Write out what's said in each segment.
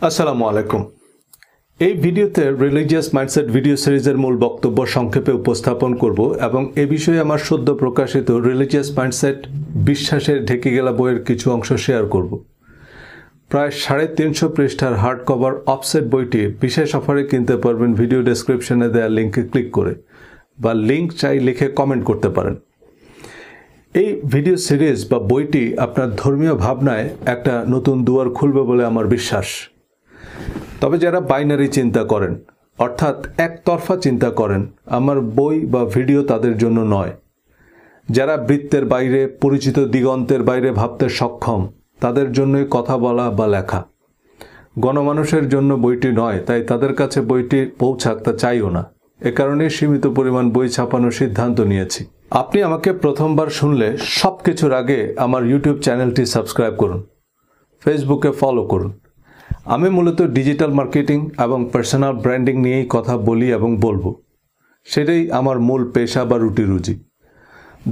আসসালামু আলাইকুম। এই ভিডিওতে রিলিজিয়াস মাইন্ডসেট ভিডিও সিরিজের মূল বক্তব্য সংক্ষেপে উপস্থাপন করব এবং এ বিষয়ে আমার সদ্য প্রকাশিত রিলিজিয়াস মাইন্ডসেট বিশ্বাসের ঢেকে গেলা বইয়ের কিছু অংশ শেয়ার করব। প্রায় 350 পৃষ্ঠার হার্ড কভার অফসেট বইটি বিশেষ অফারে কিনতে পারবেন ভিডিও ডেসক্রিপশনে দেওয়া লিঙ্কে ক্লিক করে, বা লিঙ্ক চাই লিখে কমেন্ট করতে পারেন। এই ভিডিও সিরিজ বা বইটি আপনার ধর্মীয় ভাবনায় একটা নতুন দুয়ার খুলবে বলে আমার বিশ্বাস। তবে যারা বাইনারি চিন্তা করেন, অর্থাৎ একতরফা চিন্তা করেন, আমার বই বা ভিডিও তাদের জন্য নয়। যারা বৃত্তের বাইরে, পরিচিত দিগন্তের বাইরে ভাবতে সক্ষম, তাদের জন্যই কথা বলা বা লেখা। গণমানুষের জন্য বইটি নয়, তাই তাদের কাছে বইটি পৌঁছাক তা চাইও না। এ কারণে সীমিত পরিমাণ বই ছাপানোর সিদ্ধান্ত নিয়েছি। আপনি আমাকে প্রথমবার শুনলে সব কিছুর আগে আমার ইউটিউব চ্যানেলটি সাবস্ক্রাইব করুন, ফেসবুকে ফলো করুন। আমি মূলত ডিজিটাল মার্কেটিং এবং পার্সোনাল ব্র্যান্ডিং নিয়েই কথা বলি এবং বলবো। সেটাই আমার মূল পেশা বা রুটি রুজি।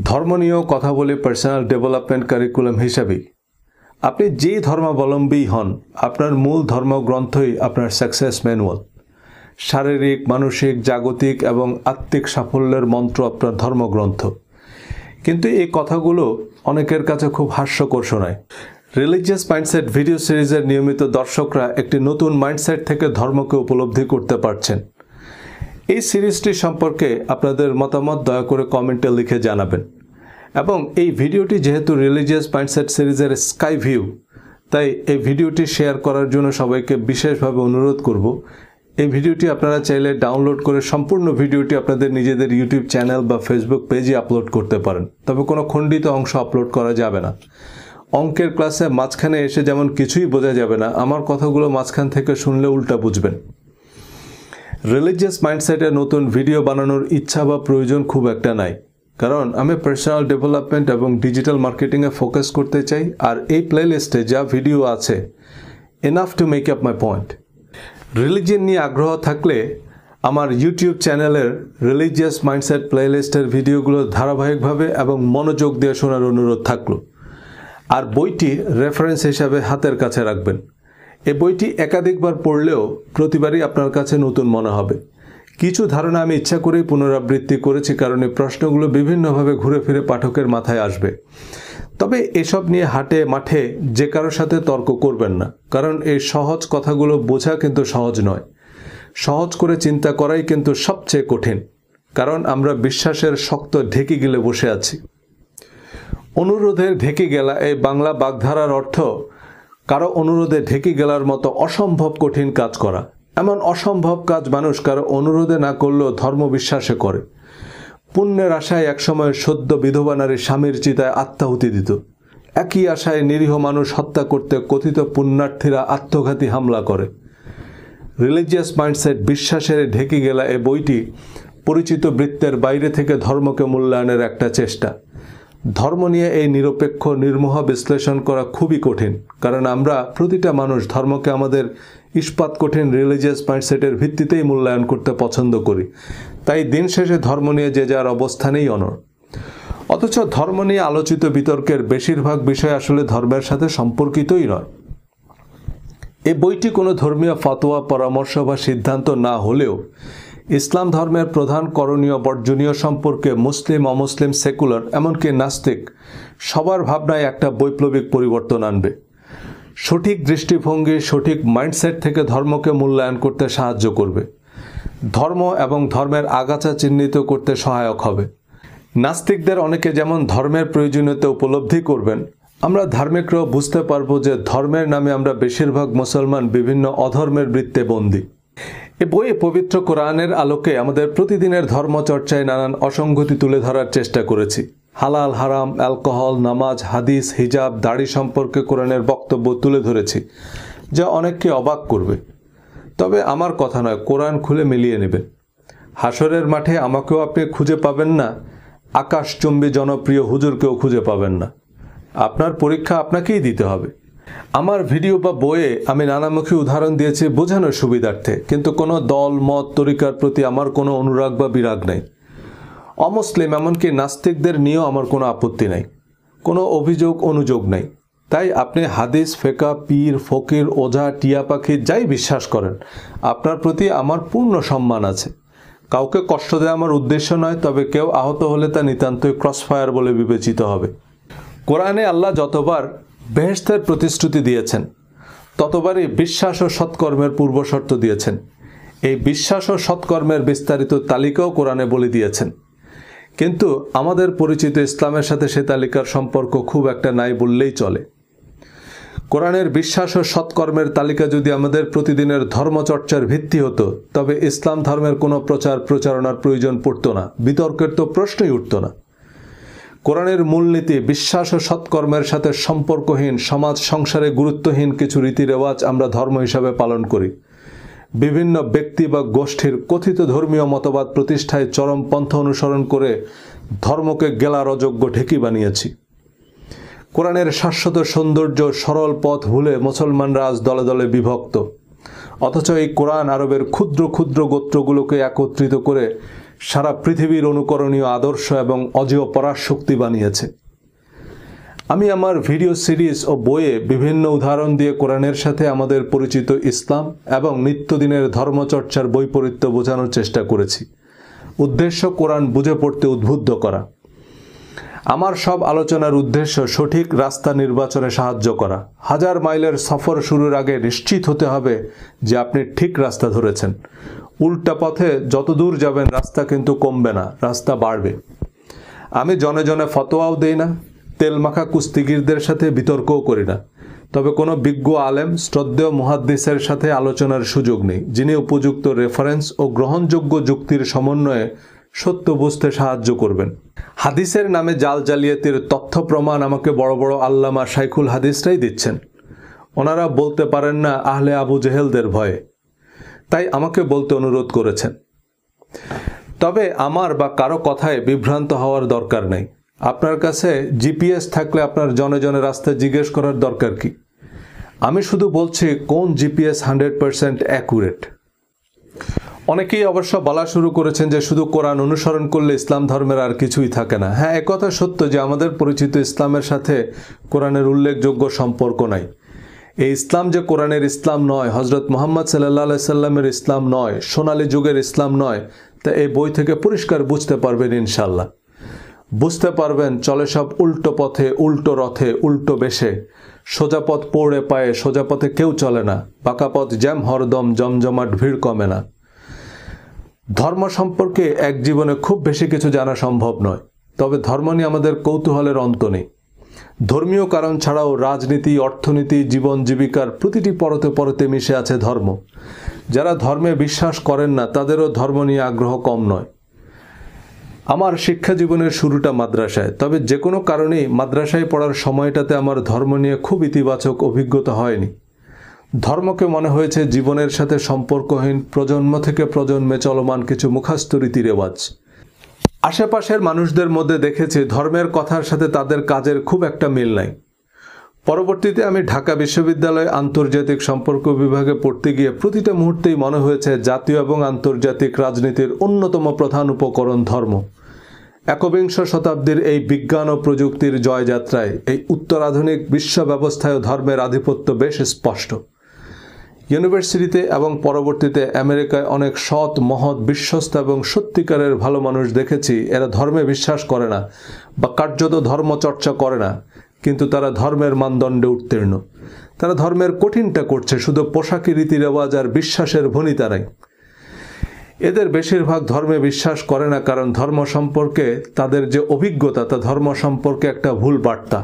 ধর্ম নিয়েও কথা বলি পার্সোনাল ডেভেলপমেন্ট কারিকুলাম হিসাবেই। আপনি যেই ধর্মাবলম্বী হন, আপনার মূল ধর্মগ্রন্থই আপনার সাকসেস ম্যানুয়াল। শারীরিক, মানসিক, জাগতিক এবং আত্মিক সাফল্যের মন্ত্র আপনার ধর্মগ্রন্থ। কিন্তু এই কথাগুলো অনেকের কাছে খুব হাস্যকর শোনায়। রিলিজিয়াস মাইন্ডসেট ভিডিও সিরিজের নিয়মিত দর্শকরা একটি নতুন মাইন্ডসেট থেকে ধর্মকে উপলব্ধি করতে পারছেন। এই সিরিজটি সম্পর্কে আপনাদের মতামত দয়া করে কমেন্টে লিখে জানাবেন। এবং এই ভিডিওটি যেহেতু রিলিজিয়াস মাইন্ডসেট সিরিজের স্কাই ভিউ, তাই এই ভিডিওটি শেয়ার করার জন্য সবাইকে বিশেষভাবে অনুরোধ করব। এই ভিডিওটি আপনারা চাইলে ডাউনলোড করে সম্পূর্ণ ভিডিওটি আপনাদের নিজেদের ইউটিউব চ্যানেল বা ফেসবুক পেজে আপলোড করতে পারেন। তবে কোনো খণ্ডিত অংশ আপলোড করা যাবে না। অঙ্কের ক্লাসে মাঝখানে এসে যেমন কিছুই বোঝা যাবে না, আমার কথাগুলো মাঝখান থেকে শুনলে উল্টা বুঝবেন। রিলিজিয়াস মাইন্ডসেটে নতুন ভিডিও বানানোর ইচ্ছা বা প্রয়োজন খুব একটা নাই, কারণ আমি পার্সোনাল ডেভেলপমেন্ট এবং ডিজিটাল মার্কেটিংয়ে ফোকাস করতে চাই। আর এই প্লেলিস্টে যা ভিডিও আছে, enough to make up my point. Religion নিয়ে আগ্রহ থাকলে আমার ইউটিউব চ্যানেলের রিলিজিয়াস মাইন্ডসেট প্লেলিস্টের ভিডিওগুলো ধারাবাহিকভাবে এবং মনোযোগ দিয়ে শোনার অনুরোধ থাকলো। আর বইটি রেফারেন্স হিসাবে হাতের কাছে রাখবেন। এই বইটি একাধিকবার পড়লেও প্রতিবারই আপনার কাছে নতুন মনে হবে। কিছু ধারণা আমি ইচ্ছা করেই পুনরাবৃত্তি করেছি, কারণ এই প্রশ্নগুলো বিভিন্নভাবে ঘুরে ফিরে পাঠকের মাথায় আসবে। তবে এসব নিয়ে হাটে মাঠে যে কারোর সাথে তর্ক করবেন না, কারণ এই সহজ কথাগুলো বোঝা কিন্তু সহজ নয়। সহজ করে চিন্তা করাই কিন্তু সবচেয়ে কঠিন, কারণ আমরা বিশ্বাসের শক্ত ঢেকে গিলে বসে আছি। অনুরোধের ঢেকে গেলা এই বাংলা বাগধারার অর্থ কারো অনুরোধে ঢেকে গেলার মতো অসম্ভব কঠিন কাজ করা। এমন অসম্ভব কাজ মানুষ কারো অনুরোধে না করলেও ধর্ম বিশ্বাসে করে। পুণ্যের আশায় একসময় সদ্য বিধবা নারী স্বামীর চিতায় আত্মাহুতি দিত। একই আশায় নিরীহ মানুষ হত্যা করতে কথিত পুণ্যার্থীরা আত্মঘাতী হামলা করে। রিলিজিয়াস মাইন্ডসেট বিশ্বাসের ঢেকে গেলা এই বইটি পরিচিত বৃত্তের বাইরে থেকে ধর্মকে মূল্যায়নের একটা চেষ্টা। ধর্ম নিয়ে এই নিরপেক্ষ নির্মোহ বিশ্লেষণ করা খুবই কঠিন, কারণ আমরা প্রতিটা মানুষ ধর্মকে আমাদের ইস্পাত কঠিন রিলিজিয়াস মাইন্ডসেটের ভিত্তিতেই মূল্যায়ন করতে পছন্দ করি। তাই দিন শেষে ধর্ম নিয়ে যে যার অবস্থানেই অনড়। অথচ ধর্ম নিয়ে আলোচিত বিতর্কের বেশিরভাগ বিষয় আসলে ধর্মের সাথে সম্পর্কিতই নয়। এই বইটি কোনো ধর্মীয় ফতোয়া, পরামর্শ বা সিদ্ধান্ত না হলেও ইসলাম ধর্মের প্রধান করণীয় বর্জনীয় সম্পর্কে মুসলিম, অমুসলিম, সেকুলার, এমনকি নাস্তিক সবার ভাবনায় একটা বৈপ্লবিক পরিবর্তন আনবে। সঠিক দৃষ্টিভঙ্গি, সঠিক মাইন্ডসেট থেকে ধর্মকে মূল্যায়ন করতে সাহায্য করবে। ধর্ম এবং ধর্মের আগাছা চিহ্নিত করতে সহায়ক হবে। নাস্তিকদের অনেকে যেমন ধর্মের প্রয়োজনীয়তা উপলব্ধি করবেন, আমরা ধার্মিকরাও বুঝতে পারবো যে ধর্মের নামে আমরা বেশিরভাগ মুসলমান বিভিন্ন অধর্মের বৃত্তে বন্দী। এ বইয়ে পবিত্র কোরআনের আলোকে আমাদের প্রতিদিনের ধর্মচর্চায় নানান অসঙ্গতি তুলে ধরার চেষ্টা করেছি। হালাল, হারাম, অ্যালকোহল, নামাজ, হাদিস, হিজাব, দাড়ি সম্পর্কে কোরআনের বক্তব্য তুলে ধরেছি, যা অনেককে অবাক করবে। তবে আমার কথা নয়, কোরআন খুলে মিলিয়ে নেবেন। হাসরের মাঠে আমাকেও আপনি খুঁজে পাবেন না, আকাশচুম্বী জনপ্রিয় হুজুরকেও খুঁজে পাবেন না। আপনার পরীক্ষা আপনাকেই দিতে হবে। আমার ভিডিও বা বইয়ে আমি নানামুখী উদাহরণ দিয়েছি বোঝানোর সুবিধার্থে, কিন্তু কোনো দল, মত, তরিকার প্রতি আমার কোনো অনুরাগ বা বিরাগ নেই। অমুসলিম, এমনকি নাস্তিকদের নিয়েও আমার কোনো আপত্তি নাই, কোনো অভিযোগ অনুযোগ নাই। তাই আপনি হাদিস, ফেকা, পীর, ফকির, ওঝা, টিয়া পাখি যাই বিশ্বাস করেন, আপনার প্রতি আমার পূর্ণ সম্মান আছে। কাউকে কষ্ট দেওয়া আমার উদ্দেশ্য নয়, তবে কেউ আহত হলে তা নিতান্তই ক্রসফায়ার বলে বিবেচিত হবে। কোরআনে আল্লাহ যতবার বেহেশতের প্রতিশ্রুতি দিয়েছেন, ততবারই বিশ্বাস ও সৎকর্মের পূর্বশর্ত দিয়েছেন। এই বিশ্বাস ও সৎকর্মের বিস্তারিত তালিকাও কোরআনে বলে দিয়েছেন, কিন্তু আমাদের পরিচিত ইসলামের সাথে সে তালিকার সম্পর্ক খুব একটা নাই বললেই চলে। কোরআনের বিশ্বাস ও সৎকর্মের তালিকা যদি আমাদের প্রতিদিনের ধর্মচর্চার ভিত্তি হতো, তবে ইসলাম ধর্মের কোনো প্রচারণার প্রয়োজন পড়তো না, বিতর্কের তো প্রশ্নই উঠত না। কোরআনের মূলনীতি বিশ্বাস ও সৎকর্মের সাথে সম্পর্কহীন, সমাজ সংসারে গুরুত্বহীন কিছু রীতিরেওয়াজ আমরা ধর্ম হিসাবে পালন করি। বিভিন্ন ব্যক্তি বা গোষ্ঠীর কথিত ধর্মীয় মতবাদ প্রতিষ্ঠায় চরম পন্থা অনুসরণ করে ধর্মকে গেলার অযোগ্য ঢেকি বানিয়েছি। কোরআনের শাশ্বত সৌন্দর্য, সরল পথ ভুলে মুসলমানরা আজ দলে দলে বিভক্ত। অথচ এই কোরআন আরবের ক্ষুদ্র ক্ষুদ্র গোত্রগুলোকে একত্রিত করে সারা পৃথিবীর অনুকরণীয় আদর্শ এবং অজেয় পরাশক্তি বানিয়েছে। আমি আমার ভিডিও সিরিজ ও বইয়ে বিভিন্ন উদাহরণ দিয়ে কোরআনের সাথে আমাদের পরিচিত ইসলাম এবং নিত্যদিনের ধর্মচর্চার বৈপরীত্য বোঝানোর চেষ্টা করেছি। উদ্দেশ্য কোরআন বুঝে পড়তে উদ্বুদ্ধ করা। আমার সব আলোচনার উদ্দেশ্য সঠিক রাস্তা নির্বাচনে সাহায্য করা। 1000 মাইলের সফর শুরুর আগে নিশ্চিত হতে হবে যে আপনি ঠিক রাস্তা ধরেছেন। উল্টা পথে যত দূর যাবেন রাস্তা কিন্তু কমবে না, রাস্তা বাড়বে। আমি জনে জনে ফতোয়াও দেই না, তেলমাখা কুস্তিগিরদের সাথে বিতর্কও করি না। তবে কোনো বিজ্ঞ আলেম, শ্রদ্ধেয় মুহাদ্দিসের সাথে আলোচনার সুযোগ নেই, যিনি উপযুক্ত রেফারেন্স ও গ্রহণযোগ্য যুক্তির সমন্বয়ে সত্য বুঝতে সাহায্য করবেন। হাদিসের নামে জাল জালিয়াতির তথ্য প্রমাণ আমাকে বড় বড় আল্লামা শাইখুল হাদিসরাই দিচ্ছেন। ওনারা বলতে পারেন না আহলে আবু জেহেলদের ভয়ে, তাই আমাকে বলতে অনুরোধ করেছেন। তবে আমার বা কারো কথায় বিভ্রান্ত হওয়ার দরকার নেই। আপনার কাছে জিপিএস থাকলে আপনার জনে জনে রাস্তা জিজ্ঞেস করার দরকার কি? আমি শুধু বলছি কোন জিপিএস 100% অ্যাকুরেট। অনেকেই অবশ্য বলা শুরু করেছেন যে শুধু কোরআন অনুসরণ করলে ইসলাম ধর্মের আর কিছুই থাকে না। হ্যাঁ, একথা সত্য যে আমাদের পরিচিত ইসলামের সাথে কোরআনের উল্লেখযোগ্য সম্পর্ক নাই। এই ইসলাম যে কোরআনের ইসলাম নয়, হজরত মুহাম্মদ সাল্লাল্লাহু আলাইহি সাল্লামের ইসলাম নয়, সোনালী যুগের ইসলাম নয়, তা এই বই থেকে পরিষ্কার বুঝতে পারবেন ইনশাল্লাহ। বুঝতে পারবেন চলে সব উল্টো পথে, উল্টো রথে, উল্টো বেশে। সোজা পথ পৌড়ে পায়ে, সোজা পথে কেউ চলে না। পাকা পথ জ্যাম হরদম, জমজমাট ভিড় কমে না। ধর্ম সম্পর্কে এক জীবনে খুব বেশি কিছু জানা সম্ভব নয়, তবে ধর্ম নিয়ে আমাদের কৌতূহলের অন্ত নেই। ধর্মীয় কারণ ছাড়াও রাজনীতি, অর্থনীতি, জীবন জীবিকার প্রতিটি পরতে পরতে মিশে আছে ধর্ম। যারা ধর্মে বিশ্বাস করেন না তাদেরও ধর্ম নিয়ে আগ্রহ কম নয়। আমার শিক্ষা জীবনের শুরুটা মাদ্রাসায়, তবে যে কোনো কারণেই মাদ্রাসায় পড়ার সময়টাতে আমার ধর্ম নিয়ে খুব ইতিবাচক অভিজ্ঞতা হয়নি। ধর্মকে মনে হয়েছে জীবনের সাথে সম্পর্কহীন, প্রজন্ম থেকে প্রজন্মে চলমান কিছু মুখস্থ রীতিরেওয়াজ। আশেপাশের মানুষদের মধ্যে দেখেছি ধর্মের কথার সাথে তাদের কাজের খুব একটা মিল নাই। পরবর্তীতে আমি ঢাকা বিশ্ববিদ্যালয়ে আন্তর্জাতিক সম্পর্ক বিভাগে পড়তে গিয়ে প্রতিটা মুহূর্তেই মনে হয়েছে জাতীয় এবং আন্তর্জাতিক রাজনীতির অন্যতম প্রধান উপকরণ ধর্ম। একবিংশ শতাব্দীর এই বিজ্ঞান ও প্রযুক্তির জয়যাত্রায় এই উত্তরাধুনিক বিশ্ব ব্যবস্থায় ধর্মের আধিপত্য বেশ স্পষ্ট। ইউনিভার্সিটিতে এবং পরবর্তীতে আমেরিকায় অনেক সৎ, মহৎ, বিশ্বস্ত এবং সত্যিকারের ভালো মানুষ দেখেছি। এরা ধর্মে বিশ্বাস করে না বা কার্যত ধর্ম চর্চা করে না, কিন্তু তারা ধর্মের মানদণ্ডে উত্তীর্ণ। তারা ধর্মের কঠিনটা করছে, শুধু পোশাকি, রীতিরেওয়াজ আর বিশ্বাসের ভনিতারাই। এদের বেশিরভাগ ধর্মে বিশ্বাস করে না, কারণ ধর্ম সম্পর্কে তাদের যে অভিজ্ঞতা তা ধর্ম সম্পর্কে একটা ভুল বার্তা।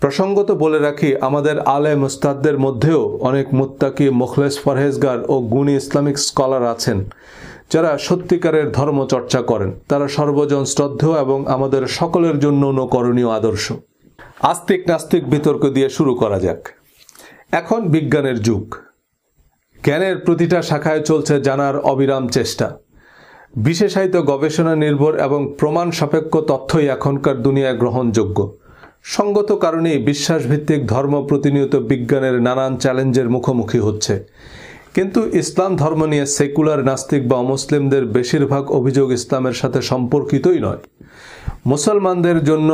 প্রসঙ্গত বলে রাখি, আমাদের আলেম উস্তাদদের মধ্যেও অনেক মুত্তাকি, মুখলেস, পরহেজগার ও গুণী ইসলামিক স্কলার আছেন যারা সত্যিকারের ধর্ম চর্চা করেন। তারা সর্বজন শ্রদ্ধেয় এবং আমাদের সকলের জন্য অনুকরণীয় আদর্শ। আস্তিক নাস্তিক বিতর্ক দিয়ে শুরু করা যাক। এখন বিজ্ঞানের যুগ। জ্ঞানের প্রতিটা শাখায় চলছে জানার অবিরাম চেষ্টা। বিশেষায়িত গবেষণা নির্ভর এবং প্রমাণ সাপেক্ষ তথ্যই এখনকার দুনিয়ায় গ্রহণযোগ্য। সঙ্গত কারণেই বিশ্বাসভিত্তিক ধর্ম প্রতিনিয়ত বিজ্ঞানের নানান চ্যালেঞ্জের মুখোমুখি হচ্ছে। কিন্তু ইসলাম ধর্ম নিয়ে সেকুলার নাস্তিক বা অমুসলিমদের বেশিরভাগ অভিযোগ ইসলামের সাথে সম্পর্কিতই নয়। মুসলমানদের জন্য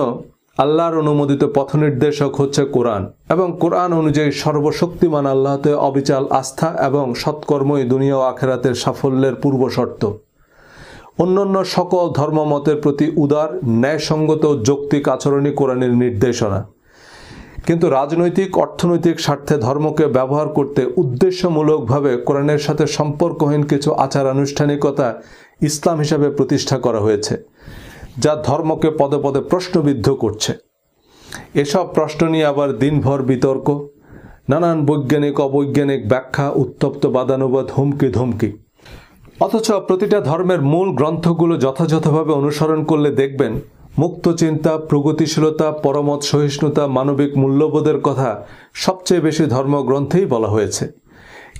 আল্লাহর অনুমোদিত পথনির্দেশক হচ্ছে কোরআন এবং কোরআন অনুযায়ী সর্বশক্তিমান আল্লাহতে অবিচল আস্থা এবং সৎকর্মই দুনিয়া ও আখিরাতের সাফল্যের পূর্বশর্ত। অন্যান্য সকল ধর্মমতের প্রতি উদার, ন্যায়সঙ্গত ও যৌক্তিক আচরণই কোরআনের নির্দেশনা। কিন্তু রাজনৈতিক, অর্থনৈতিক স্বার্থে ধর্মকে ব্যবহার করতে উদ্দেশ্যমূলকভাবে কোরআনের সাথে সম্পর্কহীন কিছু আচার আনুষ্ঠানিকতা ইসলাম হিসাবে প্রতিষ্ঠা করা হয়েছে, যা ধর্মকে পদে পদে প্রশ্নবিদ্ধ করছে। এসব প্রশ্ন নিয়ে আবার দিনভর বিতর্ক, নানান বৈজ্ঞানিক অবৈজ্ঞানিক ব্যাখ্যা, উত্তপ্ত বাদানুবাদ, হুমকি ধমকি। অথচ প্রতিটা ধর্মের মূল গ্রন্থগুলো যথাযথভাবে অনুসরণ করলে দেখবেন মুক্ত চিন্তা, প্রগতিশীলতা, পরমত সহিষ্ণুতা, মানবিক মূল্যবোধের কথা সবচেয়ে বেশি ধর্মগ্রন্থেই বলা হয়েছে।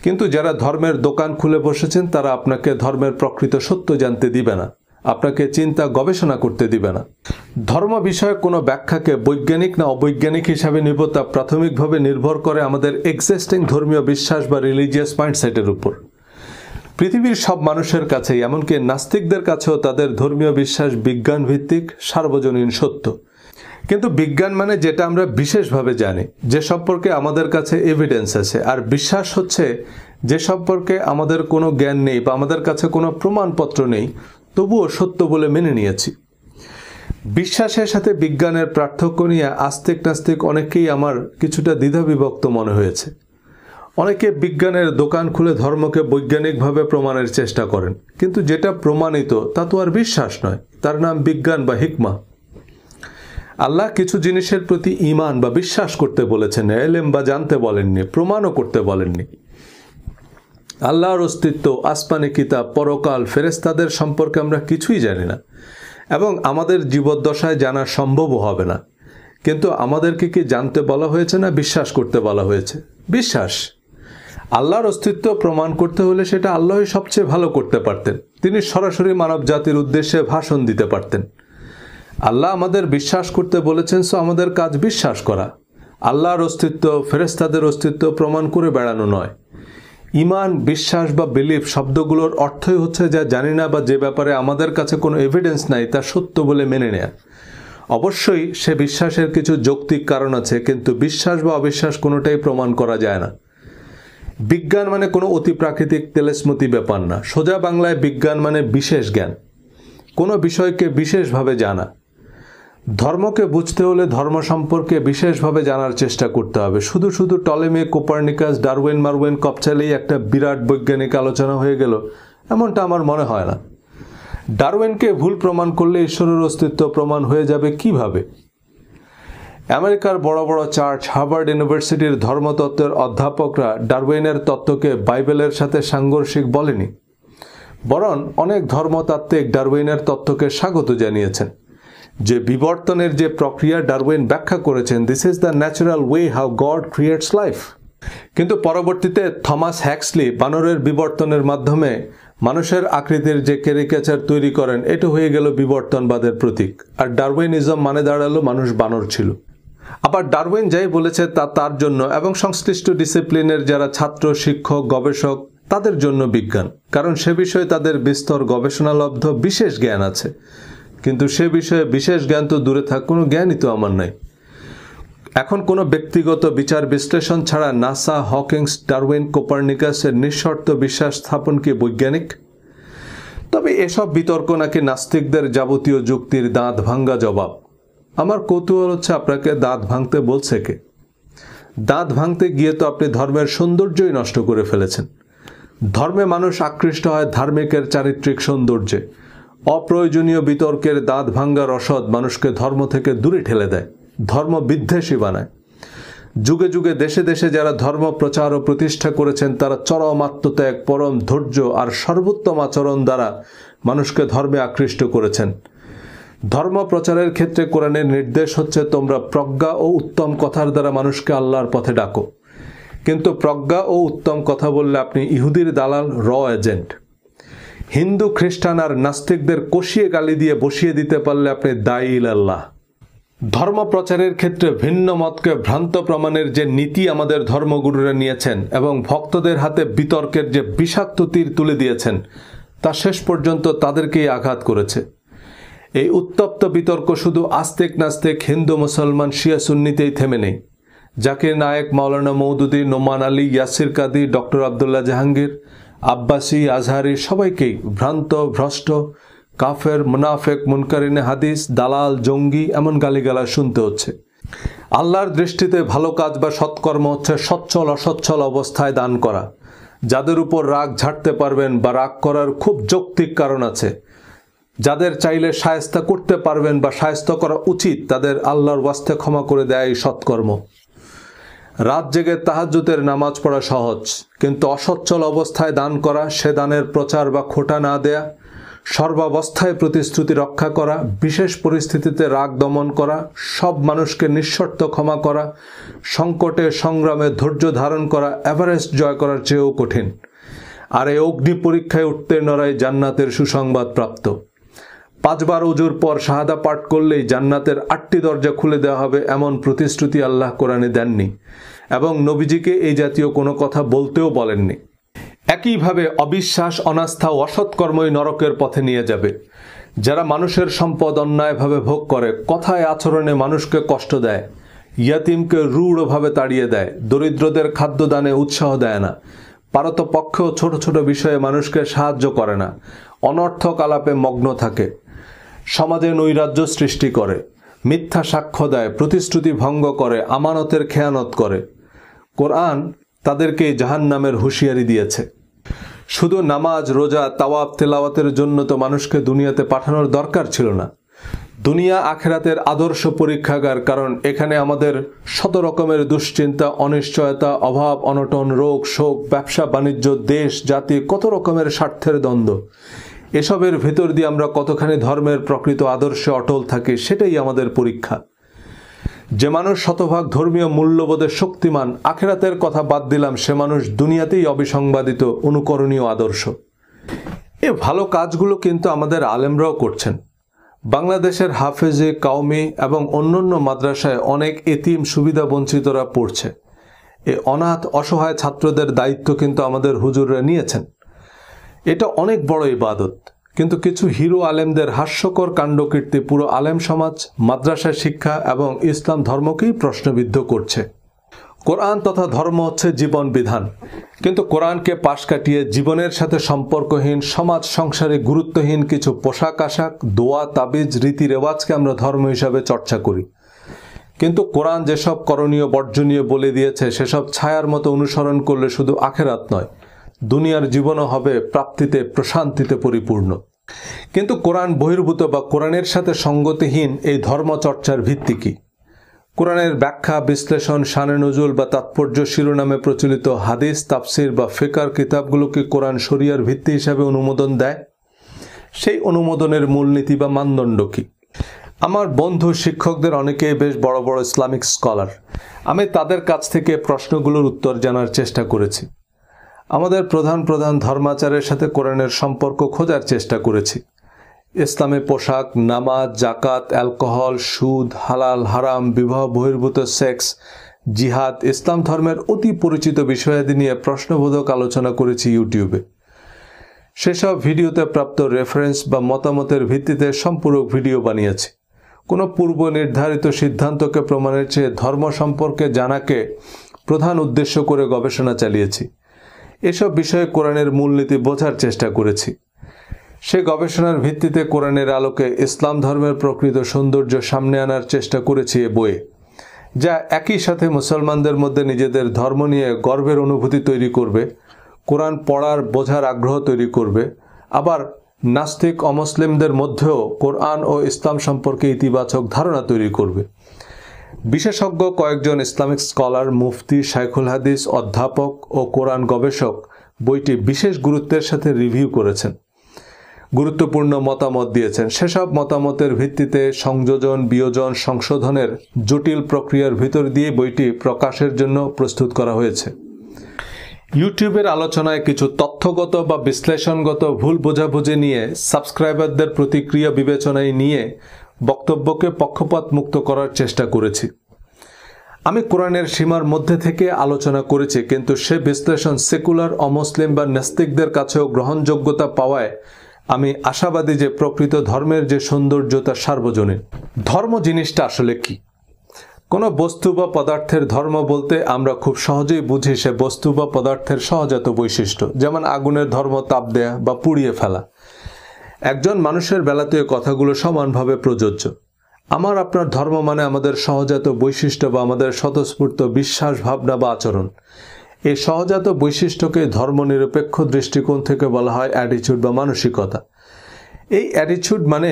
কিন্তু যারা ধর্মের দোকান খুলে বসেছেন তারা আপনাকে ধর্মের প্রকৃত সত্য জানতে দিবে না, আপনাকে চিন্তা গবেষণা করতে দিবে না। ধর্ম বিষয়ক কোনো ব্যাখ্যাকে বৈজ্ঞানিক না অবৈজ্ঞানিক হিসাবে নিব তা প্রাথমিকভাবে নির্ভর করে আমাদের এক্সিস্টিং ধর্মীয় বিশ্বাস বা রিলিজিয়াস মাইন্ডসেটের উপর। পৃথিবীর সব মানুষের কাছেই, এমনকি নাস্তিকদের কাছেও তাদের ধর্মীয় বিশ্বাস বিজ্ঞান ভিত্তিক, সার্বজনীন সত্য। কিন্তু বিজ্ঞান মানে যেটা আমরা বিশেষভাবে জানি, যে সম্পর্কে আমাদের কাছে এভিডেন্স আছে, আর বিশ্বাস হচ্ছে যে সম্পর্কে আমাদের কোনো জ্ঞান নেই বা আমাদের কাছে কোনো প্রমাণপত্র নেই, তবুও সত্য বলে মেনে নিয়েছি। বিশ্বাসের সাথে বিজ্ঞানের পার্থক্য নিয়ে আস্তিক নাস্তিক অনেকেই আমার কিছুটা দ্বিধাবিভক্ত মনে হয়েছে। অনেকে বিজ্ঞানের দোকান খুলে ধর্মকে বৈজ্ঞানিকভাবে প্রমাণের চেষ্টা করেন, কিন্তু যেটা প্রমাণিত তা তো আর বিশ্বাস নয়, তার নাম বিজ্ঞান বা হিকমা। আল্লাহ কিছু জিনিসের প্রতি ঈমান বা বিশ্বাস করতে বলেছেন, ইলম বা জানতে বলেননি, প্রমাণও করতে বলেননি। আল্লাহর অস্তিত্ব, আসমানি কিতাব, পরকাল, ফেরেশতাদের সম্পর্কে আমরা কিছুই জানি না এবং আমাদের জীবদ্দশায় জানা সম্ভবও হবে না। কিন্তু আমাদেরকে কি জানতে বলা হয়েছে না বিশ্বাস করতে বলা হয়েছে? বিশ্বাস। আল্লাহর অস্তিত্ব প্রমাণ করতে হলে সেটা আল্লাহই সবচেয়ে ভালো করতে পারতেন। তিনি সরাসরি মানব জাতির উদ্দেশ্যে ভাষণ দিতে পারতেন। আল্লাহ আমাদের বিশ্বাস করতে বলেছেন, সো আমাদের কাজ বিশ্বাস করা। আল্লাহর অস্তিত্ব, ফেরেশতাদের অস্তিত্ব প্রমাণ করে বেড়ানো নয়। ঈমান, বিশ্বাস বা বিলিফ শব্দগুলোর অর্থই হচ্ছে যা জানি না বা যে ব্যাপারে আমাদের কাছে কোনো এভিডেন্স নাই তা সত্য বলে মেনে নেয়া। অবশ্যই সে বিশ্বাসের কিছু যৌক্তিক কারণ আছে, কিন্তু বিশ্বাস বা অবিশ্বাস কোনোটাই প্রমাণ করা যায় না। বিজ্ঞান মানে কোনো অতি প্রাকৃতিক তেলেসমতি ব্যাপার না। সোজা বাংলায় বিজ্ঞান মানে বিশেষ জ্ঞান, কোনো বিষয়কে বিশেষভাবে জানা। ধর্মকে বুঝতে হলে ধর্ম সম্পর্কে বিশেষভাবে জানার চেষ্টা করতে হবে। শুধু শুধু টলেমি, কোপার্নিকাস, ডারউইন মারউইন কপচালেই একটা বিরাট বৈজ্ঞানিক আলোচনা হয়ে গেল, এমনটা আমার মনে হয় না। ডারউইনকে ভুল প্রমাণ করলে ঈশ্বরের অস্তিত্ব প্রমাণ হয়ে যাবে কিভাবে? আমেরিকার বড় বড় চার্চ, হার্ভার্ড ইউনিভার্সিটির ধর্মতত্ত্বের অধ্যাপকরা ডারউইনের তত্ত্বকে বাইবেলের সাথে সাংঘর্ষিক বলেনি, বরং অনেক ধর্মতাত্ত্বিক ডারউইনের তত্ত্বকে স্বাগত জানিয়েছেন। যে বিবর্তনের যে প্রক্রিয়া ডারউইন ব্যাখ্যা করেছেন, this is the natural way how god creates life. কিন্তু পরবর্তীতে থমাস হ্যাক্সলি বানরের বিবর্তনের মাধ্যমে মানুষের আকৃতির যে ক্যারিকেচার তৈরি করেন, এটা হয়ে গেল বিবর্তনবাদের প্রতীক। আর ডারউইনিজম মানে দাঁড়ালো মানুষ বানর ছিল। আবার ডারউইন যাই বলেছে তা তার জন্য এবং সংশ্লিষ্ট ডিসিপ্লিনের যারা ছাত্র, শিক্ষক, গবেষক তাদের জন্য বিজ্ঞান, কারণ সে বিষয়ে তাদের বিস্তর গবেষণালব্ধ বিশেষ জ্ঞান আছে। কিন্তু সে বিষয়ে বিশেষ জ্ঞান তো দূরে থাক, কোনো জ্ঞানই তো আমার নাই। এখন কোনো ব্যক্তিগত বিচার বিশ্লেষণ ছাড়া নাসা, হকিংস, ডারউইন, কোপার্নিকাসের নিঃশর্ত বিশ্বাস স্থাপন কি বৈজ্ঞানিক? তবে এসব বিতর্ক নাকি নাস্তিকদের যাবতীয় যুক্তির দাঁত ভাঙ্গা জবাব। আমার কৌতূহল হচ্ছে, আপনাকে দাঁত ভাঙতে বলছে কে? দাঁত ভাঙতে গিয়ে তো আপনি ধর্মের সৌন্দর্যই নষ্ট করে ফেলেছেন। ধর্মে মানুষ আকৃষ্ট হয় ধার্মিকের চারিত্রিক সৌন্দর্যে। অপ্রয়োজনীয় বিতর্কের দাঁত ভাঙ্গা রসদ মানুষকে ধর্ম থেকে দূরে ঠেলে দেয়, ধর্ম বিদ্বেষী বানায়। যুগে যুগে দেশে দেশে যারা ধর্ম প্রচার ও প্রতিষ্ঠা করেছেন তারা চরম আত্মত্যাগ, পরম ধৈর্য আর সর্বোত্তম আচরণ দ্বারা মানুষকে ধর্মে আকৃষ্ট করেছেন। ধর্ম প্রচারের ক্ষেত্রে কোরআনের নির্দেশ হচ্ছে, তোমরা প্রজ্ঞা ও উত্তম কথার দ্বারা মানুষকে আল্লাহর পথে ডাকো। কিন্তু প্রজ্ঞা ও উত্তম কথা বললে আপনি ইহুদির দালাল, র এজেন্ট। হিন্দু, খ্রিস্টান আর নাস্তিকদের কষিয়ে গালি দিয়ে বসিয়ে দিতে পারলে আপনি দায়ী ইলাল্লাহ। ধর্ম প্রচারের ক্ষেত্রে ভিন্ন মতকে ভ্রান্ত প্রমাণের যে নীতি আমাদের ধর্মগুরুরা নিয়েছেন এবং ভক্তদের হাতে বিতর্কের যে বিষাক্ত তীর তুলে দিয়েছেন, তা শেষ পর্যন্ত তাদেরকেই আঘাত করেছে। এই উত্তপ্ত বিতর্ক শুধু আস্তিক নাস্তিক হিন্দু মুসলমান শিয়া সুন্নিতেই থেমে নেই। জাকির নায়েক, মাওলানা মওদুদী, নোমান আলী, ইয়াসির কাদি, ডক্টর আবদুল্লাহ জাহাঙ্গীর, আব্বাসী, আজহারি সবাইকেই ভ্রান্ত, ভ্রষ্ট, কাফের, মুনাফেক, মুনকারিনে হাদিস, দালাল, জঙ্গি এমন গালিগালাজ শুনতে হচ্ছে। আল্লাহর দৃষ্টিতে ভালো কাজ বা সৎকর্ম হচ্ছে সচ্ছল অসচ্ছল অবস্থায় দান করা। যাদের উপর রাগ ঝাড়তে পারবেন বা রাগ করার খুব যৌক্তিক কারণ আছে, যাদের চাইলে শায়েস্তা করতে পারবেন বা শায়েস্তা করা উচিত, তাদের আল্লাহর ওয়াস্তে ক্ষমা করে দেয় এই সৎকর্ম। রাত জেগে তাহাজ্জুদের নামাজ পড়া সহজ, কিন্তু অসচ্ছল অবস্থায় দান করা, সে দানের প্রচার বা খোটা না দেয়া, সর্বাবস্থায় প্রতিশ্রুতি রক্ষা করা, বিশেষ পরিস্থিতিতে রাগ দমন করা, সব মানুষকে নিঃশর্ত ক্ষমা করা, সংকটে সংগ্রামে ধৈর্য ধারণ করা এভারেস্ট জয় করার চেয়েও কঠিন। আর এই অগ্নি পরীক্ষায় উত্তীর্ণরাই জান্নাতের সুসংবাদ প্রাপ্ত। 5 বার ওযুর পর শাহাদা পাঠ করলেই জান্নাতের 8টি দরজা খুলে দেওয়া হবে এমন প্রতিশ্রুতি আল্লাহ কোরআনে দেননি, এবং নবীজিকে এই জাতীয় কোনো কথা বলতেও বলেননি। একইভাবে অবিশ্বাস, অনাস্থা ও অসৎকর্মই নরকের পথে নিয়ে যাবে। যারা মানুষের সম্পদ অন্যায়ভাবে ভোগ করে, কথায় আচরণে মানুষকে কষ্ট দেয়, ইয়াতিমকে রূঢ়ভাবে তাড়িয়ে দেয়, দরিদ্রদের খাদ্যদানে উৎসাহ দেয় না, পারতপক্ষেও ছোট ছোট বিষয়ে মানুষকে সাহায্য করে না, অনর্থক আলাপে মগ্ন থাকে, সমাজে নৈরাজ্য সৃষ্টি করে, মিথ্যা সাক্ষ্য দেয়, প্রতিশ্রুতি ভঙ্গ করে, আমানতের খেয়ানত করে, কোরআন তাদেরকে জাহান্নামের হুঁশিয়ারি দিয়েছে। শুধু নামাজ, রোজা, তাওয়াব, তেলাওয়াতের জন্য তো মানুষকে দুনিয়াতে পাঠানোর দরকার ছিল না। দুনিয়া আখেরাতের আদর্শ পরীক্ষাগার, কারণ এখানে আমাদের শত রকমের দুশ্চিন্তা, অনিশ্চয়তা, অভাব, অনটন, রোগ, শোক, ব্যবসা বাণিজ্য, দেশ, জাতি, কত রকমের স্বার্থের দ্বন্দ্ব। এসবের ভেতর দিয়ে আমরা কতখানি ধর্মের প্রকৃত আদর্শে অটল থাকি, সেটাই আমাদের পরীক্ষা। যে মানুষ শতভাগ ধর্মীয় মূল্যবোধে শক্তিমান, আখেরাতের কথা বাদ দিলাম, সে মানুষ দুনিয়াতেই অবিসংবাদিত, অনুকরণীয় আদর্শ। এ ভালো কাজগুলো কিন্তু আমাদের আলেমরাও করছেন। বাংলাদেশের হাফেজে, কাউমি এবং অন্যান্য মাদ্রাসায় অনেক এতিম সুবিধা বঞ্চিতরা পড়ছে। এ অনাথ অসহায় ছাত্রদের দায়িত্ব কিন্তু আমাদের হুজুররা নিয়েছেন। এটা অনেক বড় ইবাদত, কিন্তু কিছু হিরো আলেমদের হাস্যকর কাণ্ডকীর্তি পুরো আলেম সমাজ, মাদ্রাসা শিক্ষা এবং ইসলাম ধর্মকেই প্রশ্নবিদ্ধ করছে। কোরআন তথা ধর্ম হচ্ছে জীবন বিধান, কিন্তু কোরআনকে পাশ কাটিয়ে জীবনের সাথে সম্পর্কহীন, সমাজ সংসারে গুরুত্বহীন কিছু পোশাক আশাক, দোয়া, তাবিজ, রীতি রেওয়াজকে আমরা ধর্ম হিসাবে চর্চা করি। কিন্তু কোরআন যেসব করণীয় বর্জনীয় বলে দিয়েছে, সেসব ছায়ার মতো অনুসরণ করলে শুধু আখেরাত নয়, দুনিয়ার জীবনও হবে প্রাপ্তিতে, প্রশান্তিতে পরিপূর্ণ। কিন্তু কোরআন বহির্ভূত বা কোরআনের সাথে সঙ্গতিহীন এই ধর্মচর্চার ভিত্তি কি? কোরআনের ব্যাখ্যা, বিশ্লেষণ, শানে নজুল বা তাৎপর্য শিরোনামে প্রচলিত হাদিস, তাফসির বা ফিকার কিতাবগুলোকে কোরআন শরিয়ার ভিত্তি হিসাবে অনুমোদন দেয়। সেই অনুমোদনের মূলনীতি বা মানদণ্ড কি? আমার বন্ধু শিক্ষকদের অনেকেই বেশ বড় বড় ইসলামিক স্কলার। আমি তাদের কাছ থেকে প্রশ্নগুলোর উত্তর জানার চেষ্টা করেছি। আমাদের প্রধান প্রধান ধর্মাচারের সাথে কোরআনের সম্পর্ক খোঁজার চেষ্টা করেছি। ইসলামে পোশাক, নামাজ, জাকাত, অ্যালকোহল, সুদ, হালাল হারাম, বিবাহ বহির্ভূত সেক্স, জিহাদ, ইসলাম ধর্মের অতি পরিচিত বিষয়াদি নিয়ে প্রশ্নবোধক আলোচনা করেছি ইউটিউবে। সেসব ভিডিওতে প্রাপ্ত রেফারেন্স বা মতামতের ভিত্তিতে সম্পূরক ভিডিও বানিয়েছি। কোনো পূর্ব নির্ধারিত সিদ্ধান্তকে প্রমাণের চেয়ে ধর্ম সম্পর্কে জানাকে প্রধান উদ্দেশ্য করে গবেষণা চালিয়েছি। এসব বিষয়ে কোরআনের মূলনীতি বোঝার চেষ্টা করেছি। সে গবেষণার ভিত্তিতে কোরআনের আলোকে ইসলাম ধর্মের প্রকৃত সৌন্দর্য সামনে আনার চেষ্টা করেছি এ বইয়ে, যা একই সাথে মুসলমানদের মধ্যে নিজেদের ধর্ম নিয়ে গর্বের অনুভূতি তৈরি করবে, কোরআন পড়ার বোঝার আগ্রহ তৈরি করবে, আবার নাস্তিক অমুসলিমদের মধ্যেও কোরআন ও ইসলাম সম্পর্কে ইতিবাচক ধারণা তৈরি করবে। বিশেষজ্ঞ কয়েকজন ইসলামিক স্কলার, মুফতি, শাইখুল হাদিস, অধ্যাপক ও কোরআন গবেষক বইটি বিশেষ গুরুত্বের সাথে রিভিউ করেছেন, গুরুত্বপূর্ণ মতামত দিয়েছেন। সেসব মতামতের ভিত্তিতে সংযোজন, বিয়োজন, সংশোধনের জটিল প্রক্রিয়ার ভিতর দিয়ে বইটি প্রকাশের জন্য প্রস্তুত করা হয়েছে। ইউটিউবের আলোচনায় কিছু তথ্যগত বা বিশ্লেষণগত ভুল বোঝাবুঝি নিয়ে, সাবস্ক্রাইবারদের প্রতিক্রিয়া বিবেচনায় নিয়ে বক্তব্যকে পক্ষপাত মুক্ত করার চেষ্টা করেছি। আমি কোরআনের সীমার মধ্যে থেকে আলোচনা করেছি, কিন্তু সে বিশ্লেষণ সেকুলার, অমুসলিম বা নাস্তিকদের কাছেও গ্রহণযোগ্যতা পাওয়ায় আমি আশাবাদী যে প্রকৃত ধর্মের যে সৌন্দর্য তা সার্বজনীন। ধর্ম জিনিসটা আসলে কি? কোনো বস্তু বা পদার্থের ধর্ম বলতে আমরা খুব সহজেই বুঝি সে বস্তু বা পদার্থের সহজাত বৈশিষ্ট্য, যেমন আগুনের ধর্ম তাপ দেয়া বা পুড়িয়ে ফেলা। একজন মানুষের বেলাতেও কথাগুলো সমানভাবে প্রযোজ্য। আমার আপনার ধর্ম মানে আমাদের সহজাত বৈশিষ্ট্য বা আমাদের স্বতঃস্ফূর্ত বিশ্বাস, ভাবনা বা আচরণ। এই সহজাত বৈশিষ্ট্যকে ধর্মনিরপেক্ষ দৃষ্টিকোণ থেকে বলা হয় অ্যাটিটিউড বা মানসিকতা। এই অ্যাটিটিউড মানে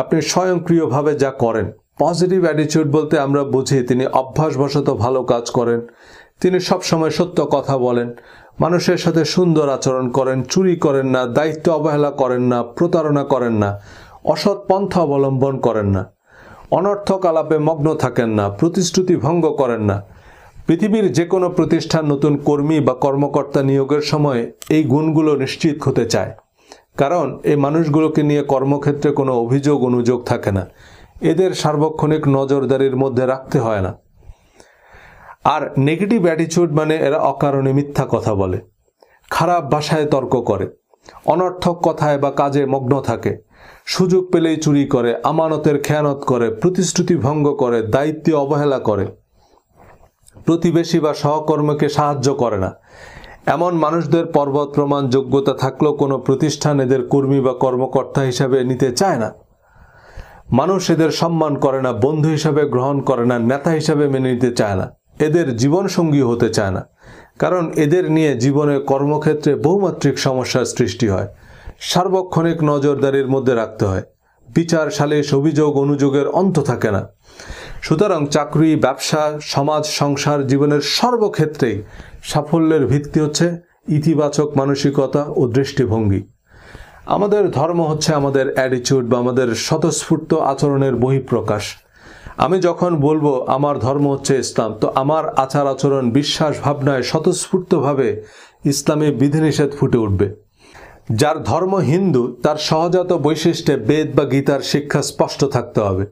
আপনি স্বয়ংক্রিয়ভাবে যা করেন। পজিটিভ অ্যাটিটিউড বলতে আমরা বুঝি তিনি অভ্যাসবশত ভালো কাজ করেন, তিনি সবসময় সত্য কথা বলেন, মানুষের সাথে সুন্দর আচরণ করেন, চুরি করেন না, দায়িত্ব অবহেলা করেন না, প্রতারণা করেন না, অসৎ পন্থা অবলম্বন করেন না, অনর্থক আলাপে মগ্ন থাকেন না, প্রতিশ্রুতি ভঙ্গ করেন না। পৃথিবীর যে কোনো প্রতিষ্ঠান নতুন কর্মী বা কর্মকর্তা নিয়োগের সময় এই গুণগুলো নিশ্চিত হতে চায়, কারণ এই মানুষগুলোকে নিয়ে কর্মক্ষেত্রে কোনো অভিযোগ অনুযোগ থাকে না, এদের সার্বক্ষণিক নজরদারির মধ্যে রাখতে হয় না। আর নেগেটিভ অ্যাটিটিউড মানে এরা অকারণে মিথ্যা কথা বলে, খারাপ ভাষায় তর্ক করে, অনর্থক কথায় বা কাজে মগ্ন থাকে, সুযোগ পেলেই চুরি করে, আমানতের খেয়ানত করে, প্রতিশ্রুতি ভঙ্গ করে, দায়িত্বে অবহেলা করে, প্রতিবেশী বা সহকর্মীকে সাহায্য করে না। এমন মানুষদের পর্বত প্রমাণ যোগ্যতা থাকলেও কোনো প্রতিষ্ঠান এদের কর্মী বা কর্মকর্তা হিসাবে নিতে চায় না। মানুষ এদের সম্মান করে না, বন্ধু হিসাবে গ্রহণ করে না, নেতা হিসাবে মেনে নিতে চায় না, এদের জীবনসঙ্গী হতে চায় না, কারণ এদের নিয়ে জীবনে কর্মক্ষেত্রে বহুমাত্রিক সমস্যার সৃষ্টি হয়, সার্বক্ষণিক নজরদারির মধ্যে রাখতে হয়, বিচার, সালিশ, অভিযোগ অনুযোগের অন্ত থাকে না। সুতরাং চাকরি, ব্যবসা, সমাজ, সংসার, জীবনের সর্বক্ষেত্রেই সাফল্যের ভিত্তি হচ্ছে ইতিবাচক মানসিকতা ও দৃষ্টিভঙ্গি। আমাদের ধর্ম হচ্ছে আমাদের অ্যাটিটিউড বা আমাদের স্বতঃস্ফূর্ত আচরণের বহিঃপ্রকাশ। আমি যখন বলবো আমার ধর্ম হচ্ছে ইসলাম, তো আমার আচার আচরণ, বিশ্বাস, ভাবনায় স্বতঃস্ফূর্তভাবে ইসলামী বিধিনিষেধ ফুটে উঠবে। যার ধর্ম হিন্দু তার সহজাত বৈশিষ্ট্যে বেদ বা গীতার শিক্ষা স্পষ্ট থাকতে হবে।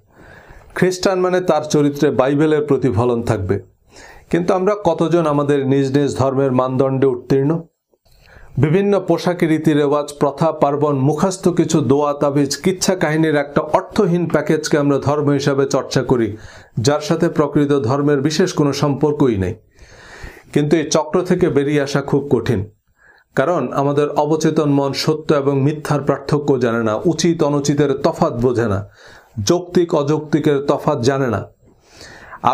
খ্রিস্টান মানে তার চরিত্রে বাইবেলের প্রতিফলন থাকবে। কিন্তু আমরা কতজন আমাদের নিজ নিজ ধর্মের মানদণ্ডে উত্তীর্ণ? বিভিন্ন পোশাকি, রীতি রেওয়াজ, প্রথা, পার্বণ, মুখস্থ কিছু দোয়া, তাবিজ, কিচ্ছা কাহিনীর একটা অর্থহীন প্যাকেজকে আমরা ধর্ম হিসাবে চর্চা করি, যার সাথে প্রকৃত ধর্মের বিশেষ কোনো সম্পর্কই নেই। কিন্তু এই চক্র থেকে বেরিয়ে আসা খুব কঠিন, কারণ আমাদের অবচেতন মন সত্য এবং মিথ্যার পার্থক্য জানে না, উচিত অনুচিতের তফাৎ বোঝে না, যৌক্তিক অযৌক্তিকের তফাৎ জানে না।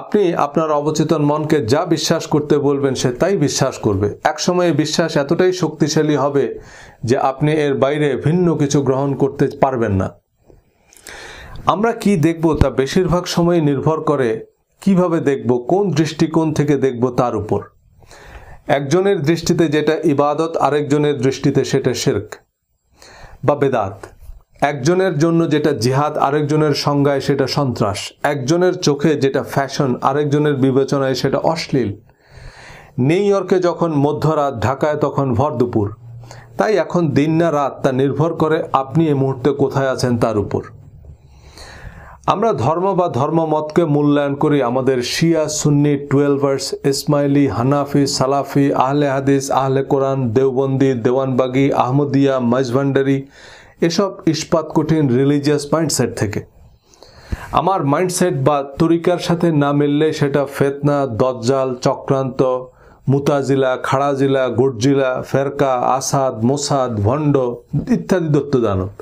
আপনি আপনার অবচেতন মনকে যা বিশ্বাস করতে বলবেন সে তাই বিশ্বাস করবে। একসময় এই বিশ্বাস এতটাই শক্তিশালী হবে যে আপনি এর বাইরে ভিন্ন কিছু গ্রহণ করতে পারবেন না। আমরা কি দেখব তা বেশিরভাগ সময় নির্ভর করে কিভাবে দেখব, কোন দৃষ্টিকোণ থেকে দেখব তার উপর। একজনের দৃষ্টিতে যেটা ইবাদত, আরেকজনের দৃষ্টিতে সেটা শিরক বা বেদাত। একজনের জন্য যেটা জিহাদ, আরেকজনের সংজ্ঞায় সেটা সন্ত্রাস। একজনের চোখে যেটা ফ্যাশন, আরেকজনের বিবেচনায় সেটা অশ্লীল। নিউ ইয়র্কে যখন মধ্যরাত, ঢাকায় তখন ভর দুপুর। তাই এখন দিন না রাত তা নির্ভর করে আপনি এই মুহূর্তে কোথায় আছেন তার উপর। আমরা ধর্ম বা ধর্মমতকে মূল্যায়ন করি আমাদের শিয়া, সুন্নি, টুয়েলভার্স, ইসমাইলি, হানাফি, সালাফি, আহলে হাদিস, আহলে কোরআন, দেওবন্দি, দেওয়ানবাগি, আহমদিয়া, মাইজভান্ডারি, এসব ইস্পাত কঠিন রিলিজিয়াস মাইন্ডসেট থেকে। আমার মাইন্ডসেট বা তরিকার সাথে না মিললে সেটা ফেতনা, দজ্জাল, চক্রান্ত, মুতাজিলা, খাড়াজিলা, গর্জিলা, ফেরকা, আসাদ, মোসাদ, ভণ্ড ইত্যাদি দত্তদানব।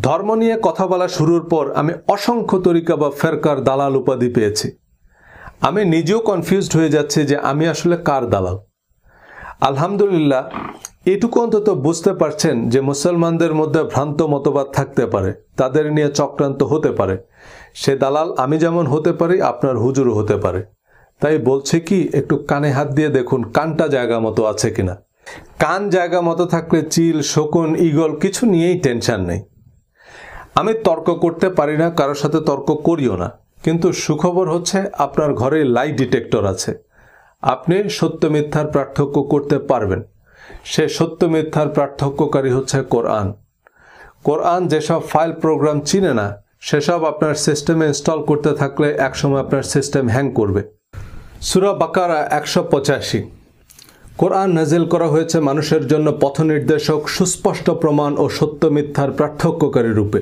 ধর্ম নিয়ে কথা বলা শুরুর পর আমি অসংখ্য তরিকা বা ফেরকার দালাল উপাধি পেয়েছি। আমি নিজেও কনফিউজড হয়ে যাচ্ছি যে আমি আসলে কার দালাল। আলহামদুলিল্লাহ, এটুকু অন্তত বুঝতে পারছেন যে মুসলমানদের মধ্যে ভ্রান্ত মতবাদ থাকতে পারে, তাদের নিয়ে চক্রান্ত হতে পারে। সে দালাল আমি যেমন হতে পারি, আপনার হুজুরও হতে পারে। তাই বলছে কি, একটু কানে হাত দিয়ে দেখুন কানটা জায়গা মতো আছে কিনা। কান জায়গা মতো থাকলে চিল, শকুন, ঈগল কিছু নিয়েই টেনশন নেই। আমি তর্ক করতে পারি না, কারোর সাথে তর্ক করিও না, কিন্তু সুখবর হচ্ছে আপনার ঘরে লাই ডিটেক্টর আছে। আপনি সত্য মিথ্যার পার্থক্য করতে পারবেন। সে সত্য মিথ্যার পার্থক্যকারী হচ্ছে কোরআন। কোরআন যেসব ফাইল প্রোগ্রাম চিনে না, সেসব আপনার সিস্টেমে ইনস্টল করতে থাকলে একসময় আপনার সিস্টেম হ্যাং করবে। সূরা বাকারা 185। কোরআন নাজিল করা হয়েছে মানুষের জন্য পথনির্দেশক, সুস্পষ্ট প্রমাণ ও সত্য মিথ্যার পার্থক্যকারী রূপে।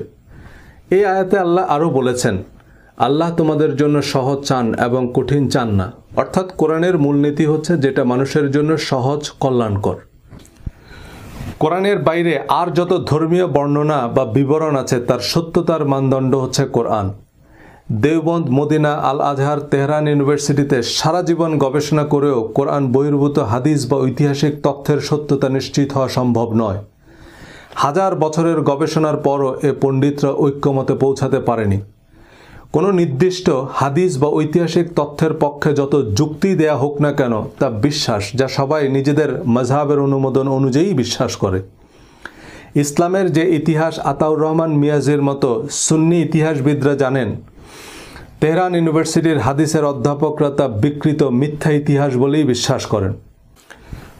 এই আয়াতে আল্লাহ আরও বলেছেন, আল্লাহ তোমাদের জন্য সহজ চান এবং কঠিন চান না। অর্থাৎ কোরআনের মূলনীতি হচ্ছে যেটা মানুষের জন্য সহজ, কল্যাণকর। কোরআনের বাইরে আর যত ধর্মীয় বর্ণনা বা বিবরণ আছে তার সত্যতার মানদণ্ড হচ্ছে কোরআন। দেওবন্দ, মদিনা, আল আজহার, তেহরান ইউনিভার্সিটিতে সারা জীবন গবেষণা করেও কোরআন বহির্ভূত হাদিস বা ঐতিহাসিক তথ্যের সত্যতা নিশ্চিত হওয়া সম্ভব নয়। হাজার বছরের গবেষণার পরও এ পণ্ডিতরা ঐক্যমতে পৌঁছাতে পারেনি। কোনো নির্দিষ্ট হাদিস বা ঐতিহাসিক তথ্যের পক্ষে যত যুক্তি দেয়া হোক না কেন তা বিশ্বাস, যা সবাই নিজেদের মাযহাবের অনুমোদন অনুযায়ী বিশ্বাস করে। ইসলামের যে ইতিহাস আতাউর রহমান মিয়াজির মতো সুন্নি ইতিহাসবিদরা জানেন, তেহরান ইউনিভার্সিটির হাদিসের অধ্যাপকরা তা বিকৃত মিথ্যা ইতিহাস বলেই বিশ্বাস করেন।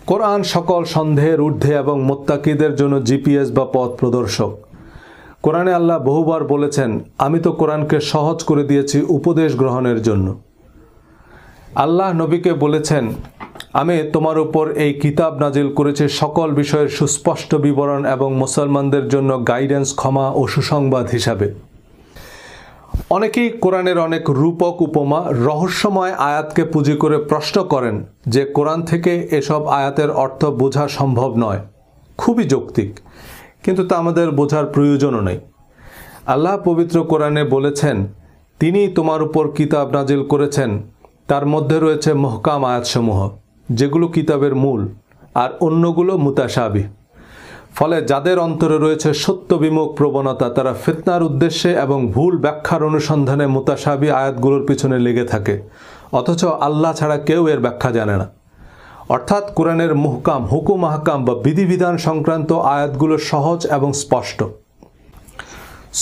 কোরআন সকল সন্দেহের ঊর্ধ্বে এবং মুত্তাকিদের জন্য জিপিএস বা পথ প্রদর্শক। কোরআনে আল্লাহ বহুবার বলেছেন, আমি তো কোরআনকে সহজ করে দিয়েছি উপদেশ গ্রহণের জন্য। আল্লাহ নবীকে বলেছেন, আমি তোমার উপর এই কিতাব নাজিল করেছি সকল বিষয়ের সুস্পষ্ট বিবরণ এবং মুসলমানদের জন্য গাইডেন্স, ক্ষমা ও সুসংবাদ হিসাবে। অনেকেই কোরআনের অনেক রূপক, উপমা, রহস্যময় আয়াতকে পুঁজি করে প্রশ্ন করেন যে কোরআন থেকে এসব আয়াতের অর্থ বোঝা সম্ভব নয়। খুবই যৌক্তিক, কিন্তু তা আমাদের বোঝার প্রয়োজনও নেই। আল্লাহ পবিত্র কোরআনে বলেছেন, তিনি তোমার উপর কিতাব নাজিল করেছেন, তার মধ্যে রয়েছে মুহকাম আয়াতসমূহ, যেগুলো কিতাবের মূল, আর অন্যগুলো মুতাশাবিহ। ফলে যাদের অন্তরে রয়েছে সত্য বিমুখ প্রবণতা, তারা ফিতনার উদ্দেশ্যে এবং ভুল ব্যাখ্যার অনুসন্ধানে মুতাশাবিহ আয়াতগুলোর পিছনে লেগে থাকে, অথচ আল্লাহ ছাড়া কেউ এর ব্যাখ্যা জানে না। অর্থাৎ কোরআনের মুহকাম, হুকুম, আহকাম বা বিধিবিধান সংক্রান্ত আয়াতগুলো সহজ এবং স্পষ্ট।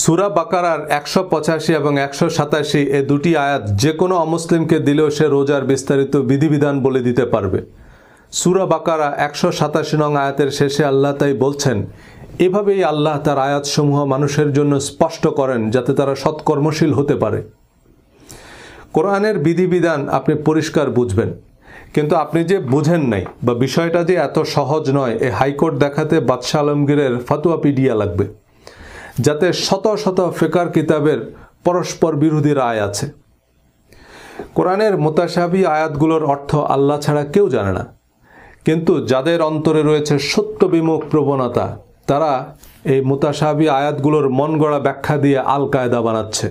সূরা বাকারার ১৮৫ এবং ১৮৭ এ দুটি আয়াত যে কোনো অমুসলিমকে দিলেও সে রোজার বিস্তারিত বিধিবিধান বলে দিতে পারবে। সূরা বাকারা ১৮৭ নং আয়াতের শেষে আল্লাহ তাই বলছেন, এভাবেই আল্লাহ তার আয়াতসমূহ মানুষের জন্য স্পষ্ট করেন যাতে তারা সৎকর্মশীল হতে পারে। কোরআনের বিধিবিধান আপনি পরিষ্কার বুঝবেন, কিন্তু আপনি যে বুঝেন নাই বা বিষয়টা যে এত সহজ নয়, এ হাইকোর্ট দেখাতে বাদশাহ আলমগীরের ফতোয়া পিডিয়া লাগবে, যাতে শত শত ফিকহ কিতাবের পরস্পর বিরোধী রায় আছে। কোরআনের মুতাশাবিহ আয়াতগুলোর অর্থ আল্লাহ ছাড়া কেউ জানে না, কিন্তু যাদের অন্তরে রয়েছে সত্য বিমুখ প্রবণতা, তারা এই মুতাশাবিহ আয়াতগুলোর মন গড়া ব্যাখ্যা দিয়ে আল কায়দা বানাচ্ছে।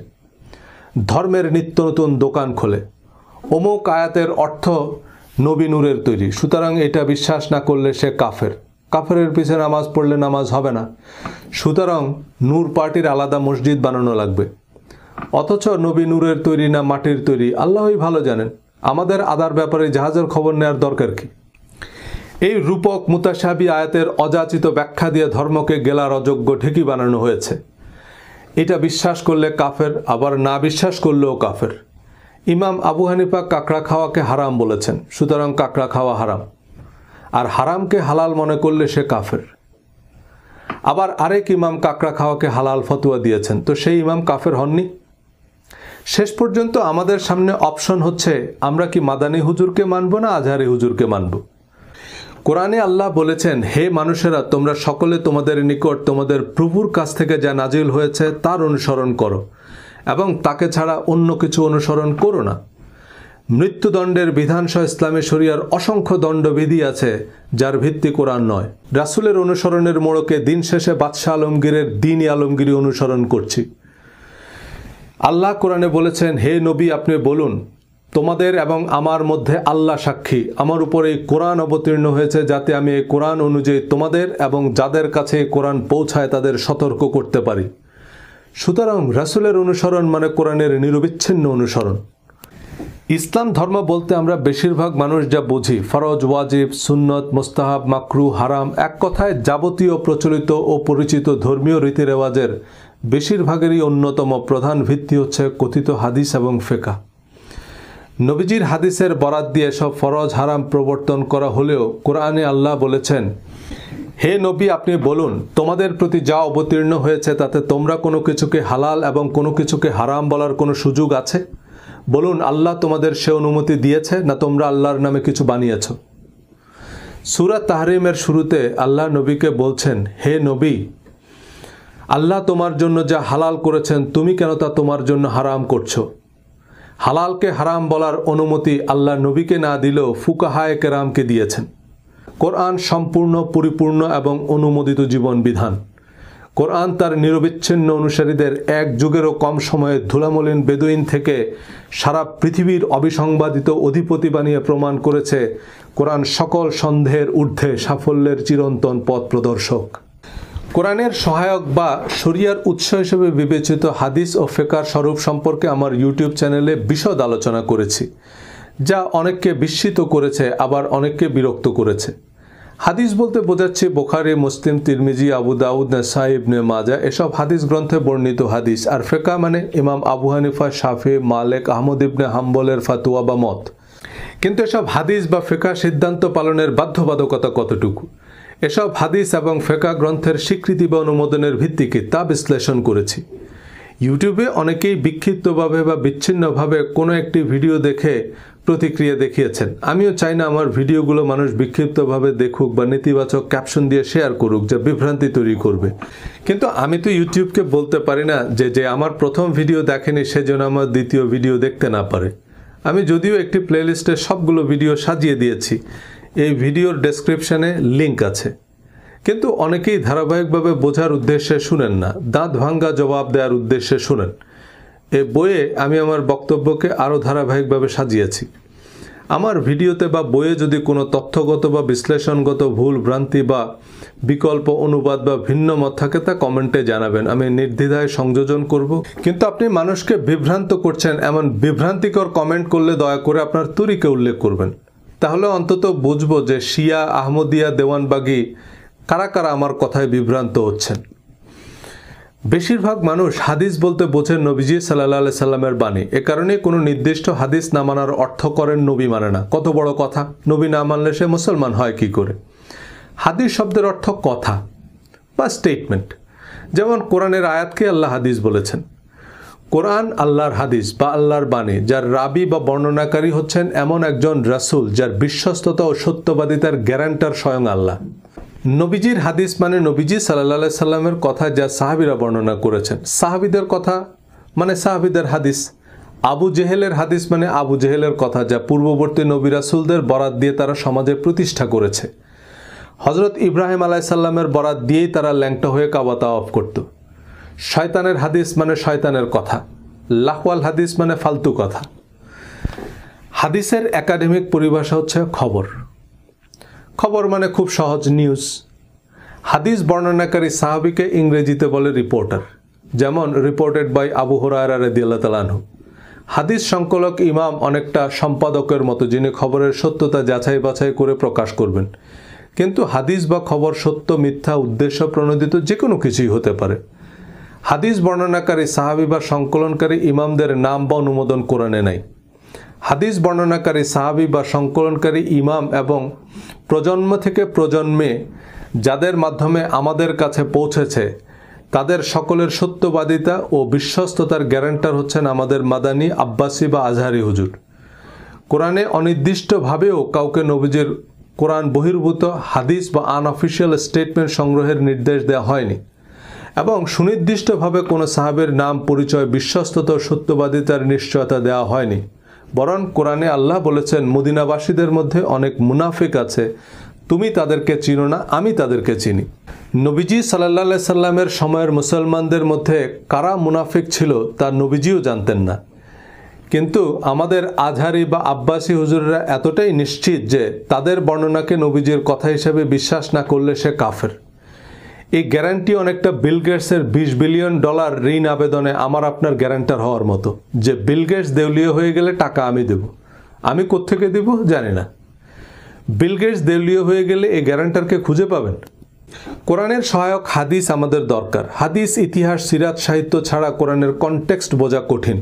ধর্মের নিত্য নতুন দোকান খোলে, অমুক আয়াতের অর্থ নবী নূরের তৈরি, সুতরাং এটা বিশ্বাস না করলে সে কাফের। কাফেরের পিছে নামাজ পড়লে নামাজ হবে না, সুতরাং নূর পার্টির আলাদা মসজিদ বানানো লাগবে। অথচ নবী নূরের তৈরি না মাটির তৈরি আল্লাহই ভালো জানেন। আমাদের আদার ব্যাপারে জাহাজের খবর নেওয়ার দরকার কি? এই রূপক মুতাশাবিহ আয়াতের অযাচিত ব্যাখ্যা দিয়ে ধর্মকে গেলার অযোগ্য ঢেকি বানানো হয়েছে। এটা বিশ্বাস করলে কাফের, আবার না বিশ্বাস করলেও কাফের। ইমাম আবু হানিফা কাঁকড়া খাওয়াকে হারাম বলেছেন, সুতরাং কাঁকড়া খাওয়া হারাম, আর হারামকে হালাল মনে করলে সে কাফের। আবার আরেক ইমাম কাঁকড়া খাওয়াকে হালাল ফতোয়া দিয়েছেন, তো সেই ইমাম কাফের হননি? শেষ পর্যন্ত আমাদের সামনে অপশন হচ্ছে, আমরা কি মাদানী হুজুরকে মানব না আজহারি হুজুরকে মানব। কোরআনে আল্লাহ বলেছেন, হে মানুষেরা, তোমরা সকলে তোমাদের নিকট তোমাদের প্রভুর কাছ থেকে যা নাজিল হয়েছে তার অনুসরণ করো এবং তাকে ছাড়া অন্য কিছু অনুসরণ করো না। মৃত্যুদণ্ডের বিধানসহ ইসলামী শরিয়ার অসংখ্য দণ্ডবিধি আছে যার ভিত্তি কোরআন নয়। রাসূলের অনুসরণের মোড়কে দিন শেষে বাদশাহ আলমগীরের দ্বীনি আলমগীরি অনুসরণ করছি। আল্লাহ কোরআনে বলেছেন, হে নবী, আপনি বলুন, তোমাদের এবং আমার মধ্যে আল্লাহ সাক্ষী, আমার উপর এই কোরআন অবতীর্ণ হয়েছে যাতে আমি এই কোরআন অনুযায়ী তোমাদের এবং যাদের কাছে এই কোরআন পৌঁছায় তাদের সতর্ক করতে পারি। সুতরাং রাসূলের অনুসরণ মানে কোরআনের নিরবিচ্ছিন্ন অনুসরণ। ইসলাম ধর্ম বলতে আমরা বেশিরভাগ মানুষ যা বুঝি, ফরজ, ওয়াজিব, সুন্নত, মুস্তাহাব, মাকরু, হারাম, এক কথায় যাবতীয় প্রচলিত ও পরিচিত ধর্মীয় রীতিরেওয়াজের বেশিরভাগেরই অন্যতম প্রধান ভিত্তি হচ্ছে কথিত হাদিস এবং ফিকহ। নবীজির হাদিসের বরাত দিয়ে সব ফরজ, হারাম প্রবর্তন করা হলেও কোরআনে আল্লাহ বলেছেন, হে নবী, আপনি বলুন, তোমাদের প্রতি যা অবতীর্ণ হয়েছে তাতে তোমরা কোনো কিছুকে হালাল এবং কোনো কিছুকে হারাম বলার কোনো সুযোগ আছে? বলুন, আল্লাহ তোমাদের সে অনুমতি দিয়েছে না তোমরা আল্লাহর নামে কিছু বানিয়েছ? সূরা তাহরিমের শুরুতে আল্লাহ নবীকে বলছেন, হে নবী, আল্লাহ তোমার জন্য যা হালাল করেছেন তুমি কেন তা তোমার জন্য হারাম করছো? হালালকে হারাম বলার অনুমতি আল্লাহ নবীকে না দিলেও ফুকাহায়ে কেরামকে দিয়েছেন। কোরআন সম্পূর্ণ, পরিপূর্ণ এবং অনুমোদিত জীবন বিধান। কোরআন তার নিরবিচ্ছিন্ন অনুসারীদের এক যুগেরও কম সময়ে ধুলামলিন বেদুইন থেকে সারা পৃথিবীর অবিসংবাদিত অধিপতি বানিয়ে প্রমাণ করেছে কোরআন সকল সন্দেহের ঊর্ধ্বে সাফল্যের চিরন্তন পথ প্রদর্শক। কোরআনের সহায়ক বা শরিয়ার উৎস হিসেবে বিবেচিত হাদিস ও ফিকহ স্বরূপ সম্পর্কে আমার ইউটিউব চ্যানেলে বিশদ আলোচনা করেছি, যা অনেককে বিস্মিত করেছে, আবার অনেককে বিরক্ত করেছে। হাদিস বলতে বোঝাচ্ছে বুখারী, মুসলিম, তিরমিজি, আবু দাউদ, নাসাই, ইবনে মাজাহ এসব হাদিস গ্রন্থে বর্ণিত হাদিস। আর ফিকহ মানে ইমাম আবু হানিফা, শাফি, মালিক, আহমদ ইবনে হাম্বলের ফাতোয়া বা মত। কিন্তু এসব হাদিস বা ফিকহ সিদ্ধান্ত পালনের বাধ্যবাধকতা কতটুকু? এসব হাদিস এবং ফিকহ গ্রন্থের স্বীকৃতি বা অনুমোদনের ভিত্তি কি তা বিশ্লেষণ করেছি। ইউটিউবে অনেকেই বিক্ষিপ্তভাবে বা বিচ্ছিন্নভাবে কোনো একটি ভিডিও দেখে প্রতিক্রিয়া দেখিয়েছেন। আমিও চাই না আমার ভিডিওগুলো মানুষ বিক্ষিপ্তভাবে দেখুক বা নেতিবাচক ক্যাপশন দিয়ে শেয়ার করুক, যা বিভ্রান্তি তৈরি করবে। কিন্তু আমি তো ইউটিউবকে বলতে পারি না যে আমার প্রথম ভিডিও দেখেনি সেজন্য আমার দ্বিতীয় ভিডিও দেখতে না পারে। আমি যদিও একটি প্লেলিস্টে সবগুলো ভিডিও সাজিয়ে দিয়েছি, এই ভিডিওর ডেসক্রিপশনে লিঙ্ক আছে, কিন্তু অনেকেই ধারাবাহিকভাবে বোঝার উদ্দেশ্যে শুনেন না, দাঁত ভাঙ্গা জবাব দেওয়ার উদ্দেশ্যে শুনেন। এই বইয়ে আমি আমার বক্তব্যকে আরও ধারাবাহিকভাবে সাজিয়েছি। আমার ভিডিওতে বা বইয়ে যদি কোনো তথ্যগত বা বিশ্লেষণগত ভুল ভ্রান্তি বা বিকল্প অনুবাদ বা ভিন্ন মত থাকে তা কমেন্টে জানাবেন, আমি নির্দ্বিধায় সংযোজন করব। কিন্তু আপনি মানুষকে বিভ্রান্ত করছেন এমন বিভ্রান্তিকর কমেন্ট করলে দয়া করে আপনার তরিকা উল্লেখ করবেন, তাহলে অন্তত বুঝবো যে শিয়া, আহমদিয়া, দেওয়ানবাগি কারা কারা আমার কথায় বিভ্রান্ত হচ্ছেন। বেশিরভাগ মানুষ হাদিস বলতে বোঝেন নবীজি সাল্লাল্লাহু আলাইহি সাল্লামের বাণী। এ কারণে কোনো নির্দিষ্ট হাদিস না মানার অর্থ করেন নবী মানে না। কত বড় কথা! নবী না মানলে সে মুসলমান হয় কি করে? হাদিস শব্দের অর্থ কথা বা স্টেটমেন্ট। যেমন কোরআনের আয়াতকে আল্লাহ হাদিস বলেছেন। কোরআন আল্লাহর হাদিস বা আল্লাহর বাণী, যার রাবি বা বর্ণনাকারী হচ্ছেন এমন একজন রাসূল যার বিশ্বস্ততা ও সত্যবাদিতার গ্যারান্টার স্বয়ং আল্লাহ। নবীজির হাদিস মানে নবীজি সাল্লাল্লাহু আলাইহি সাল্লামের কথা যা সাহাবীরা বর্ণনা করেছেন। সাহাবীদের কথা মানে সাহাবীদের হাদিস। আবু জেহেলের হাদিস মানে আবু জেহেলের কথা যা পূর্ববর্তী নবী রাসূলদের বরাত দিয়ে তারা সমাজে প্রতিষ্ঠা করেছে। হযরত ইব্রাহিম আলাইহিস সালামের বরাত দিয়েই তারা ল্যাংটা হয়ে কাবা তাওয়াফ করত। শয়তানের হাদিস মানে শয়তানের কথা। লাহওয়াল হাদিস মানে ফালতু কথা। হাদিসের একাডেমিক পরিভাষা হচ্ছে খবর। খবর মানে খুব সহজ, নিউজ। হাদিস বর্ণনাকারী সাহাবীকে ইংরেজিতে বলে রিপোর্টার, যেমন রিপোর্টেড বাই আবু হুরায়রা রাদিয়াল্লাহু তাআলা আনহু। হাদিস সংকলক ইমাম অনেকটা সম্পাদকের মতো, যিনি খবরের সত্যতা যাচাই বাছাই করে প্রকাশ করবেন। কিন্তু হাদিস বা খবর সত্য, মিথ্যা, উদ্দেশ্য প্রণোদিত যে কোনো কিছুই হতে পারে। হাদিস বর্ণনাকারী সাহাবী বা সংকলনকারী ইমামদের নাম বা অনুমোদন কোরআনে নাই। হাদিস বর্ণনাকারী সাহাবী বা সংকলনকারী ইমাম এবং প্রজন্ম থেকে প্রজন্মে যাদের মাধ্যমে আমাদের কাছে পৌঁছেছে তাদের সকলের সত্যবাদিতা ও বিশ্বস্ততার গ্যারান্টার হচ্ছেন আমাদের মাদানী, আব্বাসী বা আজহারি হুজুর। কোরআনে অনির্দিষ্টভাবেও কাউকে নবীজির কোরআন বহির্ভূত হাদিস বা আনঅফিশিয়াল স্টেটমেন্ট সংগ্রহের নির্দেশ দেওয়া হয়নি, এবং সুনির্দিষ্টভাবে কোনো সাহাবের নাম, পরিচয়, বিশ্বস্ততা ও সত্যবাদিতার নিশ্চয়তা দেওয়া হয়নি। বরং কোরআনে আল্লাহ বলেছেন, মদিনাবাসীদের মধ্যে অনেক মুনাফিক আছে, তুমি তাদেরকে চিনো না, আমি তাদেরকে চিনি। নবীজি সাল্লাল্লাহু আলাইহি সাল্লামের সময়ের মুসলমানদের মধ্যে কারা মুনাফিক ছিল তা নবীজিও জানতেন না। কিন্তু আমাদের আজহারি বা আব্বাসী হুজুররা এতটাই নিশ্চিত যে তাদের বর্ণনাকে নবীজির কথা হিসেবে বিশ্বাস না করলে সে কাফের। এই গ্যারান্টি অনেকটা বিল গেটসের $20 বিলিয়ন ঋণ আবেদনে আমার আপনার গ্যারান্টার হওয়ার মতো, যে বিল গেটস দেউলিয়া হয়ে গেলে টাকা আমি দেব। আমি কোত্থেকে দেব জানি না। বিল গেটস দেউলিয়া হয়ে গেলে এই গ্যারান্টারকে খুঁজে পাবেন? কোরআনের সহায়ক হাদিস আমাদের দরকার। হাদিস, ইতিহাস, সিরাত, সাহিত্য ছাড়া কোরআনের কনটেক্সট বোঝা কঠিন।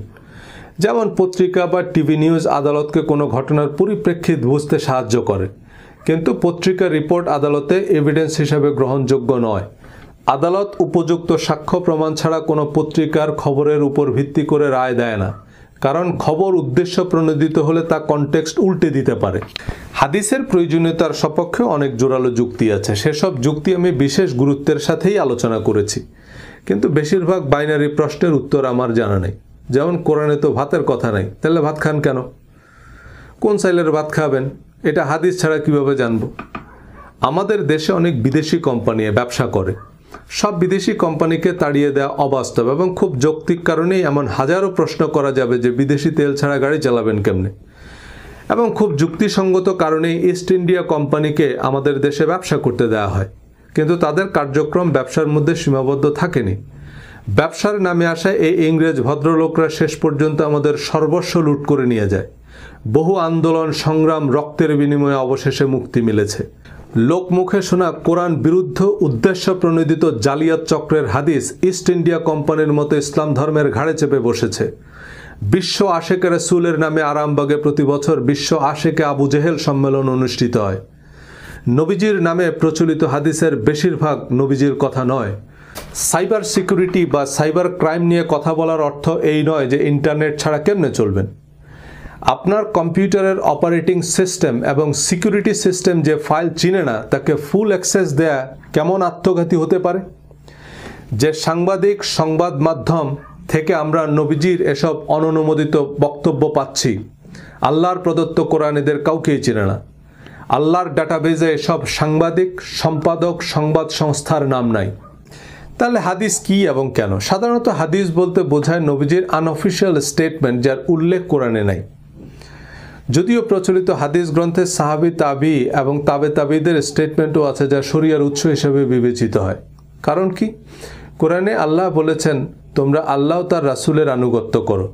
যেমন পত্রিকা বা টিভি নিউজ আদালতকে কোনো ঘটনার পরিপ্রেক্ষিত বুঝতে সাহায্য করে, কিন্তু পত্রিকার রিপোর্ট আদালতে এভিডেন্স হিসাবে গ্রহণযোগ্য নয়। আদালত উপযুক্ত সাক্ষ্য প্রমাণ ছাড়া কোনো পত্রিকার খবরের উপর ভিত্তি করে রায় দেয় না, কারণ খবর উদ্দেশ্য প্রণোদিত হলে তা কনটেক্সট উল্টে দিতে পারে। হাদিসের প্রয়োজনীয়তার সপক্ষে অনেক জোরালো যুক্তি আছে, সেসব যুক্তি আমি বিশেষ গুরুত্বের সাথেই আলোচনা করেছি, কিন্তু বেশিরভাগ বাইনারি প্রশ্নের উত্তর আমার জানা নেই। যেমন কোরআনে তো ভাতের কথা নাই, তাহলে ভাত খান কেন? কোন চাইলের ভাত খাবেন এটা হাদিস ছাড়া কিভাবে জানব? আমাদের দেশে অনেক বিদেশি কোম্পানি ব্যবসা করে, সব বিদেশি কোম্পানিকে তাড়িয়ে দেওয়া অবাস্তব এবং খুব যৌক্তিক কারণেই এমন হাজারো প্রশ্ন করা যাবে যে বিদেশি তেল ছাড়া গাড়ি চালাবেন কেমনে, এবং খুব যুক্তিসঙ্গত কারণেই ইস্ট ইন্ডিয়া কোম্পানিকে আমাদের দেশে ব্যবসা করতে দেওয়া হয়, কিন্তু তাদের কার্যক্রম ব্যবসার মধ্যে সীমাবদ্ধ থাকেনি। ব্যবসার নামে আসা এই ইংরেজ ভদ্রলোকরা শেষ পর্যন্ত আমাদের সর্বস্ব লুট করে নিয়ে যায়। বহু আন্দোলন সংগ্রাম রক্তের বিনিময়ে অবশেষে মুক্তি মিলেছে। লোকমুখে শোনা কোরআন বিরুদ্ধ উদ্দেশ্য প্রণোদিত জালিয়াত চক্রের হাদিস ইস্ট ইন্ডিয়া কোম্পানির মতো ইসলাম ধর্মের ঘাড়ে চেপে বসেছে। বিশ্ব আশেকে রাসূলের নামে আরামবাগে প্রতি বছর বিশ্ব আশেকে আবু জেহেল সম্মেলন অনুষ্ঠিত হয়। নবীজির নামে প্রচলিত হাদিসের বেশিরভাগ নবীজির কথা নয়। সাইবার সিকিউরিটি বা সাইবার ক্রাইম নিয়ে কথা বলার অর্থ এই নয় যে ইন্টারনেট ছাড়া কেমনে চলবেন। আপনার কম্পিউটারের অপারেটিং সিস্টেম এবং সিকিউরিটি সিস্টেম যে ফাইল চিনে না তাকে ফুল অ্যাক্সেস দেয়া কেমন আত্মঘাতী হতে পারে? যে সাংবাদিক সংবাদ মাধ্যম থেকে আমরা নবীজির এসব অননুমোদিত বক্তব্য পাচ্ছি, আল্লাহর প্রদত্ত কোরআন এদের কাউকেই চিনে না। আল্লাহর ডাটাবেজে এসব সাংবাদিক সম্পাদক সংবাদ সংস্থার নাম নাই। তাহলে হাদিস কি এবং কেন? সাধারণত হাদিস বলতে বোঝায় নবীজির আনঅফিশিয়াল স্টেটমেন্ট যার উল্লেখ কোরআনে নাই। যদিও প্রচলিত হাদিস গ্রন্থে সাহাবী তাবি এবং তাবে তাবিদের স্টেটমেন্টও আছে যা শরিয়ার উৎস হিসেবে বিবেচিত হয়। কারণ কি? কোরআনে আল্লাহ বলেছেন, তোমরা আল্লাহ ও তার রাসূলের আনুগত্য করো,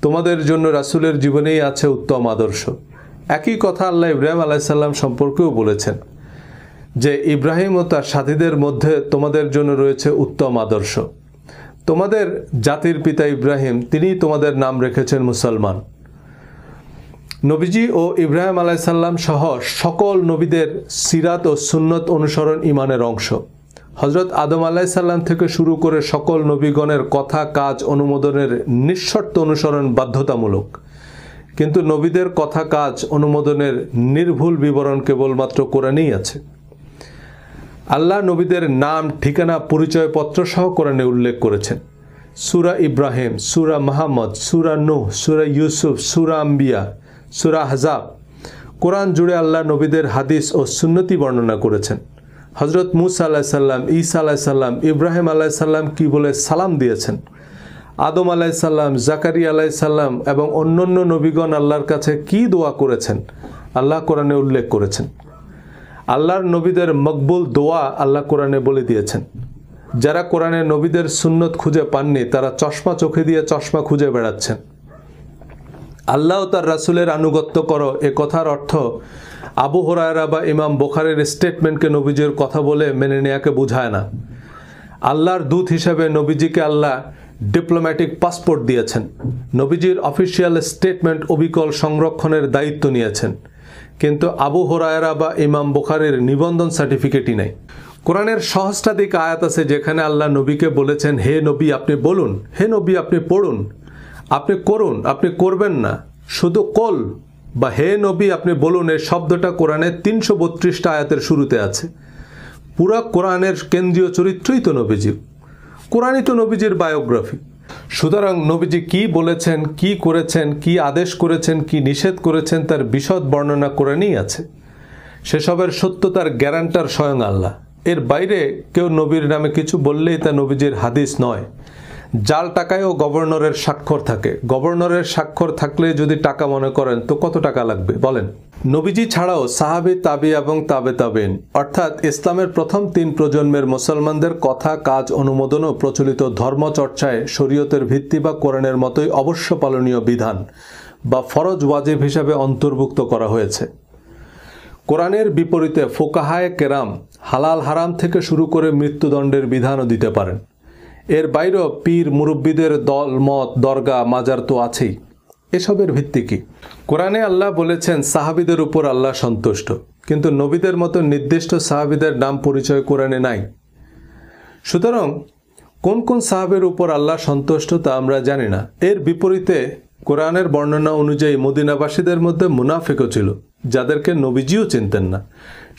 তোমাদের জন্য রাসূলের জীবনেই আছে উত্তম আদর্শ। একই কথা আল্লাহ ইব্রাহিম আলাইহিস সালাম সম্পর্কেও বলেছেন যে ইব্রাহিম ও তার সাথীদের মধ্যে তোমাদের জন্য রয়েছে উত্তম আদর্শ। তোমাদের জাতির পিতা ইব্রাহিম, তিনিই তোমাদের নাম রেখেছেন মুসলমান। নবীজি ও ইব্রাহিম আলাইহিস সালাম সহ সকল নবীদের সিরাত ও সুন্নত অনুসরণ ইমানের অংশ। হযরত আদম আলাইহিস সালাম থেকে শুরু করে সকল নবীগণের কথা কাজ অনুমোদনের নিঃশর্ত অনুসরণ বাধ্যতামূলক, কিন্তু নবীদের কথা কাজ অনুমোদনের নির্ভুল বিবরণ কেবলমাত্র কোরআনেই আছে। আল্লাহ নবীদের নাম ঠিকানা পরিচয়পত্র সহ কোরআনে উল্লেখ করেছেন। সূরা ইব্রাহিম, সূরা মুহাম্মদ, সূরা নূহ, সূরা ইউসুফ, সূরা আম্বিয়া, সূরা আহজাব, কোরআন জুড়ে আল্লাহ নবীদের হাদিস ও সুন্নতি বর্ণনা করেছেন। হযরত মূসা আলাইহিস সালাম, ঈসা আলাইহিস সালাম, ইব্রাহিম আলাইহিস সালাম কি বলে সালাম দিয়েছেন, আদম আলাইহিস সালাম, জাকারিয়া আলাইহিস সালাম এবং অন্যান্য নবীগণ আল্লাহর কাছে কি দোয়া করেছেন আল্লাহ কোরআনে উল্লেখ করেছেন। আল্লাহর নবীদের মকবুল দোয়া আল্লাহ কোরআনে বলে দিয়েছেন। যারা কোরআনে নবীদের সুন্নত খুঁজে পাননি তারা চশমা চোখে দিয়ে চশমা খুঁজে বেড়াচ্ছেন। আল্লাহ ও তার রাসূলের আনুগত্য করো এ কথার অর্থ আবু হুরায়রা বা ইমাম বুখারীর স্টেটমেন্টকে নবীজির কথা বলে মেনে নেওয়াকে বোঝায় না। আল্লাহর দূত হিসেবে নবীজিকে আল্লাহ ডিপ্লোম্যাটিক পাসপোর্ট দিয়েছেন। নবীজির অফিসিয়াল স্টেটমেন্ট অবিকল সংরক্ষণের দায়িত্ব নিয়েছেন, কিন্তু আবু হুরায়রা বা ইমাম বুখারীর নিবন্ধন সার্টিফিকেটই নাই। কোরআনের সহস্রাধিক আয়াত আছে যেখানে আল্লাহ নবীকে বলেছেন, হে নবী আপনি বলুন, হে নবী আপনি পড়ুন, আপনি করুন, আপনি করবেন না, শুধু কল বা হে নবী আপনি বলুন এই শব্দটা কোরআনের 332টা আয়াতের শুরুতে আছে। পুরা কোরআনের কেন্দ্রীয় চরিত্রই তো নবীজি, কোরআনই তো নবীজির বায়োগ্রাফি। সুতরাং নবীজি কি বলেছেন, কি করেছেন, কি আদেশ করেছেন, কি নিষেধ করেছেন তার বিশদ বর্ণনা কোরআনেই আছে। সেসবের সত্যতার গ্যারান্টার স্বয়ং আল্লাহ। এর বাইরে কেউ নবীর নামে কিছু বললেই তা নবীজির হাদিস নয়। জাল টাকায়ও গভর্নরের স্বাক্ষর থাকে। গভর্নরের স্বাক্ষর থাকলে যদি টাকা মনে করেন তো কত টাকা লাগবে বলেন? নবীজি ছাড়াও সাহাবী, তাবি এবং তাবে তাবেইন অর্থাৎ ইসলামের প্রথম 3 প্রজন্মের মুসলমানদের কথা কাজ অনুমোদনও প্রচলিত ধর্মচর্চায় শরীয়তের ভিত্তি বা কোরআনের মতোই অবশ্য পালনীয় বিধান বা ফরজ ওয়াজিব হিসাবে অন্তর্ভুক্ত করা হয়েছে। কোরআনের বিপরীতে ফুকাহায়ে কেরাম হালাল হারাম থেকে শুরু করে মৃত্যুদণ্ডের বিধানও দিতে পারেন। এর বাইরেও পীর মুরব্বীদের দল মত দরগা মাজার তো আছেই। এসবের ভিত্তি কি? কোরআনে আল্লাহ বলেছেন সাহাবীদের উপর আল্লাহ সন্তুষ্ট, কিন্তু নবীদের মতো নির্দিষ্ট সাহাবীদের নাম পরিচয় কোরআনে নাই। সুতরাং কোন কোন সাহাবের উপর আল্লাহ সন্তুষ্ট তা আমরা জানি না। এর বিপরীতে কোরআনের বর্ণনা অনুযায়ী মদিনাবাসীদের মধ্যে মুনাফিকও ছিল, যাদেরকে নবীজিও চিনতেন না।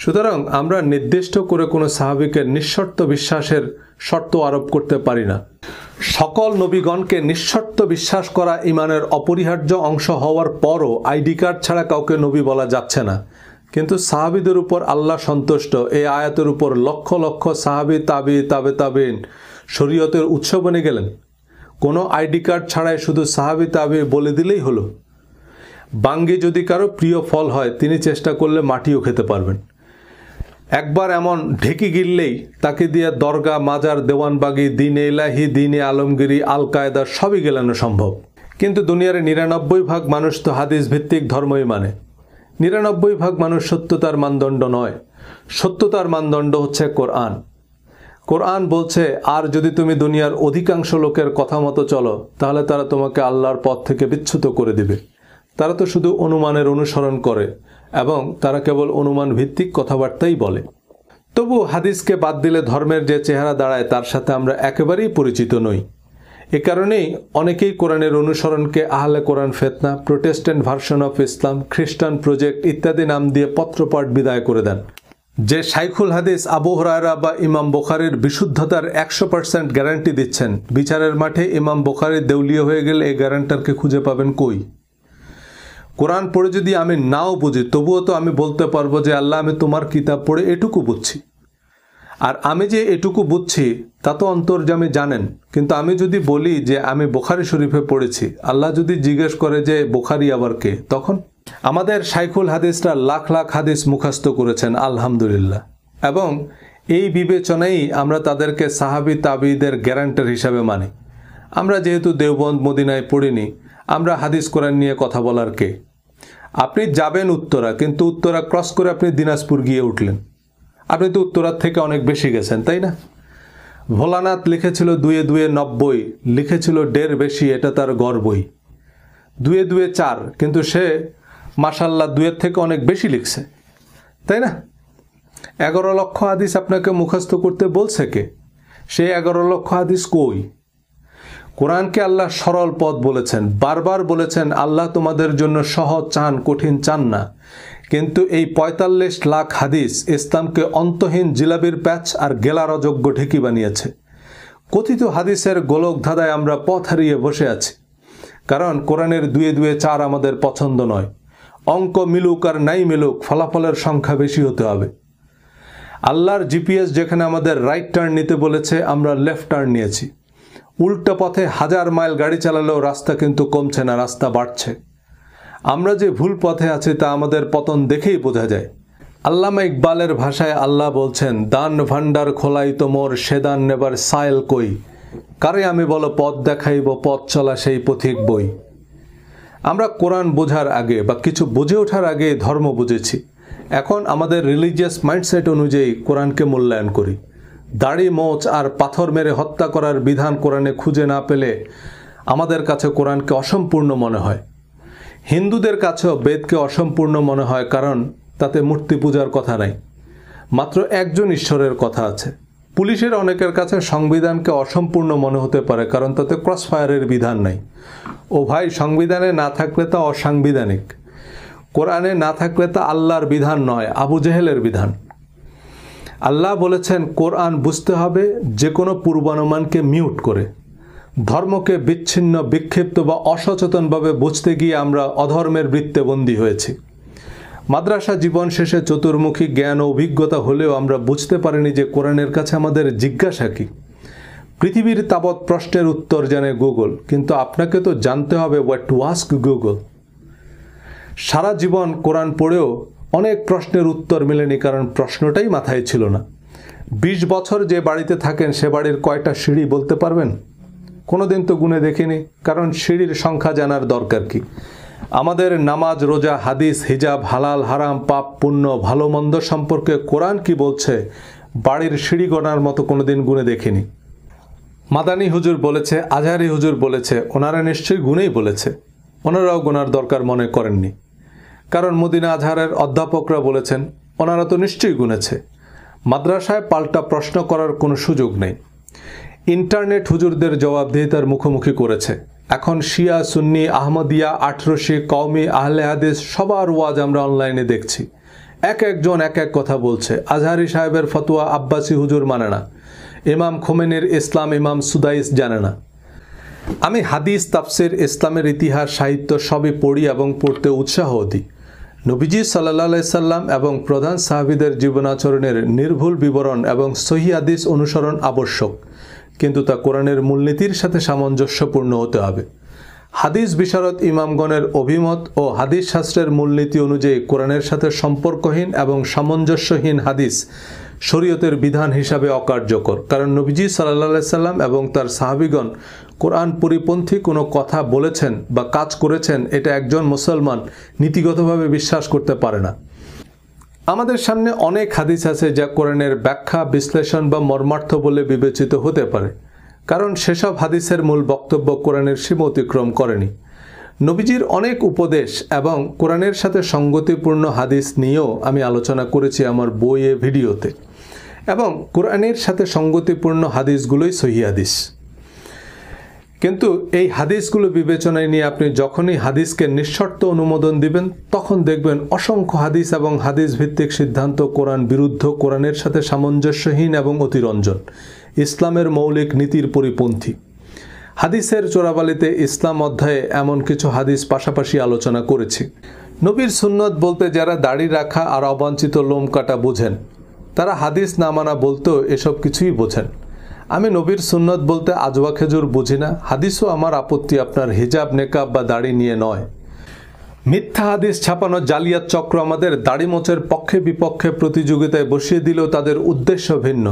সুতরাং আমরা নির্দিষ্ট করে কোনো সাহাবীকে নিঃশর্ত বিশ্বাসের শর্ত আরোপ করতে পারি না। সকল নবীগণকে নিঃশর্ত বিশ্বাস করা ইমানের অপরিহার্য অংশ হওয়ার পরও আইডি কার্ড ছাড়া কাউকে নবী বলা যাচ্ছে না। কিন্তু সাহাবীদের উপর আল্লাহ সন্তুষ্ট এই আয়াতের উপর লক্ষ লক্ষ সাহাবী, তাবিঈন শরীয়তের উৎস বনে গেলেন। কোনো আইডি কার্ড ছাড়াই শুধু সাহাবী তাবিঈ বলে দিলেই হলো। বাঙ্গি যদি কারো প্রিয় ফল হয়, তিনি চেষ্টা করলে মাটিও খেতে পারবেন। একবার এমন ঢেকি গিললেই তাকে দিয়ে দরগা, মাজার, দেওয়ানবাগি, দিনে ইলাহি, দিনে আলমগিরি, আল কায়দা সবই গেলানো সম্ভব। কিন্তু দুনিয়ার ৯৯% মানুষ তো হাদিস ভিত্তিক ধর্মই মানে। ৯৯% মানুষ সত্যতার মানদণ্ড নয়। সত্যতার মানদণ্ড হচ্ছে কোরআন। কোরআন বলছে, আর যদি তুমি দুনিয়ার অধিকাংশ লোকের কথা মতো চলো, তাহলে তারা তোমাকে আল্লাহর পথ থেকে বিচ্যুত করে দিবে। তারা তো শুধু অনুমানের অনুসরণ করে এবং তারা কেবল অনুমান ভিত্তিক কথাবার্তাই বলে। তবু হাদিসকে বাদ দিলে ধর্মের যে চেহারা দাঁড়ায় তার সাথে আমরা একেবারেই পরিচিত নই। এ কারণেই অনেকেই কোরআনের অনুসরণকে আহলে কোরআন ফেতনা, প্রোটেস্ট্যান্ট ভার্সন অফ ইসলাম, খ্রিস্টান প্রজেক্ট ইত্যাদি নাম দিয়ে পত্রপাঠ বিদায় করে দেন। যে শাইখুল হাদিস আবু হুরায়রা বা ইমাম বুখারীর বিশুদ্ধতার 100% গ্যারান্টি দিচ্ছেন, বিচারের মাঠে ইমাম বুখারী দেউলিয়া হয়ে গেলে এই গ্যারান্টারকে খুঁজে পাবেন কই? কোরআন পড়ে যদি আমি নাও বুঝি, তবুও তো আমি বলতে পারবো যে আল্লাহ, আমি তোমার কিতাব পড়ে এটুকু বুঝছি। আর আমি যে এটুকু বুঝছি তা তো অন্তর্যামী জানেন। কিন্তু আমি যদি বলি যে আমি বুখারী শরীফে পড়েছি, আল্লাহ যদি জিজ্ঞেস করে যে বুখারী আবার কে, তখন? আমাদের শাইখুল হাদিসরা লাখ লাখ হাদিস মুখস্থ করেছেন, আলহামদুলিল্লাহ। এবং এই বিবেচনাই আমরা তাদেরকে সাহাবী তাবিঈদের গ্যারান্টার হিসাবে মানি। আমরা যেহেতু দেওবন্দ মদিনায় পড়িনি, আমরা হাদিস কোরআন নিয়ে কথা বলার কে? আপনি যাবেন উত্তরা, কিন্তু উত্তরা ক্রস করে আপনি দিনাজপুর গিয়ে উঠলেন। আপনি তো উত্তরার থেকে অনেক বেশি গেছেন, তাই না? ভোলানাথ লিখেছিল ২ ২ ৯০, লিখেছিল ১.৫ বেশি, এটা তার গর্বই। ২ ২ ৪, কিন্তু সে মাশাআল্লাহ ২ থেকে অনেক বেশি লিখছে, তাই না? ১১ লক্ষ হাদিস আপনাকে মুখস্থ করতে বলছে কে? সেই ১১ লক্ষ হাদিস কই? কোরআনকে আল্লাহ সরল পথ বলেছেন, বারবার বলেছেন আল্লাহ তোমাদের জন্য সহজ চান, কঠিন চান না। কিন্তু এই ৪৫ লাখ হাদিস ইসলামকে অন্তহীন জিলাপির প্যাচ আর গেলার অযোগ্য ঢেকি বানিয়েছে। কথিত হাদিসের গোলক ধাঁধায় আমরা পথ হারিয়ে বসে আছি। কারণ কোরআনের ২ ২ ৪ আমাদের পছন্দ নয়। অঙ্ক মিলুক আর নাই মিলুক, ফলাফলের সংখ্যা বেশি হতে হবে। আল্লাহর জিপিএস যেখানে আমাদের রাইট টার্ন নিতে বলেছে, আমরা লেফট টার্ন নিয়েছি। উল্টো পথে ১০০০ মাইল গাড়ি চালালেও রাস্তা কিন্তু কমছে না, রাস্তা বাড়ছে। আমরা যে ভুল পথে আছি তা আমাদের পতন দেখেই বোঝা যায়। আল্লামা ইকবালের ভাষায় আল্লাহ বলছেন, দান ভান্ডার খোলাই তোমর, সে দান নেবার সাইল কই, কারে আমি বলো পথ দেখাইব, পথ চলা সেই পথিক বই। আমরা কোরআন বোঝার আগে বা কিছু বুঝে ওঠার আগে ধর্ম বুঝেছি। এখন আমাদের রিলিজিয়াস মাইন্ডসেট অনুযায়ী কোরআনকে মূল্যায়ন করি। দাড়ি, মোচ আর পাথর মেরে হত্যা করার বিধান কোরআনে খুঁজে না পেলে আমাদের কাছে কোরআনকে অসম্পূর্ণ মনে হয়। হিন্দুদের কাছেও বেদকে অসম্পূর্ণ মনে হয়, কারণ তাতে মূর্তি পূজার কথা নাই, মাত্র একজন ঈশ্বরের কথা আছে। পুলিশের অনেকের কাছে সংবিধানকে অসম্পূর্ণ মনে হতে পারে, কারণ তাতে ক্রসফায়ারের বিধান নাই। ও ভাই, সংবিধানে না থাকলে তা অসাংবিধানিক। কোরআনে না থাকলে তা আল্লাহর বিধান নয়, আবু জেহেলের বিধান। আল্লাহ বলেছেন কোরআন বুঝতে হবে যে কোনো পূর্বানুমানকে মিউট করে। ধর্মকে বিচ্ছিন্ন, বিক্ষিপ্ত বা অসচেতনভাবে বুঝতে গিয়ে আমরা অধর্মের বৃত্তে বন্দী হয়েছি। মাদ্রাসা জীবন শেষে চতুর্মুখী জ্ঞান ও অভিজ্ঞতা হলেও আমরা বুঝতে পারিনি যে কোরআনের কাছে আমাদের জিজ্ঞাসা কি। পৃথিবীর তাবৎ প্রশ্নের উত্তর জানে গুগল, কিন্তু আপনাকে তো জানতে হবে হোয়াট টু আস্ক গুগল। সারা জীবন কোরআন পড়েও অনেক প্রশ্নের উত্তর মেলেনি, কারণ প্রশ্নটাই মাথায় ছিল না। ২০ বছর যে বাড়িতে থাকেন সে বাড়ির কয়টা সিঁড়ি বলতে পারবেন? কোনোদিন তো গুনে দেখিনি, কারণ সিঁড়ির সংখ্যা জানার দরকার কি? আমাদের নামাজ, রোজা, হাদিস, হিজাব, হালাল হারাম, পাপ পুণ্য, ভালো মন্দ সম্পর্কে কোরআন কি বলছে বাড়ির সিঁড়ি গণার মতো কোনোদিন গুনে দেখিনি। মাদানী হুজুর বলেছে, আজহারি হুজুর বলেছে, ওনারা নিশ্চয়ই গুনেই বলেছে। ওনারাও গোনার দরকার মনে করেননি, কারণ মদিনা আজহারের অধ্যাপকরা বলেছেন, ওনারা তো নিশ্চয়ই গুনেছে। মাদ্রাসায় পাল্টা প্রশ্ন করার কোনো সুযোগ নেই। ইন্টারনেট হুজুরদের জবাবদিহিতার মুখোমুখি করেছে, এখন শিয়া, সুন্নি, আহমদিয়া, আটরশি, কওমি, আহলে হাদিস সবার ওয়াজ আমরা অনলাইনে দেখছি। এক একজন এক এক কথা বলছে। আজহারি সাহেবের ফতোয়া আব্বাসি হুজুর মানে না, ইমাম খোমেনির ইসলাম ইমাম সুদাইস জানে না। আমি হাদিস, তাফসির, ইসলামের ইতিহাস, সাহিত্য সবই পড়ি এবং পড়তে উৎসাহ দিই। নবীজি সাল্লাল্লাহু আলাইহি সাল্লাম এবং প্রধান সাহাবীদের জীবনাচরণের নির্ভুল বিবরণ এবং সহিহ হাদিস অনুসরণ আবশ্যক, কিন্তু তা কোরআনের মূলনীতির সাথে সামঞ্জস্যপূর্ণ হতে হবে। হাদিস বিশারদ ইমামগণের অভিমত ও হাদিস শাস্ত্রের মূলনীতি অনুযায়ী কোরআনের সাথে সম্পর্কহীন এবং সামঞ্জস্যহীন হাদিস শরীয়তের বিধান হিসাবে অকার্যকর, কারণ নবীজি সাল্লাল্লাহু আলাইহি সাল্লাম এবং তার সাহাবীগণ কোরআন পরিপন্থী কোনো কথা বলেছেন বা কাজ করেছেন এটা একজন মুসলমান নীতিগতভাবে বিশ্বাস করতে পারে না। আমাদের সামনে অনেক হাদিস আছে যা কোরআনের ব্যাখ্যা, বিশ্লেষণ বা মর্মার্থ বলে বিবেচিত হতে পারে, কারণ সেসব হাদিসের মূল বক্তব্য কোরআনের সীমা অতিক্রম করেনি। নবীজির অনেক উপদেশ এবং কোরআনের সাথে সঙ্গতিপূর্ণ হাদিস নিয়েও আমি আলোচনা করেছি আমার বইয়ে, ভিডিওতে, এবং কোরআনের সাথে সঙ্গতিপূর্ণ হাদিসগুলোই সহিহ হাদিস। কিন্তু এই হাদিসগুলো বিবেচনায় নিয়ে আপনি যখনই হাদিসকে নিঃশর্ত অনুমোদন দিবেন, তখন দেখবেন অসংখ্য হাদিস এবং হাদিস ভিত্তিক সিদ্ধান্ত কোরআন বিরুদ্ধ, কোরআনের সাথে সামঞ্জস্যহীন এবং অতিরঞ্জন, ইসলামের মৌলিক নীতির পরিপন্থী। হাদিসের চোরাবালিতে ইসলাম অধ্যায়ে এমন কিছু হাদিস পাশাপাশি আলোচনা করেছি। নবীর সুন্নত বলতে যারা দাড়ি রাখা আর অবাঞ্ছিত লোম কাটা বোঝেন, তারা হাদিস না মানা বলতেও এসব কিছুই বোঝেন। আমি নবীর সুন্নত বলতে আজওয়া খেজুর বুঝি না। হাদিসও আমার আপত্তি আপনার হিজাব, নেকাব বা দাড়ি নিয়ে নয়। মিথ্যা হাদিস ছাপানো জালিয়াত চক্র আমাদের দাড়ি মোচের পক্ষে বিপক্ষে প্রতিযোগিতায় বসিয়ে দিলেও তাদের উদ্দেশ্য ভিন্ন।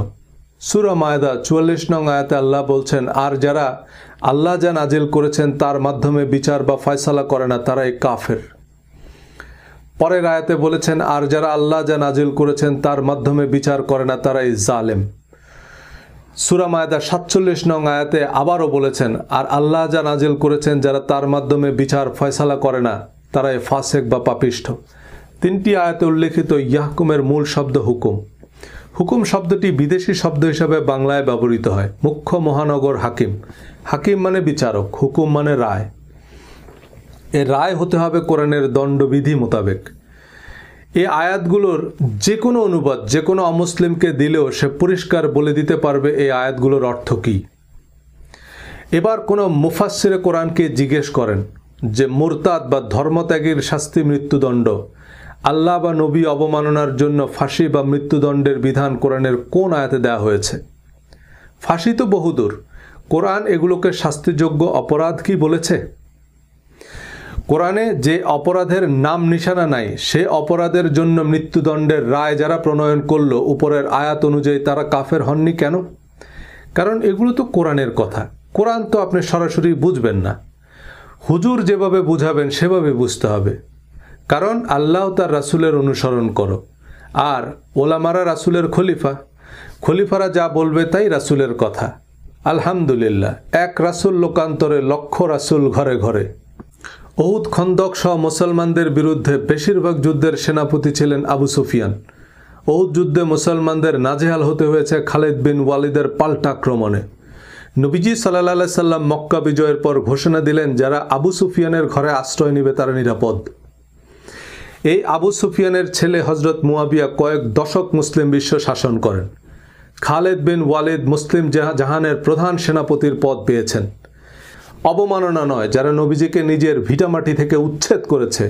সূরা মায়দা 44 নং আয়াতে আল্লাহ বলছেন, আর যারা আল্লাহ যা নাজিল করেছেন তার মাধ্যমে বিচার বা ফয়সালা করে না তারাই কাফের। পরের আয়াতে বলেছেন, আর যারা আল্লাহ যা নাজিল করেছেন তার মাধ্যমে বিচার করে না তারাই জালেম। সূরা মায়দা 47 নং আয়াতে আবারও বলেছেন, আর আল্লাহ যা নাজিল করেছেন যারা তার মাধ্যমে বিচার ফয়সালা করে না তারাই ফাসেক বা পাপিষ্ঠ। তিনটি আয়াতে উল্লেখিত ইয়াহকুমের মূল শব্দ হুকুম। হুকুম শব্দটি বিদেশি শব্দ হিসাবে বাংলায় ব্যবহৃত হয়। মুখ্য মহানগর হাকিম, হাকিম মানে বিচারক, হুকুম মানে রায়। এ রায় হতে হবে কোরআনের দণ্ডবিধি মোতাবেক। এই আয়াতগুলোর যে কোনো অনুবাদ যে কোনো অমুসলিমকে দিলেও সে পরিষ্কার বলে দিতে পারবে এই আয়াতগুলোর অর্থ কী। এবার কোনো মুফাসসিরে কোরআনকে জিজ্ঞেস করেন যে মুরতাদ বা ধর্মত্যাগীর শাস্তি মৃত্যুদণ্ড, আল্লাহ বা নবী অবমাননার জন্য ফাঁসি বা মৃত্যুদণ্ডের বিধান কোরআনের কোন আয়াতে দেওয়া হয়েছে? ফাঁসি তো বহুদূর, কোরআন এগুলোকে শাস্তিযোগ্য অপরাধ কি বলেছে? কোরআনে যে অপরাধের নাম নিশানা নাই সে অপরাধের জন্য মৃত্যুদণ্ডের রায় যারা প্রণয়ন করলো উপরের আয়াত অনুযায়ী তারা কাফের হননি কেন? কারণ এগুলো তো কোরআনের কথা। কোরআন তো আপনি সরাসরি বুঝবেন না, হুজুর যেভাবে বুঝাবেন সেভাবে বুঝতে হবে। কারণ আল্লাহ তার রাসূলের অনুসরণ করো, আর ওলামারা রাসূলের খলিফা, খলিফারা যা বলবে তাই রাসূলের কথা। আলহামদুলিল্লাহ, এক রাসূল লোকান্তরে লক্ষ রাসূল ঘরে ঘরে। উহুদ, খন্দক সহ মুসলমানদের বিরুদ্ধে বেশিরভাগ যুদ্ধের সেনাপতি ছিলেন আবু সুফিয়ান। উহুদ যুদ্ধে মুসলমানদের নাজেহাল হতে হয়েছে খালিদ বিন ওয়ালিদের পাল্টা আক্রমণে। নবীজি সাল্লাল্লাহু আলাইহি সাল্লাম মক্কা বিজয়ের পর ঘোষণা দিলেন যারা আবু সুফিয়ানের ঘরে আশ্রয় নেবে তারা নিরাপদ। এই আবু সুফিয়ানের ছেলে হযরত মুয়াবিয়া কয়েক দশক মুসলিম বিশ্ব শাসন করেন। খালিদ বিন ওয়ালিদ মুসলিম জাহানের প্রধান সেনাপতির পদ পেয়েছেন। অবমাননা নয়, যারা নবীজিকে নিজের ভিটামাটি থেকে উচ্ছেদ করেছে,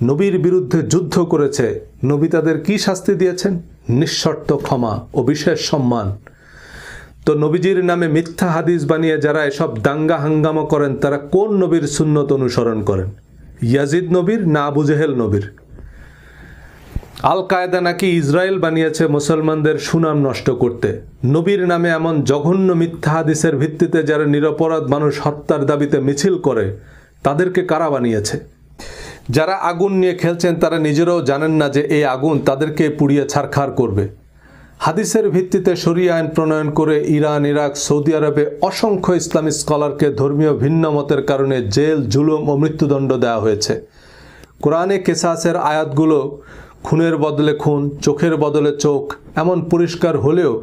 নবীর বিরুদ্ধে যুদ্ধ করেছে, নবী তাদের কি শাস্তি দিয়েছেন? নিঃশর্ত ক্ষমা ও বিশেষ সম্মান। তো নবীজির নামে মিথ্যা হাদিস বানিয়ে যারা এসব দাঙ্গা হাঙ্গামা করেন তারা কোন নবীর সুন্নত অনুসরণ করেন? ইয়াজিদ নবীর না আবু জেহেল নবীর? আল কায়দা নাকি ইসরায়েল বানিয়েছে মুসলমানদের সুনাম নষ্ট করতে। নবীর নামে এমন জঘন্য মিথ্যা হাদিসের ভিত্তিতে যারা নিরপরাধ মানুষ হত্যার দাবিতে মিছিল করে তাদেরকে কারা বানিয়েছে? যারা আগুন নিয়ে খেলছেন তারা নিজেরাও জানেন না যে এই আগুন তাদেরকে পুড়িয়ে ছারখার করবে। হাদিসের ভিত্তিতে শরিয়া আইন প্রণয়ন করে ইরান, ইরাক, সৌদি আরবে অসংখ্য ইসলামী স্কলারকে ধর্মীয় ভিন্ন মতের কারণে জেল, জুলুম ও মৃত্যুদণ্ড দেওয়া হয়েছে। কোরআনে কেসাসের আয়াতগুলো খুনের বদলে খুন, চোখের বদলে চোখ এমন পরিষ্কার হলেও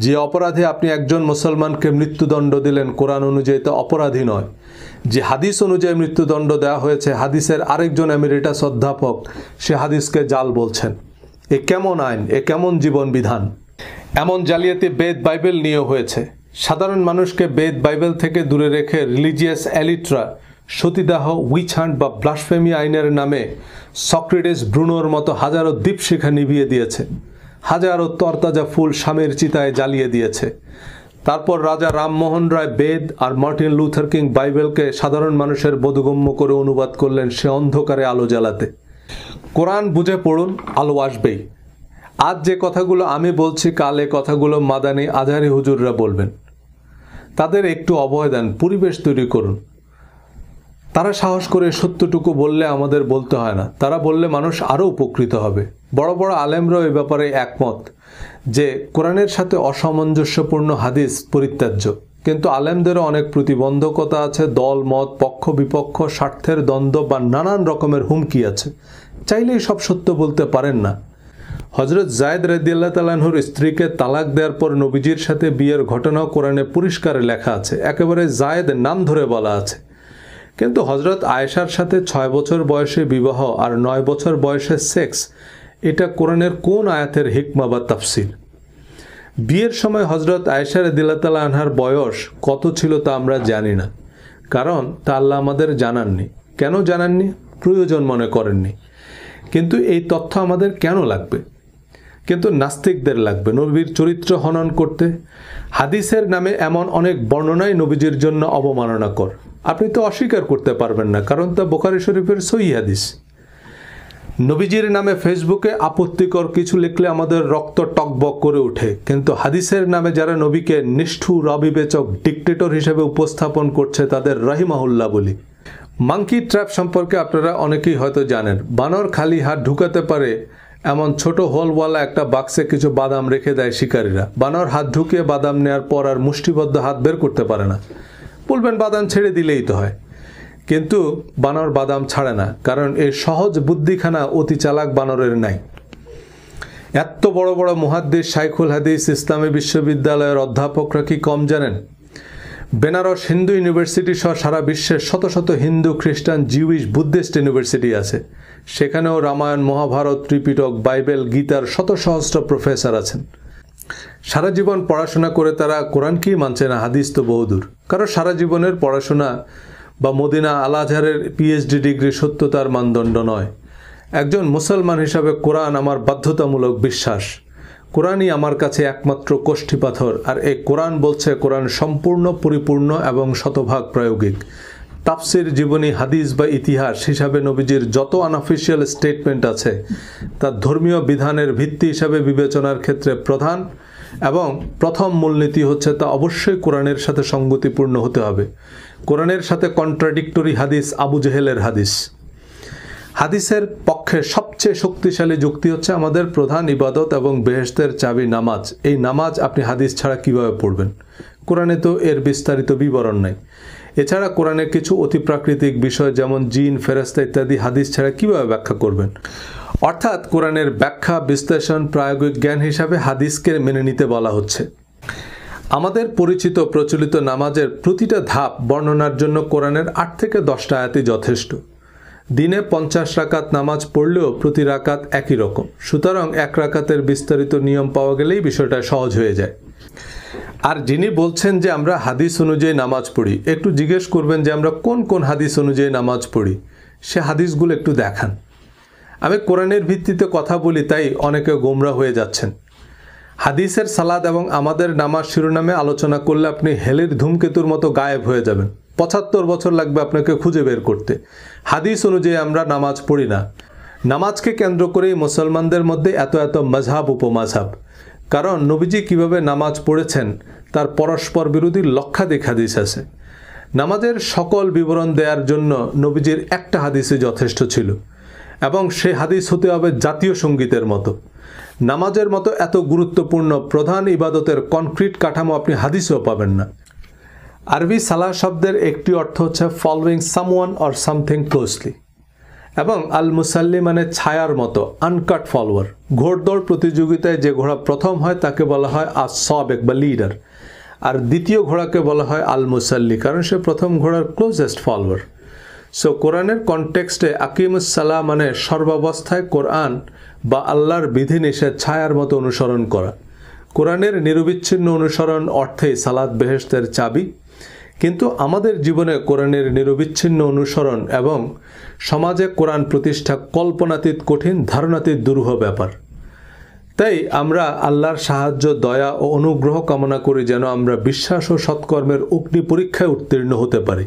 যে অপরাধে আপনি একজন মুসলমানকে মৃত্যুদণ্ড দিলেন কোরআন অনুযায়ী তা অপরাধী নয়। যে হাদিস অনুযায়ী মৃত্যুদণ্ড দেওয়া হয়েছে, হাদিসের আরেকজন এমিরেটাস অধ্যাপক সে হাদিসকে জাল বলছেন। এ কেমন আইন, এ কেমন জীবন বিধান? এমন জালিয়াতি বেদ বাইবেল নিয়েও হয়েছে। সাধারণ মানুষকে বেদ বাইবেল থেকে দূরে রেখে রিলিজিয়াস এলিটরা সতীদাহ, উইচ হান্ট বা ব্লাসফেমি আইনের নামে সক্রেটিস, ব্রুনোর মতো হাজারো দীপশিখা নিভিয়ে দিয়েছে, হাজারো তরতাজা ফুল স্বামীর চিতায় জ্বালিয়ে দিয়েছে। তারপর রাজা রামমোহন রায় বেদ আর মার্টিন লুথার কিং বাইবেলকে সাধারণ মানুষের বোধগম্য করে অনুবাদ করলেন সে অন্ধকারে আলো জ্বালাতে। কোরআন বুঝে পড়ুন, আলো আসবেই। আজ যে কথাগুলো আমি বলছি, কাল এ কথাগুলো মাদানি আজহারি হুজুররা বলবেন। তাদের একটু অভয় দেন, পরিবেশ তৈরি করুন। তারা সাহস করে সত্যটুকু বললে আমাদের বলতে হয় না, তারা বললে মানুষ আরও উপকৃত হবে। বড় বড় আলেমরাও এ ব্যাপারে একমত যে কোরআনের সাথে অসামঞ্জস্যপূর্ণ হাদিস পরিত্যাজ্য, কিন্তু আলেমদেরও অনেক প্রতিবন্ধকতা আছে, দল মত, পক্ষ বিপক্ষ, স্বার্থের দ্বন্দ্ব বা নানান রকমের হুমকি আছে। চাইলেই সব সত্য বলতে পারেন না। হজরত জায়েদ রাদিয়াল্লাহু তাআলা আনহুর স্ত্রীকে তালাক দেওয়ার পর নবীজির সাথে বিয়ের ঘটনাও কোরআনে পরিষ্কার লেখা আছে, একেবারে জায়েদ নাম ধরে বলা আছে। কিন্তু হজরত আয়েশার সাথে 6 বছর বয়সে বিবাহ আর 9 বছর বয়সে সেক্স, এটা কোরআনের কোন আয়াতের হিকমা বা তাফসির? বিয়ের সময় হজরত আয়েশা রাদিয়াল্লাহু তাআলা আনহার বয়স কত ছিল তা আমরা জানি না, কারণ তা আল্লাহ আমাদের জানাননি। কেন জানাননি? প্রয়োজন মনে করেননি। কিন্তু এই তথ্য আমাদের কেন লাগবে? কিন্তু নাস্তিকদের লাগবে নবীর চরিত্র হনন করতে। হাদিসের নামে এমন অনেক বর্ণনাই নবীজির জন্য অবমাননাকর। আপনি তো অস্বীকার করতে পারবেন না, কারণ তা বুখারী শরীফের সহিহ হাদিস। নবীজির নামে ফেসবুকে আপত্তিকর কিছু লিখলে আমাদের রক্ত টকবক করে ওঠে, কিন্তু হাদিসের নামে যারা নবীকে নিষ্ঠুর, অবিবেচক, ডিক্টেটর হিসেবে উপস্থাপন করছে তাদের রাহিমাহুল্লাহ বলি। মাঙ্কি ট্র্যাপ সম্পর্কে আপনারা অনেকেই হয়তো জানেন। বানর খালি হাত ঢুকাতে পারে এমন ছোট হোলওয়ালা একটা বাক্সে কিছু বাদাম রেখে দেয় শিকারীরা। বানর হাত ঢুকিয়ে বাদাম নেওয়ার পর আর মুষ্টিবদ্ধ হাত বের করতে পারে না। বলবেন বাদাম ছেড়ে দিলেই তো হয়, কিন্তু বানর বাদাম ছাড়ে না, কারণ এই সহজ বুদ্ধিখানা অতি চালাক বানরের নাই। এত বড় বড় মুহাদ্দিস, শাইখুল হাদিস, ইসলামী বিশ্ববিদ্যালয়ের অধ্যাপকরা কি কম জানেন? বেনারস হিন্দু ইউনিভার্সিটি সহ সারা বিশ্বের শত শত হিন্দু, খ্রিস্টান, জিউইশ, বুদ্ধিস্ট ইউনিভার্সিটি আছে। সেখানেও রামায়ণ, মহাভারত, ত্রিপিটক, বাইবেল, গীতার শত সহস্র প্রফেসর আছেন। সারা জীবন পড়াশোনা করে তারা কোরআনকেই মানছে না, হাদিস তো বহুদূর। কারণ সারা জীবনের পড়াশোনা বা মদিনা আল আজহারের পিএইচডি ডিগ্রি সত্যতার মানদণ্ড নয়। একজন মুসলমান হিসাবে কোরআন আমার বাধ্যতামূলক বিশ্বাস। কোরআনই আমার কাছে একমাত্র কোষ্ঠী পাথর, আর এই কোরআন বলছে কোরআন সম্পূর্ণ, পরিপূর্ণ এবং শতভাগ প্রায়োগিক। তাফসির, জীবনী, হাদিস বা ইতিহাস হিসাবে নবীজির যত আনঅফিসিয়াল স্টেটমেন্ট আছে তা ধর্মীয় বিধানের ভিত্তি হিসাবে বিবেচনার ক্ষেত্রে প্রধান এবং প্রথম মূলনীতি হচ্ছে তা অবশ্যই কোরআনের সাথে সঙ্গতিপূর্ণ হতে হবে। কোরআনের সাথে কন্ট্রাডিক্টরি হাদিস আবু জেহেলের হাদিস। হাদিসের পক্ষে সবচেয়ে শক্তিশালী যুক্তি হচ্ছে আমাদের প্রধান ইবাদত এবং বেহেশতের চাবি নামাজ। এই নামাজ আপনি হাদিস ছাড়া কিভাবে পড়বেন? কোরআনে তো এর বিস্তারিত বিবরণ নাই। এছাড়া কোরআনের কিছু অতিপ্রাকৃতিক বিষয় যেমন জিন, ফেরেশতা ইত্যাদি হাদিস ছাড়া কিভাবে ব্যাখ্যা করবেন? অর্থাৎ কোরআনের ব্যাখ্যা, বিশ্লেষণ, প্রায়োগিক জ্ঞান হিসাবে হাদিসকে মেনে নিতে বলা হচ্ছে। আমাদের পরিচিত প্রচলিত নামাজের প্রতিটা ধাপ বর্ণনার জন্য কোরআনের 8 থেকে 10টা আয়াতই যথেষ্ট। দিনে 50 রাকাত নামাজ পড়লেও প্রতি রাকাত একই রকম। সুতরাং 1 রাকাতের বিস্তারিত নিয়ম পাওয়া গেলেই বিষয়টা সহজ হয়ে যায়। আর যিনি বলছেন যে আমরা হাদিস অনুযায়ী নামাজ পড়ি, একটু জিজ্ঞেস করবেন যে আমরা কোন কোন হাদিস অনুযায়ী নামাজ পড়ি, সে হাদিসগুলো একটু দেখান। আমি কোরআনের ভিত্তিতে কথা বলি তাই অনেকে গোমরা হয়ে যাচ্ছেন। হাদিসের সালাত এবং আমাদের নামাজ শিরোনামে আলোচনা করলে আপনি হেলির ধূমকেতুর মতো গায়েব হয়ে যাবেন। 75 বছর লাগবে আপনাকে খুঁজে বের করতে। হাদিস অনুযায়ী আমরা নামাজ পড়ি না। নামাজকে কেন্দ্র করেই মুসলমানদের মধ্যে এত এত মাযহাব, উপমাযহাব। কারণ নবীজি কিভাবে নামাজ পড়েছেন তার পরস্পর বিরোধী লক্ষাধিক হাদিস আছে। নামাজের সকল বিবরণ দেওয়ার জন্য নবীজির একটা হাদিসই যথেষ্ট ছিল, এবং সেই হাদিস হতে হবে জাতীয় সঙ্গীতের মতো। নামাজের মতো এত গুরুত্বপূর্ণ প্রধান ইবাদতের কনক্রিট কাঠামো আপনি হাদিসেও পাবেন না। আরবি সালাহ শব্দের একটি অর্থ হচ্ছে following someone or something closely, এবং আল মুসাল্লি মানে ছায়ার মতো, আনকাট ফলোয়ার। ঘোড়দৌড় প্রতিযোগিতায় যে ঘোড়া প্রথম হয় তাকে বলা হয় আস-সাবেক বা লিডার। আর দ্বিতীয় ঘোড়াকে বলা হয় আল মুসাল্লি, কারণ সে প্রথম ঘোড়ার ক্লোজেস্ট ফলোয়ার। সো কোরআনের কনটেক্সটে আকিমুস সালাহ মানে সর্বাবস্থায় কোরআন বা আল্লাহর বিধিনিষেধ ছায়ার মতো অনুসরণ করা। কোরআনের নিরবিচ্ছিন্ন অনুসরণ অর্থেই সালাত বেহেশতের চাবি। কিন্তু আমাদের জীবনে কোরআনের নিরবিচ্ছিন্ন অনুসরণ এবং সমাজে কোরআন প্রতিষ্ঠা কল্পনাতীত কঠিন, ধারণাতীত দুরূহ ব্যাপার। তাই আমরা আল্লাহর সাহায্য, দয়া ও অনুগ্রহ কামনা করি যেন আমরা বিশ্বাস ও সৎকর্মের অগ্নি পরীক্ষায় উত্তীর্ণ হতে পারি।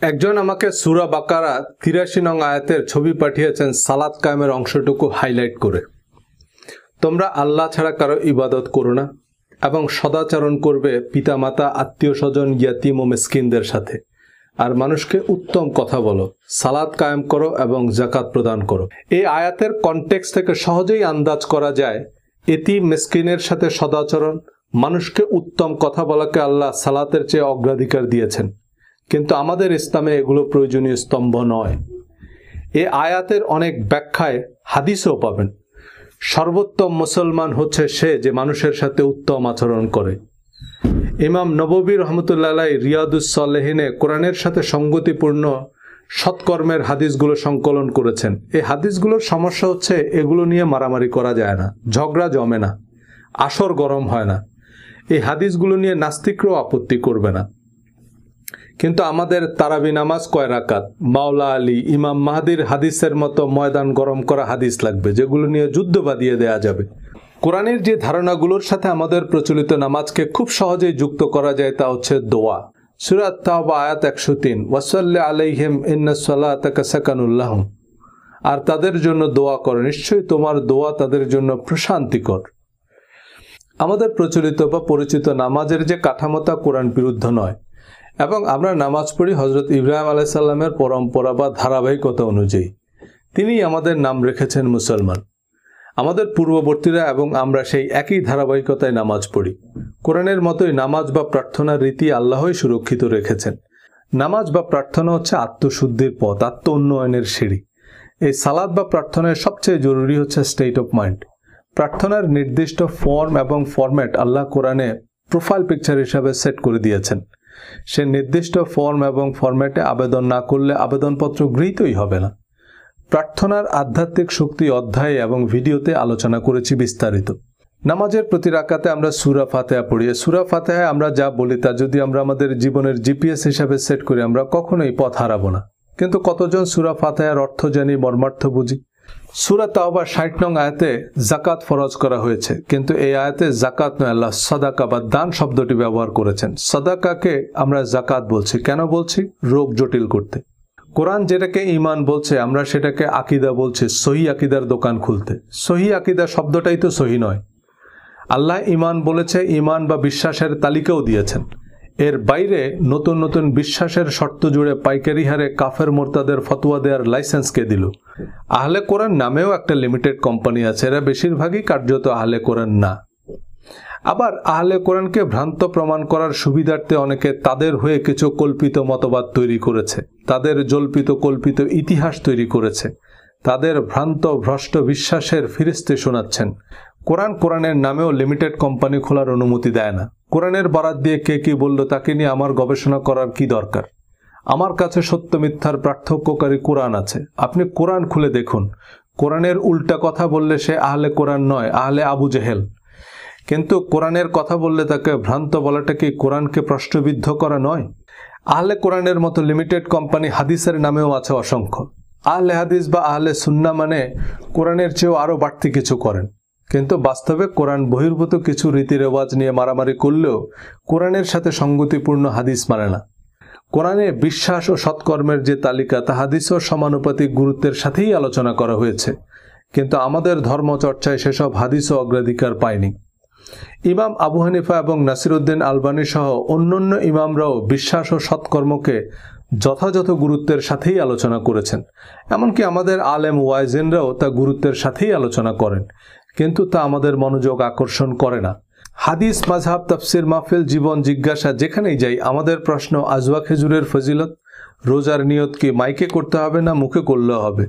একজন আমাকে সূরা বাকারা ৮৩ নং আয়াতের ছবি পাঠিয়েছেন সালাত কায়েমের অংশটুকু হাইলাইট করে। তোমরা আল্লাহ ছাড়া কারো ইবাদত করো না এবং সদাচরণ করবে পিতামাতা, আত্মীয় স্বজন, ইয়াতীম ও মিসকিনদের সাথে, আর মানুষকে উত্তম কথা বলো, সালাত কায়েম করো এবং যাকাত প্রদান করো। এই আয়াতের কনটেক্সট থেকে সহজেই আন্দাজ করা যায় এতিম মিসকিনের সাথে সদাচরণ, মানুষকে উত্তম কথা বলাকে আল্লাহ সালাতের চেয়ে অগ্রাধিকার দিয়েছেন। কিন্তু আমাদের ইসলামে এগুলো প্রয়োজনীয় স্তম্ভ নয়। এই আয়াতের অনেক ব্যাখ্যায় হাদিসও পাবেন। সর্বোত্তম মুসলমান হচ্ছে সে যে মানুষের সাথে উত্তম আচরণ করে। ইমাম নববী রহমতুল্লাহ আলাইহি রিয়াদুস সালেহিনে কোরআনের সাথে সঙ্গতিপূর্ণ সৎকর্মের হাদিসগুলো সংকলন করেছেন। এই হাদিসগুলোর সমস্যা হচ্ছে এগুলো নিয়ে মারামারি করা যায় না, ঝগড়া জমে না, আসর গরম হয় না। এই হাদিসগুলো নিয়ে নাস্তিকরাও আপত্তি করবে না। কিন্তু আমাদের তারাবি নামাজ কয় রাকাত, মাওলা আলী, ইমাম মাহদির হাদিসের মতো ময়দান গরম করা হাদিস লাগবে, যেগুলো নিয়ে যুদ্ধ বাঁধিয়ে দেয়া যাবে। কোরআনের যে ধারণাগুলোর সাথে আমাদের প্রচলিত নামাজকে খুব সহজেই যুক্ত করা যায় তা হচ্ছে দোয়া। সূরা তাওবা আয়াত ১০৩, ওয়াসাল্লি আলাইহিম ইন্নাস সালাতাকা সাকানুল লাহুম, আর তাদের জন্য দোয়া করো, নিশ্চয়ই তোমার দোয়া তাদের জন্য প্রশান্তিকর। আমাদের প্রচলিত বা পরিচিত নামাজের যে কাঠামোতা কোরআন বিরুদ্ধ নয়, এবং আমরা নামাজ পড়ি হযরত ইব্রাহিম আলাইহিস সালামের পরম্পরা বা ধারাবাহিকতা অনুযায়ী। তিনিই আমাদের নাম রেখেছেন মুসলমান। আমাদের পূর্ববর্তীরা এবং আমরা সেই একই ধারাবাহিকতায় নামাজ পড়ি। কোরআনের মতোই নামাজ বা প্রার্থনার রীতি আল্লাহই সুরক্ষিত রেখেছেন। নামাজ বা প্রার্থনা হচ্ছে আত্মশুদ্ধির পথ, আত্ম উন্নয়নের সিঁড়ি। এই সালাত বা প্রার্থনায় সবচেয়ে জরুরি হচ্ছে স্টেট অফ মাইন্ড। প্রার্থনার নির্দিষ্ট ফর্ম এবং ফরম্যাট আল্লাহ কোরআনে প্রোফাইল পিকচার হিসাবে সেট করে দিয়েছেন। সে নির্দিষ্ট ফর্ম এবং ফরম্যাটে আবেদন না করলে আবেদনপত্র গৃহীতই হবে না। প্রার্থনার আধ্যাত্মিক শক্তি অধ্যায়ে এবং ভিডিওতে আলোচনা করেছি বিস্তারিত। নামাজের প্রতি রাকাতে আমরা সূরা ফাতিহা পড়ি। সূরা ফাতিহায় আমরা যা বলি তা যদি আমরা আমাদের জীবনের জিপিএস হিসাবে সেট করি, আমরা কখনোই পথ হারাবো না। কিন্তু কতজন সূরা ফাতিহার অর্থ জানি, মর্মার্থ বুঝি? সূরা তাওবা ৬০ নং আয়াতে যাকাত ফরজ করা হয়েছে, কিন্তু এই আয়াতে যাকাত নয়, আল্লাহ সাদাকা বা দান শব্দটি ব্যবহার করেছেন। সাদাকাকে আমরা যাকাত বলছি। কেন বলছি? রোগ জটিল করতে। কোরআন যেটাকে ঈমান বলছে, আমরা সেটাকে আকীদা বলছি। সহি আকীদার দোকান খুলতে। সহি আকীদা শব্দটাই তো সহি নয়। আল্লাহ ঈমান বলেছে, ঈমান বা বিশ্বাসের তালিকাও দিয়েছেন। এর বাইরে নতুন নতুন বিশ্বাসের শর্ত জুড়ে পাইকারি হারে কাফের মোরতাদের ফতোয়া দেওয়ার লাইসেন্স কে দিল? আহলে কোরআন নামেও একটা লিমিটেড কোম্পানি আছে, এরা বেশিরভাগই কার্যত আহলে কোরআন না। আবার আহলে কোরআনকে ভ্রান্ত প্রমাণ করার সুবিধার্থে অনেকে তাদের হয়ে কিছু কল্পিত মতবাদ তৈরি করেছে, তাদের জল্পিত কল্পিত ইতিহাস তৈরি করেছে, তাদের ভ্রান্ত ভ্রষ্ট বিশ্বাসের ফিরিস্তি শোনাচ্ছেন। কোরআনের নামেও লিমিটেড কোম্পানি খোলার অনুমতি দেয় না। কোরআনের বরাত দিয়ে কে কি বলল তাকে নিয়ে আমার গবেষণা করার কি দরকার? আমার কাছে সত্য মিথ্যার পার্থক্যকারী কোরআন আছে। আপনি কোরআন খুলে দেখুন। কোরআনের উল্টা কথা বললে সে আহলে কোরআন নয়, আহলে আবু জেহেল। কিন্তু কোরআনের কথা বললে তাকে ভ্রান্ত বলাটা কি কোরআনকে প্রশ্নবিদ্ধ করা নয়? আহলে কোরআনের মতো লিমিটেড কোম্পানি হাদিসের নামেও আছে অসংখ্য। আহলে হাদিস বা আহলে সুন্নাহ মানে কোরআনের চেয়েও আরও বাড়তি কিছু করেন, কিন্তু বাস্তবে কোরআন বহির্ভূত কিছু রীতি রেওয়াজ নিয়ে মারামারি করলেও কোরআনের সাথে সঙ্গতিপূর্ণ হাদিস মানে না। কোরআনে বিশ্বাস ও সৎকর্মের যে তালিকা তা হাদিসও সমানুপাতিক গুরুত্বের সাথেই আলোচনা করা হয়েছে, কিন্তু আমাদের ধর্মচর্চায় সেসব হাদিসও অগ্রাধিকার পায়নি। ইমাম আবু হানিফা এবং নাসিরউদ্দিন আলবানী সহ অন্যান্য ইমামরাও বিশ্বাস ও সৎকর্মকে যথাযথ গুরুত্বের সাথেই আলোচনা করেছেন। এমনকি আমাদের আলেম ওয়াইজিনরাও তা গুরুত্বের সাথেই আলোচনা করেন, কিন্তু তা আমাদের মনোযোগ আকর্ষণ করে না। হাদিস, মাযহাব, তাফসির মাহফিল, জীবন জিজ্ঞাসা যেখানেই যাই আমাদের প্রশ্ন আজওয়া খেজুরের ফজিলত, রোজার নিয়ত কি মাইকে করতে হবে না মুখে করলেও হবে,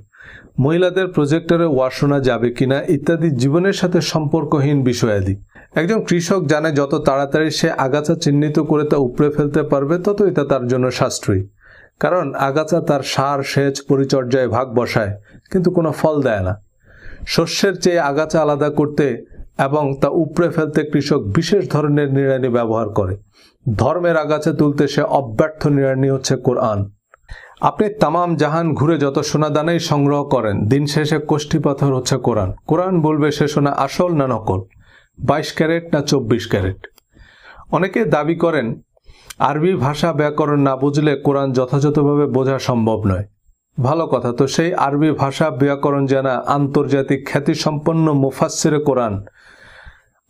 মহিলাদের প্রজেক্টরে ওয়াজ শোনা যাবে কিনা ইত্যাদি জীবনের সাথে সম্পর্কহীন বিষয়াদি। একজন কৃষক জানে যত তাড়াতাড়ি সে আগাছা চিহ্নিত করে তা উপড়ে ফেলতে পারবে ততই তা তার জন্য সাশ্রয়ী। কারণ আগাছা তার সার, সেচ, পরিচর্যায় ভাগ বসায় কিন্তু কোনো ফল দেয় না। শস্যের চেয়ে আগাছা আলাদা করতে এবং তা উপড়ে ফেলতে কৃষক বিশেষ ধরনের নিড়ানি ব্যবহার করে। ধর্মের আগাছা তুলতে সে অব্যর্থ নিড়ানি হচ্ছে কোরআন। আপনি তামাম জাহান ঘুরে যত সোনাদানাই সংগ্রহ করেন, দিন শেষে কোষ্ঠী পাথর হচ্ছে কোরআন। কোরআন বলবে সে সোনা আসল না নকল, 22 ক্যারেট না 24 ক্যারেট। অনেকে দাবি করেন আরবি ভাষা ব্যাকরণ না বুঝলে কোরআন যথাযথভাবে বোঝা সম্ভব নয়। ভালো কথা, তো সেই আরবি ভাষা ব্যাকরণ জানা আন্তর্জাতিক খ্যাতিসম্পন্ন মুফাসসিরে কোরআন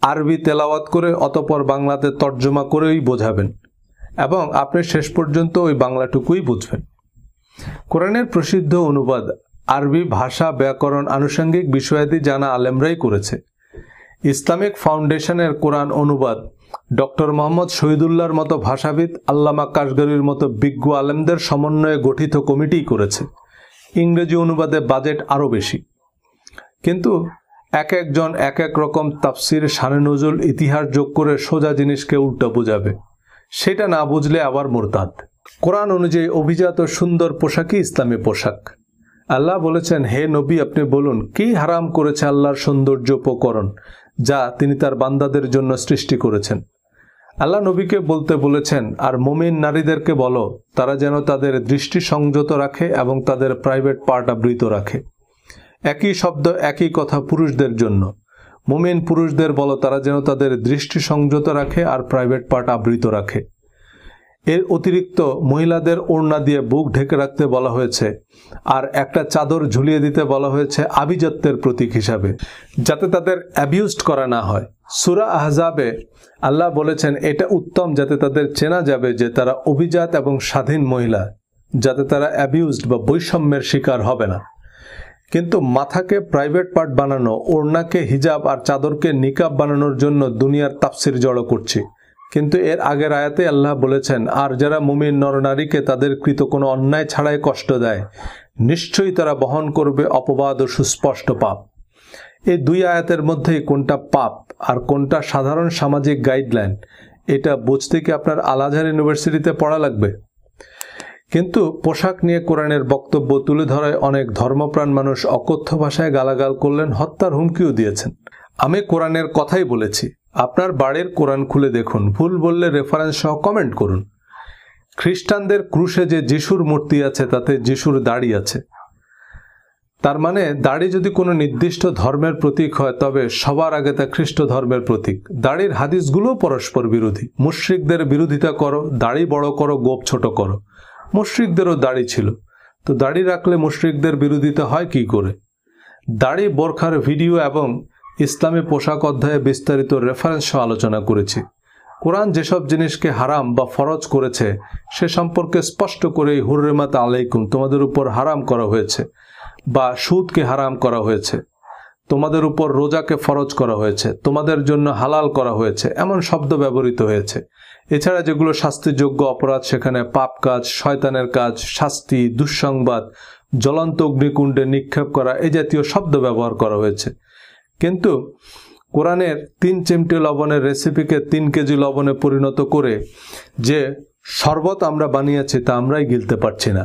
আরবি তেলাওয়াত করে অতঃপর বাংলাতে তর্জমা করেই বোঝাবেন এবং আপনি শেষ পর্যন্ত ওই বাংলাটুকুই বুঝবেন। কোরআনের প্রসিদ্ধ অনুবাদ আরবি ভাষা ব্যাকরণ আনুষঙ্গিক বিষয়াদি জানা আলেমরাই করেছে। ইসলামিক ফাউন্ডেশনের কোরআন অনুবাদ ডক্টর মোহাম্মদ শহীদুল্লাহর মতো ভাষাবিদ, আল্লামা কাশগরির মতো বিজ্ঞ আলেমদের সমন্বয়ে গঠিত কমিটি করেছে। ইংরেজি অনুবাদে বাজেট আরও বেশি, কিন্তু এক একজন এক এক রকম তাফসির, শানে নজুল, ইতিহাস যোগ করে সোজা জিনিসকে উল্টো বোঝাবে। সেটা না বুঝলে আবার মুরতাদ। কোরআন অনুযায়ী অভিজাত সুন্দর পোশাকই ইসলামী পোশাক। আল্লাহ বলেছেন, হে নবী আপনি বলুন, কি হারাম করেছে আল্লাহর সৌন্দর্য উপকরণ যা তিনি তার বান্দাদের জন্য সৃষ্টি করেছেন। আল্লাহ নবীকে বলতে বলেছেন, আর মুমিন নারীদেরকে বলো তারা যেন তাদের দৃষ্টি সংযত রাখে এবং তাদের প্রাইভেট পার্ট আবৃত রাখে। একই শব্দ, একই কথা পুরুষদের জন্য। মুমিন পুরুষদের বলো তারা যেন তাদের দৃষ্টি সংযত রাখে আর প্রাইভেট পার্ট আবৃত রাখে। এর অতিরিক্ত মহিলাদের ওড়না দিয়ে বুক ঢেকে রাখতে বলা হয়েছে আর একটা চাদর ঝুলিয়ে দিতে বলা হয়েছে আভিজাত্যের প্রতীক হিসাবে, যাতে তাদের অ্যাবিউজড করা না হয়। সূরা আহজাবে আল্লাহ বলেছেন এটা উত্তম যাতে তাদের চেনা যাবে যে তারা অভিজাত এবং স্বাধীন মহিলা, যাতে তারা অ্যাবিউজড বা বৈষম্যের শিকার হবে না। কিন্তু মাথাকে প্রাইভেট পার্ট বানানো, ওড়নাকে হিজাব আর চাদরকে নিকাব বানানোর জন্য দুনিয়ার তাফসির জড়ো করছি। কিন্তু এর আগের আয়াতে আল্লাহ বলেছেন, আর যারা মুমিন নরনারীকে তাদের কৃত কোনো অন্যায় ছাড়াই কষ্ট দেয়, নিশ্চয়ই তারা বহন করবে অপবাদ ও সুস্পষ্ট পাপ। এই দুই আয়াতের মধ্যেই কোনটা পাপ আর কোনটা সাধারণ সামাজিক গাইডলাইন, এটা বুঝতে কি আপনার আল আজহার ইউনিভার্সিটিতে পড়া লাগবে? কিন্তু পোশাক নিয়ে কোরআনের বক্তব্য তুলে ধরায় অনেক ধর্মপ্রাণ মানুষ অকথ্য ভাষায় গালাগাল করলেন, হত্যার হুমকিও দিয়েছেন। আমি কোরআনের কথাই বলেছি, আপনার বাড়ির কোরআন খুলে দেখুন, ভুল বললে রেফারেন্স সহ কমেন্ট করুন। খ্রিস্টানদের ক্রুশে যে যিশুর মূর্তি আছে তাতে যিশুর দাড়ি আছে। তার মানে দাড়ি যদি কোনো নির্দিষ্ট ধর্মের প্রতীক হয় তবে সবার আগে তা খ্রিস্ট ধর্মের প্রতীক। দাড়ির হাদিসগুলো পরস্পর বিরোধী। মুশরিকদের বিরোধিতা করো, দাড়ি বড় করো, গোপ ছোট করো। মুশরিকদেরও দাড়ি ছিল, তো দাড়ি রাখলে মুশরিকদের বিরোধিতা হয় কি করে? দাড়ি, বোরখার ভিডিও এবং ইসলামী পোশাক অধ্যায়ে বিস্তারিত রেফারেন্স সহ আলোচনা করেছি। কোরআন যেসব জিনিসকে হারাম বা ফরজ করেছে সে সম্পর্কে স্পষ্ট করেই হুররিমাত আলাইকুম, তোমাদের উপর হারাম করা হয়েছে, বা সুদকে হারাম করা হয়েছে, তোমাদের উপর রোজাকে ফরজ করা হয়েছে, তোমাদের জন্য হালাল করা হয়েছে, এমন শব্দ ব্যবহৃত হয়েছে। এছাড়া যেগুলো শাস্তিযোগ্য অপরাধ সেখানে পাপ কাজ, শয়তানের কাজ, শাস্তি, দুঃসংবাদ, জ্বলন্ত অগ্নিকুণ্ডে নিক্ষেপ করা এই জাতীয় শব্দ ব্যবহার করা হয়েছে। কিন্তু কোরআনের 3 চিমটি লবণের রেসিপিকে 3 কেজি লবণে পরিণত করে যে শরবত আমরা বানিয়েছি তা আমরাই গিলতে পারছি না।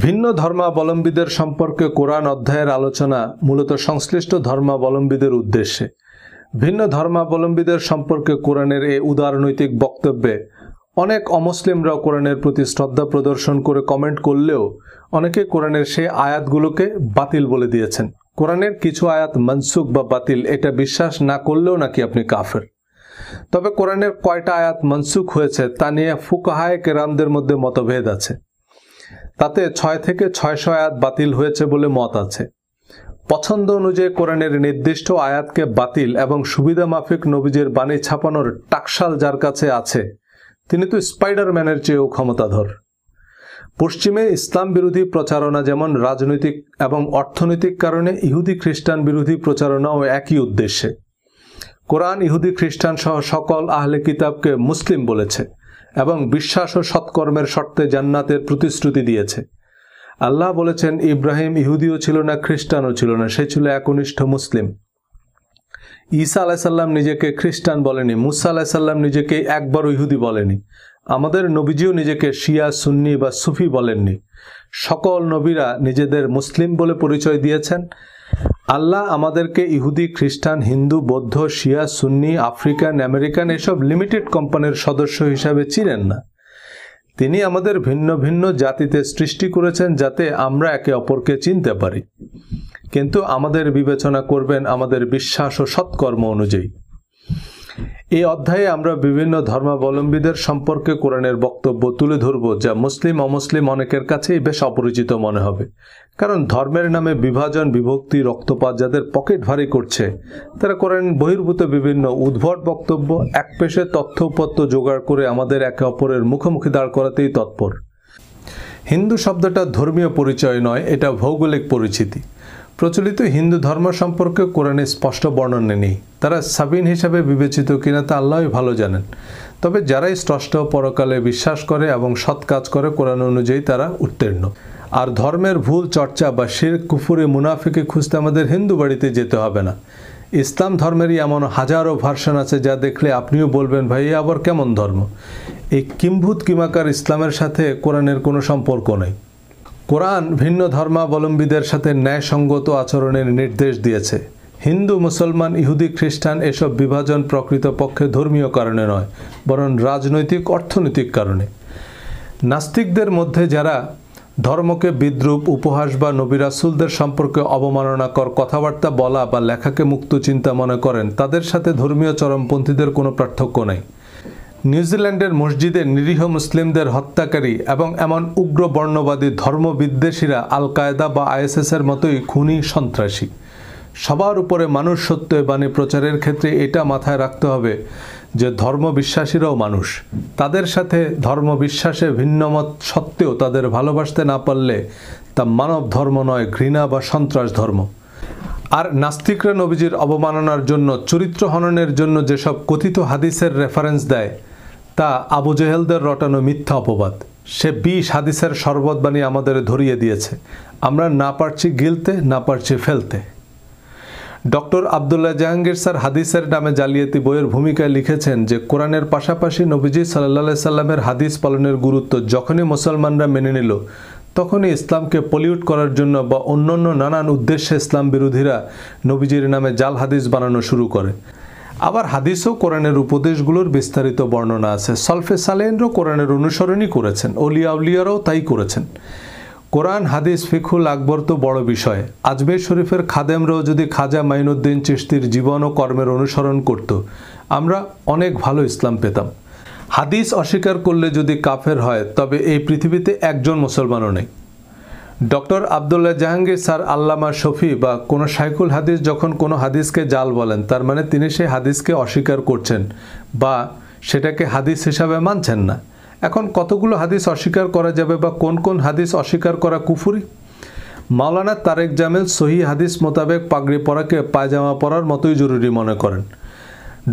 ভিন্ন ধর্মাবলম্বীদের সম্পর্কে কোরআন অধ্যায়ের আলোচনা মূলত সংশ্লিষ্ট ধর্মাবলম্বীদের উদ্দেশ্যে। ভিন্ন ধর্মাবলম্বীদের সম্পর্কে কোরআনের এই উদারনৈতিক বক্তব্যে অনেক অমুসলিমরাও কোরআনের প্রতি শ্রদ্ধা প্রদর্শন করে কমেন্ট করলেও অনেকে কোরআনের সেই আয়াতগুলোকে বাতিল বলে দিয়েছেন। কোরআনের কিছু আয়াত মনসুখ বা বাতিল এটা বিশ্বাস না করলেও নাকি আপনি কাফের। তবে কোরআনের কয়টা আয়াত মনসুখ হয়েছে তা নিয়ে ফুকাহায়ে কেরামদের মধ্যে মতভেদ আছে। তাতে 6 থেকে 600 আয়াত বাতিল হয়েছে বলে মত আছে। পছন্দ অনুযায়ী কোরআনের নির্দিষ্ট আয়াতকে বাতিল এবং সুবিধা মাফিক নবীজের বাণী ছাপানোর টাকশাল যার কাছে আছে তিনি তো স্পাইডারম্যানের চেয়েও ক্ষমতাধর। পশ্চিমে ইসলাম বিরোধী প্রচারণা যেমন রাজনৈতিক এবং অর্থনৈতিক কারণে ইহুদি খ্রিস্টান বিরোধী প্রচারণাও একই উদ্দেশ্যে। কোরআন ইহুদি খ্রিস্টান সহ সকল আহলে কিতাবকে মুসলিম বলেছে এবং বিশ্বাস ও সৎকর্মের শর্তে জান্নাতের প্রতিশ্রুতি দিয়েছে। আল্লাহ বলেছেন, ইব্রাহিম ইহুদিও ছিল না, খ্রিস্টানও ছিল না, সে ছিল একনিষ্ঠ মুসলিম। ঈসা আলাইসাল্লাম নিজেকে খ্রিস্টান বলেনি, মুসা আলাইসাল্লাম নিজেকে একবারও ইহুদি বলেনি, আমাদের নবীজিও নিজেকে শিয়া, সুন্নি বা সুফি বলেননি। সকল নবীরা নিজেদের মুসলিম বলে পরিচয় দিয়েছেন। আল্লাহ আমাদেরকে ইহুদি, খ্রিস্টান, হিন্দু, বৌদ্ধ, শিয়া, সুন্নি, আফ্রিকান, আমেরিকান এসব লিমিটেড কোম্পানির সদস্য হিসাবে চিনেন না। তিনি আমাদের ভিন্ন ভিন্ন জাতিতে সৃষ্টি করেছেন যাতে আমরা একে অপরকে চিনতে পারি, কিন্তু আমাদের বিবেচনা করবেন আমাদের বিশ্বাস ও সৎকর্ম অনুযায়ী। এই অধ্যায়ে আমরা বিভিন্ন ধর্মাবলম্বীদের সম্পর্কে কোরআনের বক্তব্য তুলে ধরব, যা মুসলিম অমুসলিম অনেকের কাছেই বেশ অপরিচিত মনে হবে। কারণ ধর্মের নামে বিভাজন, বিভক্তি, রক্তপাত যাদের পকেট ভারী করছে, তারা কোরআন বহির্ভূত বিভিন্ন উদ্ভট বক্তব্য একপেশে তথ্য-উপত্য জোগাড় করে আমাদের একে অপরের মুখোমুখি দাঁড় করাতেই তৎপর। হিন্দু শব্দটা ধর্মীয় পরিচয় নয়, এটা ভৌগোলিক পরিচিতি। প্রচলিত হিন্দু ধর্ম সম্পর্কে কোরআনে স্পষ্ট বর্ণনা নেই। তারা সাবিন হিসাবে বিবেচিত কিনা তা আল্লাহই ভালো জানেন। তবে যারাই স্রষ্টা পরকালে বিশ্বাস করে এবং সৎ কাজ করে, কোরআন অনুযায়ী তারা উত্তীর্ণ। আর ধর্মের ভুল চর্চা বা শিরক, কুফরি, মুনাফিকে খুঁজতে আমাদের হিন্দু বাড়িতে যেতে হবে না। ইসলাম ধর্মেরই এমন হাজারো ভার্সন আছে যা দেখলে আপনিও বলবেন, ভাই এ আবার কেমন ধর্ম? এই কিম্ভূত কিমাকার ইসলামের সাথে কোরআনের কোনো সম্পর্ক নেই। কোরআন ভিন্ন ধর্মাবলম্বীদের সাথে ন্যায়সঙ্গত আচরণের নির্দেশ দিয়েছে। হিন্দু, মুসলমান, ইহুদি, খ্রিস্টান এসব বিভাজন প্রকৃতপক্ষে ধর্মীয় কারণে নয়, বরং রাজনৈতিক, অর্থনৈতিক কারণে। নাস্তিকদের মধ্যে যারা ধর্মকে বিদ্রূপ, উপহাস বা নবী রাসূলদের সম্পর্কে অবমাননাকর কথাবার্তা বলা বা লেখাকে মুক্ত চিন্তা মনে করেন, তাদের সাথে ধর্মীয় চরমপন্থীদের কোনো পার্থক্য নেই। নিউজিল্যান্ডের মসজিদে নিরীহ মুসলিমদের হত্যাকারী এবং এমন উগ্র বর্ণবাদী ধর্মবিদ্বেষীরা আল কায়দা বা আইএসএসের মতোই খুনি, সন্ত্রাসী। সবার উপরে মানুষ সত্য বাণী প্রচারের ক্ষেত্রে এটা মাথায় রাখতে হবে যে ধর্মবিশ্বাসীরাও মানুষ। তাদের সাথে ধর্মবিশ্বাসে ভিন্নমত সত্ত্বেও তাদের ভালোবাসতে না পারলে তা মানব ধর্ম নয়, ঘৃণা বা সন্ত্রাস ধর্ম। আর নাস্তিকরা নবীজির অবমাননার জন্য, চরিত্র হননের জন্য যেসব কথিত হাদিসের রেফারেন্স দেয়, তা আবু জেহেলদের রটানো মিথ্যা অপবাদ। সে 20 হাদিসের শরবত বানিয়ে আমাদের ধরিয়ে দিয়েছে। আমরা না পারছি গিলতে, না পারছি ফেলতে। ডক্টর আবদুল্লাহ জাহাঙ্গীর স্যার হাদিসের নামে জালিয়াতি বইয়ের ভূমিকায় লিখেছেন যে কোরআনের পাশাপাশি নবীজি সাল্লাল্লাহু সাল্লামের হাদিস পালনের গুরুত্ব যখনই মুসলমানরা মেনে নিল, তখনই ইসলামকে পলিউট করার জন্য বা অন্যান্য নানান উদ্দেশ্যে ইসলাম বিরোধীরা নবীজির নামে জাল হাদিস বানানো শুরু করে। আবার হাদিসও কোরআনের উপদেশগুলোর বিস্তারিত বর্ণনা আছে। সলফে সালেহিনরাও কোরআনের অনুসরণই করেছেন, অলিয়া উলিয়ারাও তাই করেছেন। কোরআন, হাদিস, ফিকহুল আকবর তো বড় বিষয়। আজমের শরীফের খাদেমরাও যদি খাজা মাইনুদ্দিন চিশতির জীবন ও কর্মের অনুসরণ করত, আমরা অনেক ভালো ইসলাম পেতাম। হাদিস অস্বীকার করলে যদি কাফের হয়, তবে এই পৃথিবীতে একজন মুসলমানও নেই। ডক্টর আবদুল্লাহ জাহাঙ্গীর স্যার, আল্লামা শফি বা কোনো শাইখুল হাদিস যখন কোনো হাদিসকে জাল বলেন, তার মানে তিনি সেই হাদিসকে অস্বীকার করছেন বা সেটাকে হাদিস হিসাবে মানছেন না। এখন কতগুলো হাদিস অস্বীকার করা যাবে বা কোন কোন হাদিস অস্বীকার করা কুফরি? মাওলানা তারেক জামিল সহি হাদিস মোতাবেক পাগড়ি পরাকে পায়জামা পরার মতোই জরুরি মনে করেন।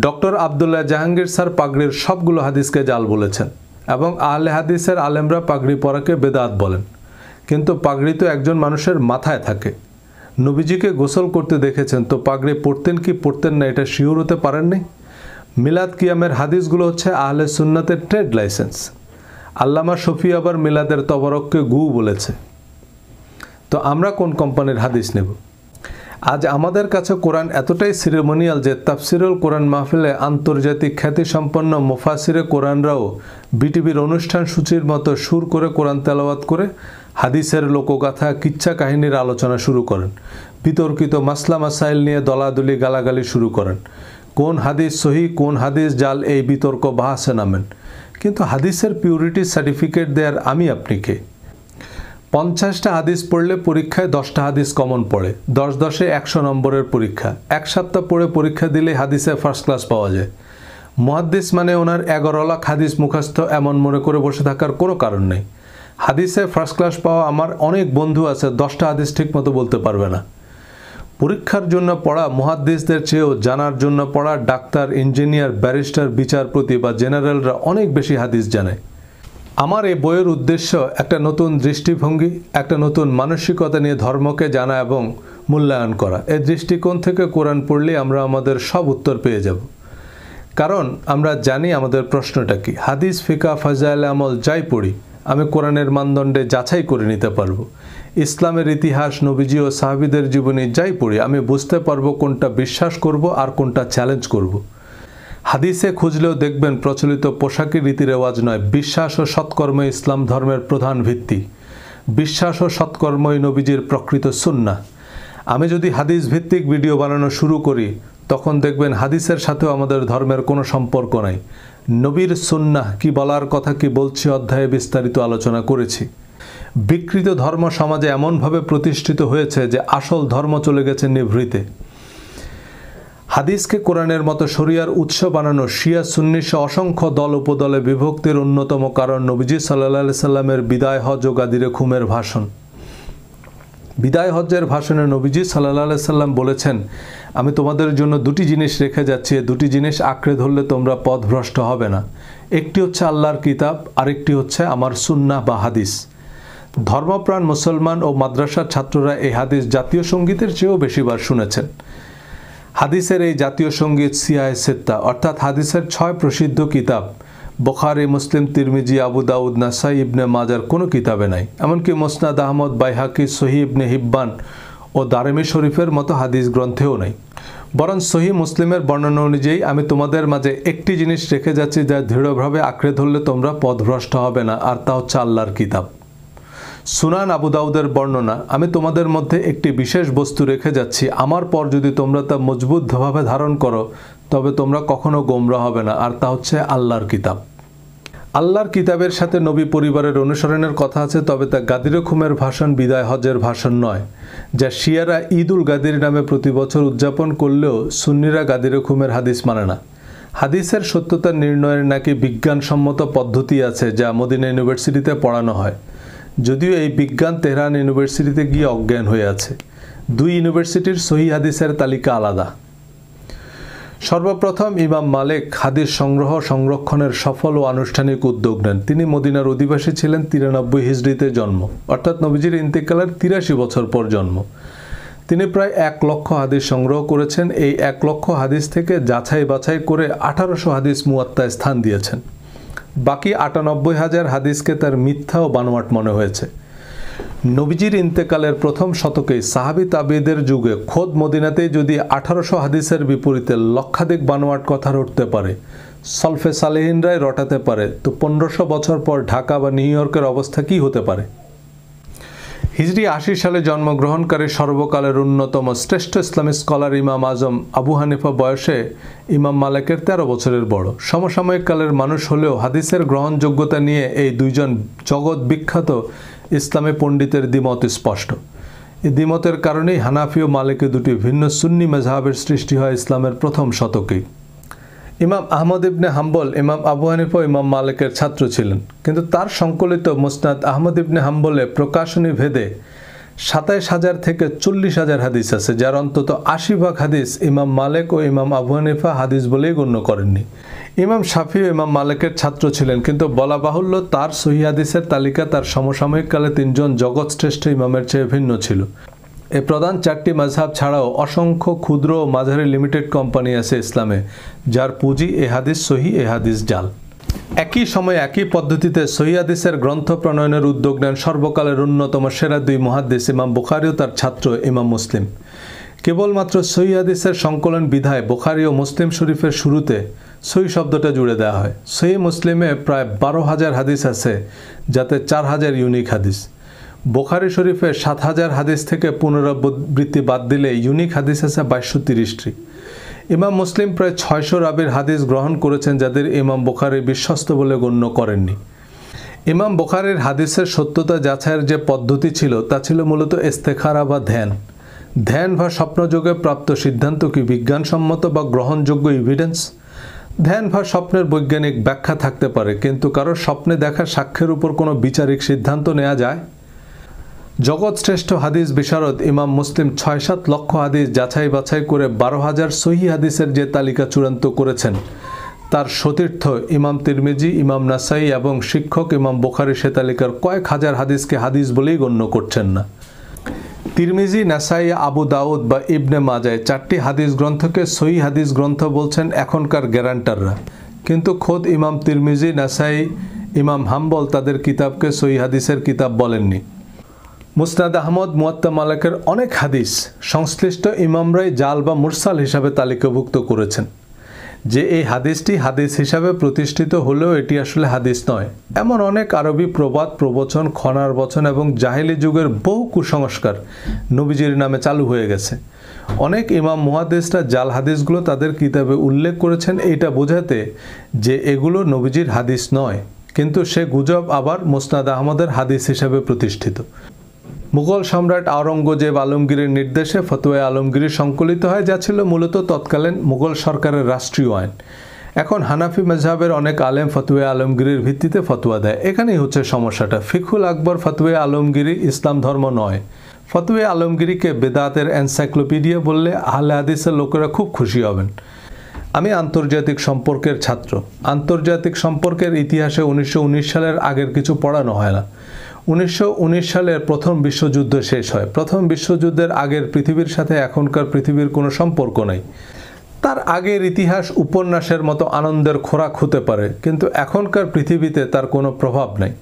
ডক্টর আবদুল্লাহ জাহাঙ্গীর স্যার পাগড়ির সবগুলো হাদিসকে জাল বলেছেন এবং আহলে হাদিসের আলেমরা পাগড়ি পরাকে বেদাত বলেন। কিন্তু পাগড়ি তো একজন মানুষের মাথায় থাকে। নবীজিকে গোসল করতে দেখেছেন, তো পাগড়ি পরতেন কি পরতেন না এটা শিওর হতে পারেননি? মিলাদ কিয়ামের হাদিসগুলো হচ্ছে আহলে সুন্নাতের ট্রেড লাইসেন্স। আল্লামা শফি আবার মিলাদের তবরককে গু বলেছে। তো আমরা কোন কোম্পানির হাদিস নেব? আজ আমাদের কাছে কোরআন এতটাই সিরেমোনিয়াল যে তাফসিরুল কোরআন মাহফিলে আন্তর্জাতিক খ্যাতিসম্পন্ন মুফাসিরে কোরআনরাও বিটিভির অনুষ্ঠান সূচির মতো সুর করে কোরআন তেলাওয়াত করে হাদিসের লোকগাথা, কিচ্ছা কাহিনীর আলোচনা শুরু করেন। বিতর্কিত মাসলা মাসাইল নিয়ে দলাদলি, গালাগালি শুরু করেন। কোন হাদিস সহি, কোন হাদিস জাল, এই বিতর্ক বাহাসে নামেন। কিন্তু হাদিসের পিউরিটি সার্টিফিকেট দেওয়ার আমি আপনি কে? 50টা হাদিস পড়লে পরীক্ষায় 10টা হাদিস কমন পড়ে। 10-10-এ 100 নম্বরের পরীক্ষা। 1 সপ্তাহ পড়ে পরীক্ষা দিলে হাদিসে ফার্স্ট ক্লাস পাওয়া যায়। মুহাদ্দিস মানে ওনার 11 লাখ হাদিস মুখস্থ এমন মনে করে বসে থাকার কোনো কারণ নেই। হাদিসে ফার্স্ট ক্লাস পাওয়া আমার অনেক বন্ধু আছে, 10টা হাদিস ঠিক মতো বলতে পারবে না। পরীক্ষার জন্য পড়া মুহাদ্দিসদের চেয়েও জানার জন্য পড়া ডাক্তার, ইঞ্জিনিয়ার, ব্যারিস্টার, বিচারপতি বা জেনারেলরা অনেক বেশি হাদিস জানে। আমার এই বইয়ের উদ্দেশ্য একটা নতুন দৃষ্টিভঙ্গি, একটা নতুন মানসিকতা নিয়ে ধর্মকে জানা এবং মূল্যায়ন করা। এই দৃষ্টিকোণ থেকে কোরআন পড়লে আমরা আমাদের সব উত্তর পেয়ে যাব। কারণ আমরা জানি আমাদের প্রশ্নটা কি। হাদিস, ফিকা, ফাজাইল আমল যাই পড়ি আমি কোরআনের মানদণ্ডে যাচাই করে নিতে পারবো। ইসলামের ইতিহাস, নবীজি ও সাহাবীদের জীবনী যাই পড়ি আমি বুঝতে পারবো কোনটা বিশ্বাস করব আর কোনটা চ্যালেঞ্জ করব। হাদিসে খুঁজলেও দেখবেন প্রচলিত পোশাকের রীতিরেওয়াজ নয়, বিশ্বাস ও সৎকর্ম ইসলাম ধর্মের প্রধান ভিত্তি। বিশ্বাস ও সৎকর্মই নবীজির প্রকৃত সুন্নাহ। আমি যদি হাদিস ভিত্তিক ভিডিও বানানো শুরু করি তখন দেখবেন হাদিসের সাথেও আমাদের ধর্মের কোনো সম্পর্ক নাই। নবীর সুন্নাহ কি বলার কথা, কি বলছি অধ্যায়ে বিস্তারিত আলোচনা করেছি। বিকৃত ধর্ম সমাজে এমনভাবে প্রতিষ্ঠিত হয়েছে যে আসল ধর্ম চলে গেছে নিভৃতে। হাদিসকে কোরআনের মতো শরিয়ার উৎস বানানো শিয়া সুন্নি সহ অসংখ্য দল উপদলে বিভক্তির অন্যতম কারণ নবীজি সাল্লাল্লাহু আলাইহি সাল্লামের বিদায় হজ ও গাদিরে খুমের ভাষণ। বিদায় হজ্জের ভাষণে নবীজি সাল্লাল্লাহু আলাইহি সাল্লাম বলেছেন, আমি তোমাদের জন্য দুটি জিনিস রেখে যাচ্ছি, দুটি জিনিস আঁকড়ে ধরলে তোমরা পথভ্রষ্ট হবে না। একটি হচ্ছে আল্লাহর কিতাব, আরেকটি হচ্ছে আমার সুন্নাহ বা হাদিস। ধর্মপ্রাণ মুসলমান ও মাদ্রাসার ছাত্ররা এই হাদিস জাতীয় সঙ্গীতের চেয়েও বেশিবার শুনেছেন। হাদিসের এই জাতীয় সঙ্গীত সিয়ায়ে সিত্তা অর্থাৎ হাদিসের 6 প্রসিদ্ধ কিতাব বুখারী, মুসলিম, তিরমিজি, আবু দাউদ, নাসাই, ইবনে মাজার কোনো কিতাবে নাই। এমনকি মুসনাদ আহমদ, বাইহাকি, সহিহ ইবনে হিব্বান ও দারিমি শরীফের মতো হাদিস গ্রন্থেও নেই। বরং সহিহ মুসলিমের বর্ণনা অনুযায়ী আমি তোমাদের মাঝে একটি জিনিস রেখে যাচ্ছি যা দৃঢ়ভাবে আঁকড়ে ধরলে তোমরা পথভ্রষ্ট হবে না, আর তা হচ্ছে আল্লাহর কিতাব। সুনান আবু দাউদের বর্ণনা, আমি তোমাদের মধ্যে একটি বিশেষ বস্তু রেখে যাচ্ছি, আমার পর যদি তোমরা তা মজবুতভাবে ধারণ করো তবে তোমরা কখনো গোমরা হবে না, আর তা হচ্ছে আল্লাহর কিতাব। আল্লাহর কিতাবের সাথে নবী পরিবারের অনুসরণের কথা আছে, তবে তা গাদিরে খুমের ভাষণ, বিদায় হজের ভাষণ নয়, যা শিয়ারা ঈদ উল গাদির নামে প্রতি বছর উদযাপন করলেও সুন্নিরা গাদিরে খুমের হাদিস মানে না। হাদিসের সত্যতা নির্ণয়ের নাকি বিজ্ঞানসম্মত পদ্ধতি আছে যা মদিনা ইউনিভার্সিটিতে পড়ানো হয়, যদিও এই বিজ্ঞান তেহরান ইউনিভার্সিটিতে গিয়ে অজ্ঞান হয়ে আছে। দুই ইউনিভার্সিটির সহিহ হাদিসের তালিকা আলাদা। সর্বপ্রথম ইমাম মালিক হাদিস সংগ্রহ সংরক্ষণের সফল ও আনুষ্ঠানিক উদ্যোগ নেন। তিনি মদিনার অধিবাসী ছিলেন, 93 হিজরিতে জন্ম, অর্থাৎ নবীজির ইন্তেকালের 83 বছর পর জন্ম। তিনি প্রায় 1 লক্ষ হাদিস সংগ্রহ করেছেন। এই 1 লক্ষ হাদিস থেকে যাচাই বাছাই করে 1800 হাদিস মুয়াত্তায় স্থান দিয়েছেন। বাকি 98,000 হাদিসকে তার মিথ্যা ও বানোয়াট মনে হয়েছে। নবীজির ইন্তেকালের প্রথম শতকেই সাহাবী তাবেঈদের যুগে খোদ মদিনাতেই যদি 1800 হাদিসের বিপরীতে লক্ষাধিক বানোয়াট কথা রটতে পারে, সলফে সালেহিনরাই রটাতে পারে, তো 1500 বছর পর ঢাকা বা নিউ ইয়র্কের অবস্থা কি হতে পারে? হিজরি 80 সালে জন্মগ্রহণকারী সর্বকালের অন্যতম শ্রেষ্ঠ ইসলামিক স্কলার ইমাম আজম আবু হানিফা বয়সে ইমাম মালিকের 13 বছরের বড়। সমসাময়িক কালের মানুষ হলেও হাদিসের গ্রহণযোগ্যতা নিয়ে এই দুইজন জগৎ বিখ্যাত ইসলামী পণ্ডিতের দ্বিমত স্পষ্ট। এই দ্বিমতের কারণেই হানাফি ও মালিকি দুটি ভিন্ন সুন্নি মাযহাবের সৃষ্টি হয় ইসলামের প্রথম শতকেই। ইমাম আহমদ ইবনে হাম্বল ইমাম আবু হানিফা ইমাম মালিকের ছাত্র ছিলেন, কিন্তু তার সংকলিত মুসনাদ আহমদ ইবনে হাম্বলে প্রকাশনী ভেদে 27,000 থেকে 40,000 হাদিস আছে, যার অন্তত 80% হাদিস ইমাম মালিক ও ইমাম আবু হানিফা হাদিস বলেই গণ্য করেননি। ইমাম শাফি ও ইমাম মালিকের ছাত্র ছিলেন, কিন্তু বলা বাহুল্য তার সহিহ হাদিসের তালিকা তার সমসাময়িক কালে 3 জন জগৎশ্রেষ্ঠ ইমামের চেয়ে ভিন্ন ছিল। এই প্রধান 4টি মাযহাব ছাড়াও অসংখ্য ক্ষুদ্র ও মাঝারি লিমিটেড কোম্পানি আছে ইসলামে, যার পুঁজি এ হাদিস সহিহ, এ হাদিস জাল। একই সময়ে একই পদ্ধতিতে সহিহ হাদিসের গ্রন্থ প্রণয়নের উদ্যোগ নেন সর্বকালের অন্যতম সেরা 2 মুহাদ্দিস ইমাম বুখারী ও তার ছাত্র ইমাম মুসলিম। কেবলমাত্র সহিহ হাদিসের সংকলন বিধায় বুখারী ও মুসলিম শরীফের শুরুতে সহিহ শব্দটা জুড়ে দেওয়া হয়। সহিহ মুসলিমে প্রায় 12,000 হাদিস আছে, যাতে 4,000 ইউনিক হাদিস। বুখারী শরীফে 7,000 হাদিস থেকে পুনরাবৃত্তি বাদ দিলে ইউনিক হাদিস আছে 2230টি। ইমাম মুসলিম প্রায় 600 রাবির হাদিস গ্রহণ করেছেন, যাদের ইমাম বুখারী বিশ্বস্ত বলে গণ্য করেননি। ইমাম বুখারীর হাদিসের সত্যতা যাচাইয়ের যে পদ্ধতি ছিল তা ছিল মূলত ইস্তেখারা বা ধ্যান। ধ্যান বা স্বপ্নযোগে প্রাপ্ত সিদ্ধান্ত কি বিজ্ঞানসম্মত বা গ্রহণযোগ্য এভিডেন্স? ধ্যান বা স্বপ্নের বৈজ্ঞানিক ব্যাখ্যা থাকতে পারে, কিন্তু কারো স্বপ্নে দেখা সাক্ষ্যের উপর কোনো বিচারিক সিদ্ধান্ত নেওয়া যায়? জগৎশ্রেষ্ঠ হাদিস বিশারদ ইমাম মুসলিম 6-7 লক্ষ হাদিস যাচাই বাছাই করে 12,000 সহিহ হাদিসের যে তালিকা চূড়ান্ত করেছেন, তার সতীর্থ ইমাম তিরমিজি, ইমাম নাসাই এবং শিক্ষক ইমাম বুখারী সে তালিকার কয়েক হাজার হাদিসকে হাদিস বলেই গণ্য করছেন না। তিরমিজি, নাসাই, আবু দাউদ বা ইবনে মাজায় 4টি হাদিস গ্রন্থকে সহিহ হাদিস গ্রন্থ বলছেন এখনকার গ্যারান্টাররা, কিন্তু খোদ ইমাম তিরমিজি, নাসাই, ইমাম হাম্বল তাদের কিতাবকে সহিহ হাদিসের কিতাব বলেননি। মুসনাদ আহমদ, মুয়াত্তা মালিকের অনেক হাদিস সংশ্লিষ্ট ইমামরাই জাল বা মুরসাল হিসাবে তালিকাভুক্ত করেছেন। যে এই হাদিসটি হাদিস হিসাবে প্রতিষ্ঠিত হলেও এটি আসলে হাদিস নয়, এমন অনেক আরবি প্রবাদ, প্রবচন, খনার বচন এবং জাহেলি যুগের বহু কুসংস্কার নবীজির নামে চালু হয়ে গেছে। অনেক ইমাম মুহাদ্দিসরা জাল হাদিসগুলো তাদের কিতাবে উল্লেখ করেছেন এইটা বোঝাতে যে এগুলো নবীজির হাদিস নয়, কিন্তু সে গুজব আবার মুসনাদ আহমদের হাদিস হিসাবে প্রতিষ্ঠিত। মুঘল সম্রাট আওরঙ্গজেব আলমগীরের নির্দেশে ফতোয়া আলমগীরি সংকলিত হয়, যা ছিল মূলত তৎকালীন মুঘল সরকারের রাষ্ট্রীয় আইন। এখন হানাফি মাযহাবের অনেক আলেম ফতোয়া আলমগীরির ভিত্তিতে ফতোয়া দেয়। এখানেই হচ্ছে সমস্যাটা। ফিকহুল আকবর ফতোয়া আলমগীরি ইসলাম ধর্ম নয়। ফতোয়া আলমগীরিকে বেদাতের এনসাইক্লোপিডিয়া বললে আহলে হাদিসের লোকেরা খুব খুশি হবেন। আমি আন্তর্জাতিক সম্পর্কের ছাত্র। আন্তর্জাতিক সম্পর্কের ইতিহাসে 1919 সালের আগের কিছু পড়ানো হয় না। 1919 সালের প্রথম বিশ্বযুদ্ধ শেষ হয়। প্রথম বিশ্বযুদ্ধের আগের পৃথিবীর সাথে এখনকার পৃথিবীর কোনো সম্পর্ক নেই। তার আগের ইতিহাস উপন্যাসের মতো আনন্দের খোরাক হতে পারে, কিন্তু এখনকার পৃথিবীতে তার কোনো প্রভাব নেই।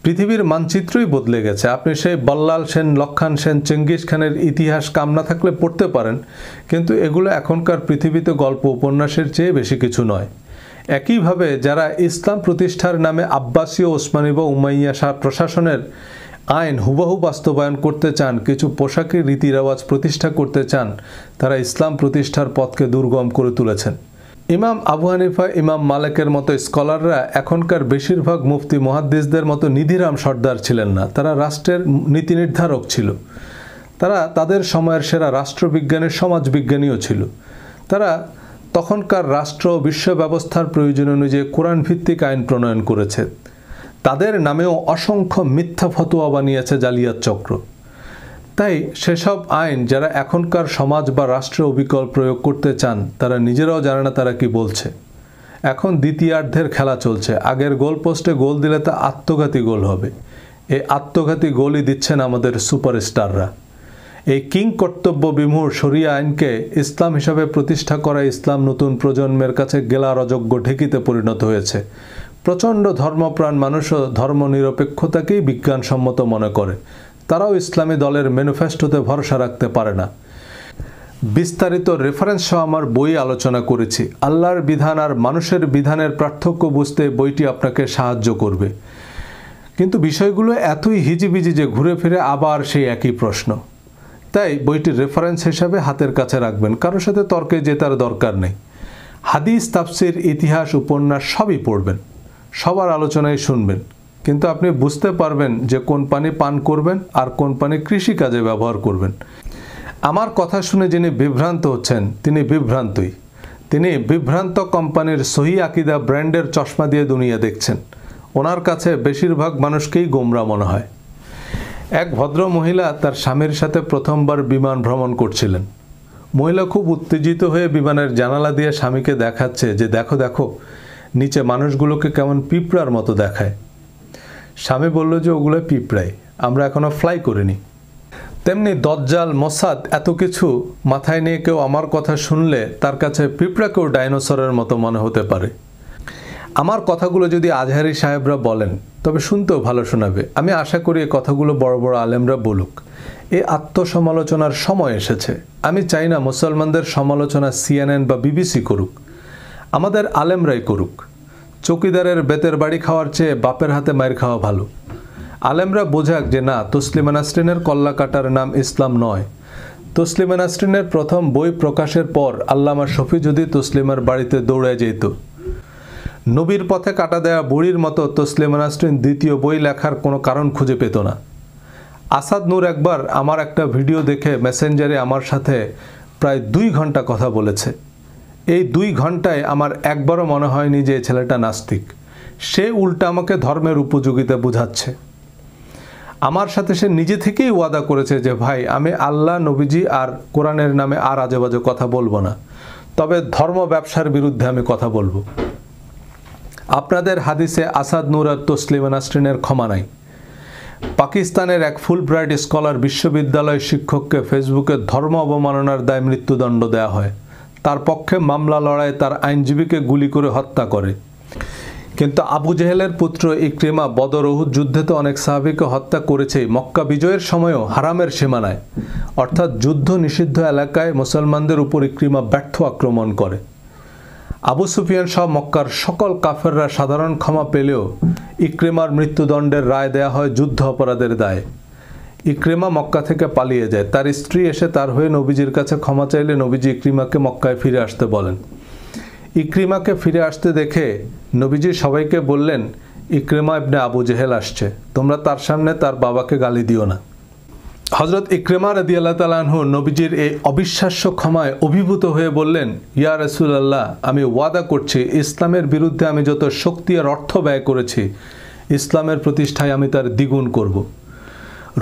পৃথিবীর মানচিত্রই বদলে গেছে। আপনি সেই বল্লাল সেন, লক্ষণ সেন, চেঙ্গিস খানের ইতিহাস কাম না থাকলে পড়তে পারেন, কিন্তু এগুলো এখনকার পৃথিবীতে গল্প উপন্যাসের চেয়ে বেশি কিছু নয়। একইভাবে যারা ইসলাম প্রতিষ্ঠার নামে আব্বাসীয়, ওসমানী বা উমাইয়া শাহ প্রশাসনের আইন হুবহু বাস্তবায়ন করতে চান, কিছু পোশাকের রীতি রেওয়াজ প্রতিষ্ঠা করতে চান, তারা ইসলাম প্রতিষ্ঠার পথকে দুর্গম করে তুলেছেন। ইমাম আবু হানিফা, ইমাম মালিকের মতো স্কলাররা এখনকার বেশিরভাগ মুফতি মুহাদ্দিসদের মতো নিধিরাম সর্দার ছিলেন না। তারা রাষ্ট্রের নীতি নির্ধারক ছিল। তারা তাদের সময়ের সেরা রাষ্ট্রবিজ্ঞানী, সমাজবিজ্ঞানীও ছিল। তারা তখনকার রাষ্ট্র বিশ্ব ব্যবস্থার প্রয়োজন অনুযায়ী কোরআন ভিত্তিক আইন প্রণয়ন করেছে। তাদের নামেও অসংখ্য মিথ্যা ফতোয়া বানিয়েছে জালিয়াত চক্র। তাই সেসব আইন যারা এখনকার সমাজ বা রাষ্ট্রে অবিকল প্রয়োগ করতে চান, তারা নিজেরাও জানে না তারা কি বলছে। এখন দ্বিতীয়ার্ধের খেলা চলছে। আগের গোল পোস্টে গোল দিলে তা আত্মঘাতী গোল হবে। এই আত্মঘাতী গোলই দিচ্ছেন আমাদের সুপারস্টাররা। এই কিং কর্তব্য বিমূঢ় শরিয়া আইনকে ইসলাম হিসাবে প্রতিষ্ঠা করা ইসলাম নতুন প্রজন্মের কাছে গেলার অযোগ্য ঢেকিতে পরিণত হয়েছে। প্রচণ্ড ধর্মপ্রাণ মানুষও ধর্মনিরপেক্ষতাকেই বিজ্ঞানসম্মত মনে করে। তারাও ইসলামী দলের ম্যানিফেস্টোতে ভরসা রাখতে পারে না। বিস্তারিত রেফারেন্স সহ আমার বই আলোচনা করেছি। আল্লাহর বিধান আর মানুষের বিধানের পার্থক্য বুঝতে বইটি আপনাকে সাহায্য করবে। কিন্তু বিষয়গুলো এতই হিজিবিজি যে ঘুরে ফিরে আবার সেই একই প্রশ্ন। তাই বইটির রেফারেন্স হিসাবে হাতের কাছে রাখবেন, কারোর সাথে তর্কে জেতার দরকার নেই। হাদিস, তাফসির, ইতিহাস, উপন্যাস সবই পড়বেন, সবার আলোচনায় শুনবেন, কিন্তু আপনি বুঝতে পারবেন যে কোন পানি পান করবেন আর কোন পানি কৃষিকাজে ব্যবহার করবেন। আমার কথা শুনে যিনি বিভ্রান্ত হচ্ছেন তিনি বিভ্রান্তই। তিনি বিভ্রান্ত কোম্পানির সহি আকিদা ব্র্যান্ডের চশমা দিয়ে দুনিয়া দেখছেন। ওনার কাছে বেশিরভাগ মানুষকেই গোমরা মনে হয়। এক ভদ্র মহিলা তার স্বামীর সাথে প্রথমবার বিমান ভ্রমণ করছিলেন। মহিলা খুব উত্তেজিত হয়ে বিমানের জানালা দিয়ে স্বামীকে দেখাচ্ছে যে দেখো দেখো, নিচে মানুষগুলোকে কেমন পিঁপড়ার মতো দেখায়। স্বামী বলল যে ওগুলো পিঁপড়াই, আমরা এখনো ফ্লাই করিনি। তেমনি দজ্জাল, মোসাদ এত কিছু মাথায় নিয়ে কেউ আমার কথা শুনলে তার কাছে পিঁপড়াকেও ডাইনোসরের মতো মনে হতে পারে। আমার কথাগুলো যদি আজহারি সাহেবরা বলেন তবে শুনতেও ভালো শোনাবে। আমি আশা করি এই কথাগুলো বড় বড় আলেমরা বলুক। এই আত্মসমালোচনার সময় এসেছে। আমি চাই না মুসলমানদের সমালোচনা CNN বা BBC করুক, আমাদের আলেমরাই করুক। চৌকিদারের বেতের বাড়ি খাওয়ার চেয়ে বাপের হাতে মায়ের খাওয়া ভালো। আলেমরা বোঝাক যে না, তসলিমা নাসরিনের কল্লা কাটার নাম ইসলাম নয়। তসলিমা নাসরিনের প্রথম বই প্রকাশের পর আল্লামা শফি যদি তসলিমার বাড়িতে দৌড়ে যেত, নবীর পথে কাটা দেয়া বুড়ির মতো তসলিমা নাসরিন দ্বিতীয় বই লেখার কোনো কারণ খুঁজে পেত না। আসাদ নূর একবার আমার একটা ভিডিও দেখে মেসেঞ্জারে আমার সাথে প্রায় 2 ঘন্টা কথা বলেছে। এই 2 ঘন্টায় আমার একবারও মনে হয়নি যে ছেলেটা নাস্তিক। সে উল্টা আমাকে ধর্মের উপযোগিতা বুঝাচ্ছে। আমার সাথে সে নিজে থেকেই ওয়াদা করেছে যে ভাই, আমি আল্লাহ, নবীজি আর কোরআনের নামে আর আজেবাজে কথা বলবো না। তবে ধর্ম ব্যবসার বিরুদ্ধে আমি কথা বলবো। আপনাদের হাদিসে আসাদ নুরাত তসলিমা নাসরিনের ক্ষমা নাই। পাকিস্তানের এক ফুলব্রাইট স্কলার বিশ্ববিদ্যালয় শিক্ষককে ফেসবুকে ধর্ম অবমাননার দায়ে মৃত্যুদণ্ড দেওয়া হয়। তার পক্ষে মামলা লড়াই তার আইনজীবীকে গুলি করে হত্যা করে। কিন্তু আবু জেহেলের পুত্র ইকরিমা বদর উহুদ যুদ্ধে তো অনেক সাহাবীকে হত্যা করেছেই, মক্কা বিজয়ের সময়ও হারামের সীমানায় অর্থাৎ যুদ্ধ নিষিদ্ধ এলাকায় মুসলমানদের উপর ইকরিমা ব্যর্থ আক্রমণ করে। আবু সুফিয়ান সহ মক্কার সকল কাফেররা সাধারণ ক্ষমা পেলেও ইকরিমার মৃত্যুদণ্ডের রায় দেয়া হয় যুদ্ধ অপরাধের দায়ে। ইকরিমা মক্কা থেকে পালিয়ে যায়। তার স্ত্রী এসে তার হয়ে নবীজির কাছে ক্ষমা চাইলে নবীজি ইকরিমাকে মক্কায় ফিরে আসতে বলেন। ইকরিমাকে ফিরে আসতে দেখে নবীজি সবাইকে বললেন, ইকরিমা ইবনে আবু জেহেল আসছে, তোমরা তার সামনে তার বাবাকে গালি দিও না। হযরত ইকরিমা রাদিয়াল্লাহু তাআলা আনহু নবীজির এই অবিশ্বাস্য ক্ষমায় অভিভূত হয়ে বললেন, ইয়া রাসূলুল্লাহ, আমি ওয়াদা করছি ইসলামের বিরুদ্ধে আমি যত শক্তি আর অর্থ ব্যয় করেছি, ইসলামের প্রতিষ্ঠায় আমি তার দ্বিগুণ করব।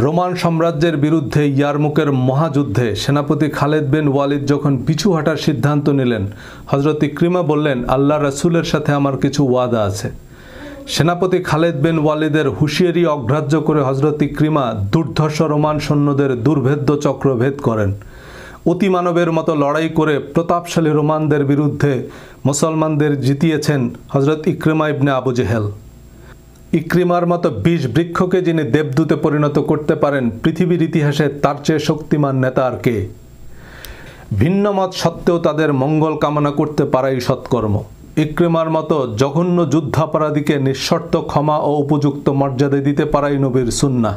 রোমান সাম্রাজ্যের বিরুদ্ধে ইয়ারমুকের মহাযুদ্ধে সেনাপতি খালেদ বিন ওয়ালিদ যখন পিছু হাঁটার সিদ্ধান্ত নিলেন, হযরত ইকরিমা বললেন, আল্লাহ রাসূলের সাথে আমার কিছু ওয়াদা আছে। সেনাপতি খালেদ বিন ওয়ালিদের হুঁশিয়ারি অগ্রাহ্য করে হযরত ইকরিমা দুর্ধর্ষ রোমান সৈন্যদের দুর্ভেদ্য চক্র ভেদ করেন। অতিমানবের মতো লড়াই করে প্রতাপশালী রোমানদের বিরুদ্ধে মুসলমানদের জিতিয়েছেন হযরত ইকরিমা ইবনে আবু জেহেল। ইকরিমার মতো ২০ বৃক্ষকে যিনি দেবদূতে পরিণত করতে পারেন, পৃথিবীর ইতিহাসে তার চেয়ে শক্তিমান নেতা আর কে? ভিন্ন মত সত্ত্বেও তাদের মঙ্গল কামনা করতে পারাই সৎকর্ম। ইকরিমার মতো জঘন্য যুদ্ধাপরাধীকে নিঃশর্ত ক্ষমা ও উপযুক্ত মর্যাদা দিতে পারাই নবীর সুন্নাহ।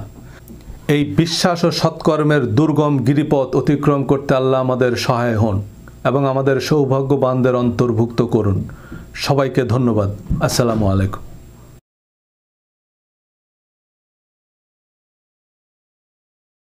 এই বিশ্বাস ও সৎকর্মের দুর্গম গিরিপথ অতিক্রম করতে আল্লাহ আমাদের সহায় হন এবং আমাদের সৌভাগ্যবানদের অন্তর্ভুক্ত করুন। সবাইকে ধন্যবাদ। আসসালামু আলাইকুম।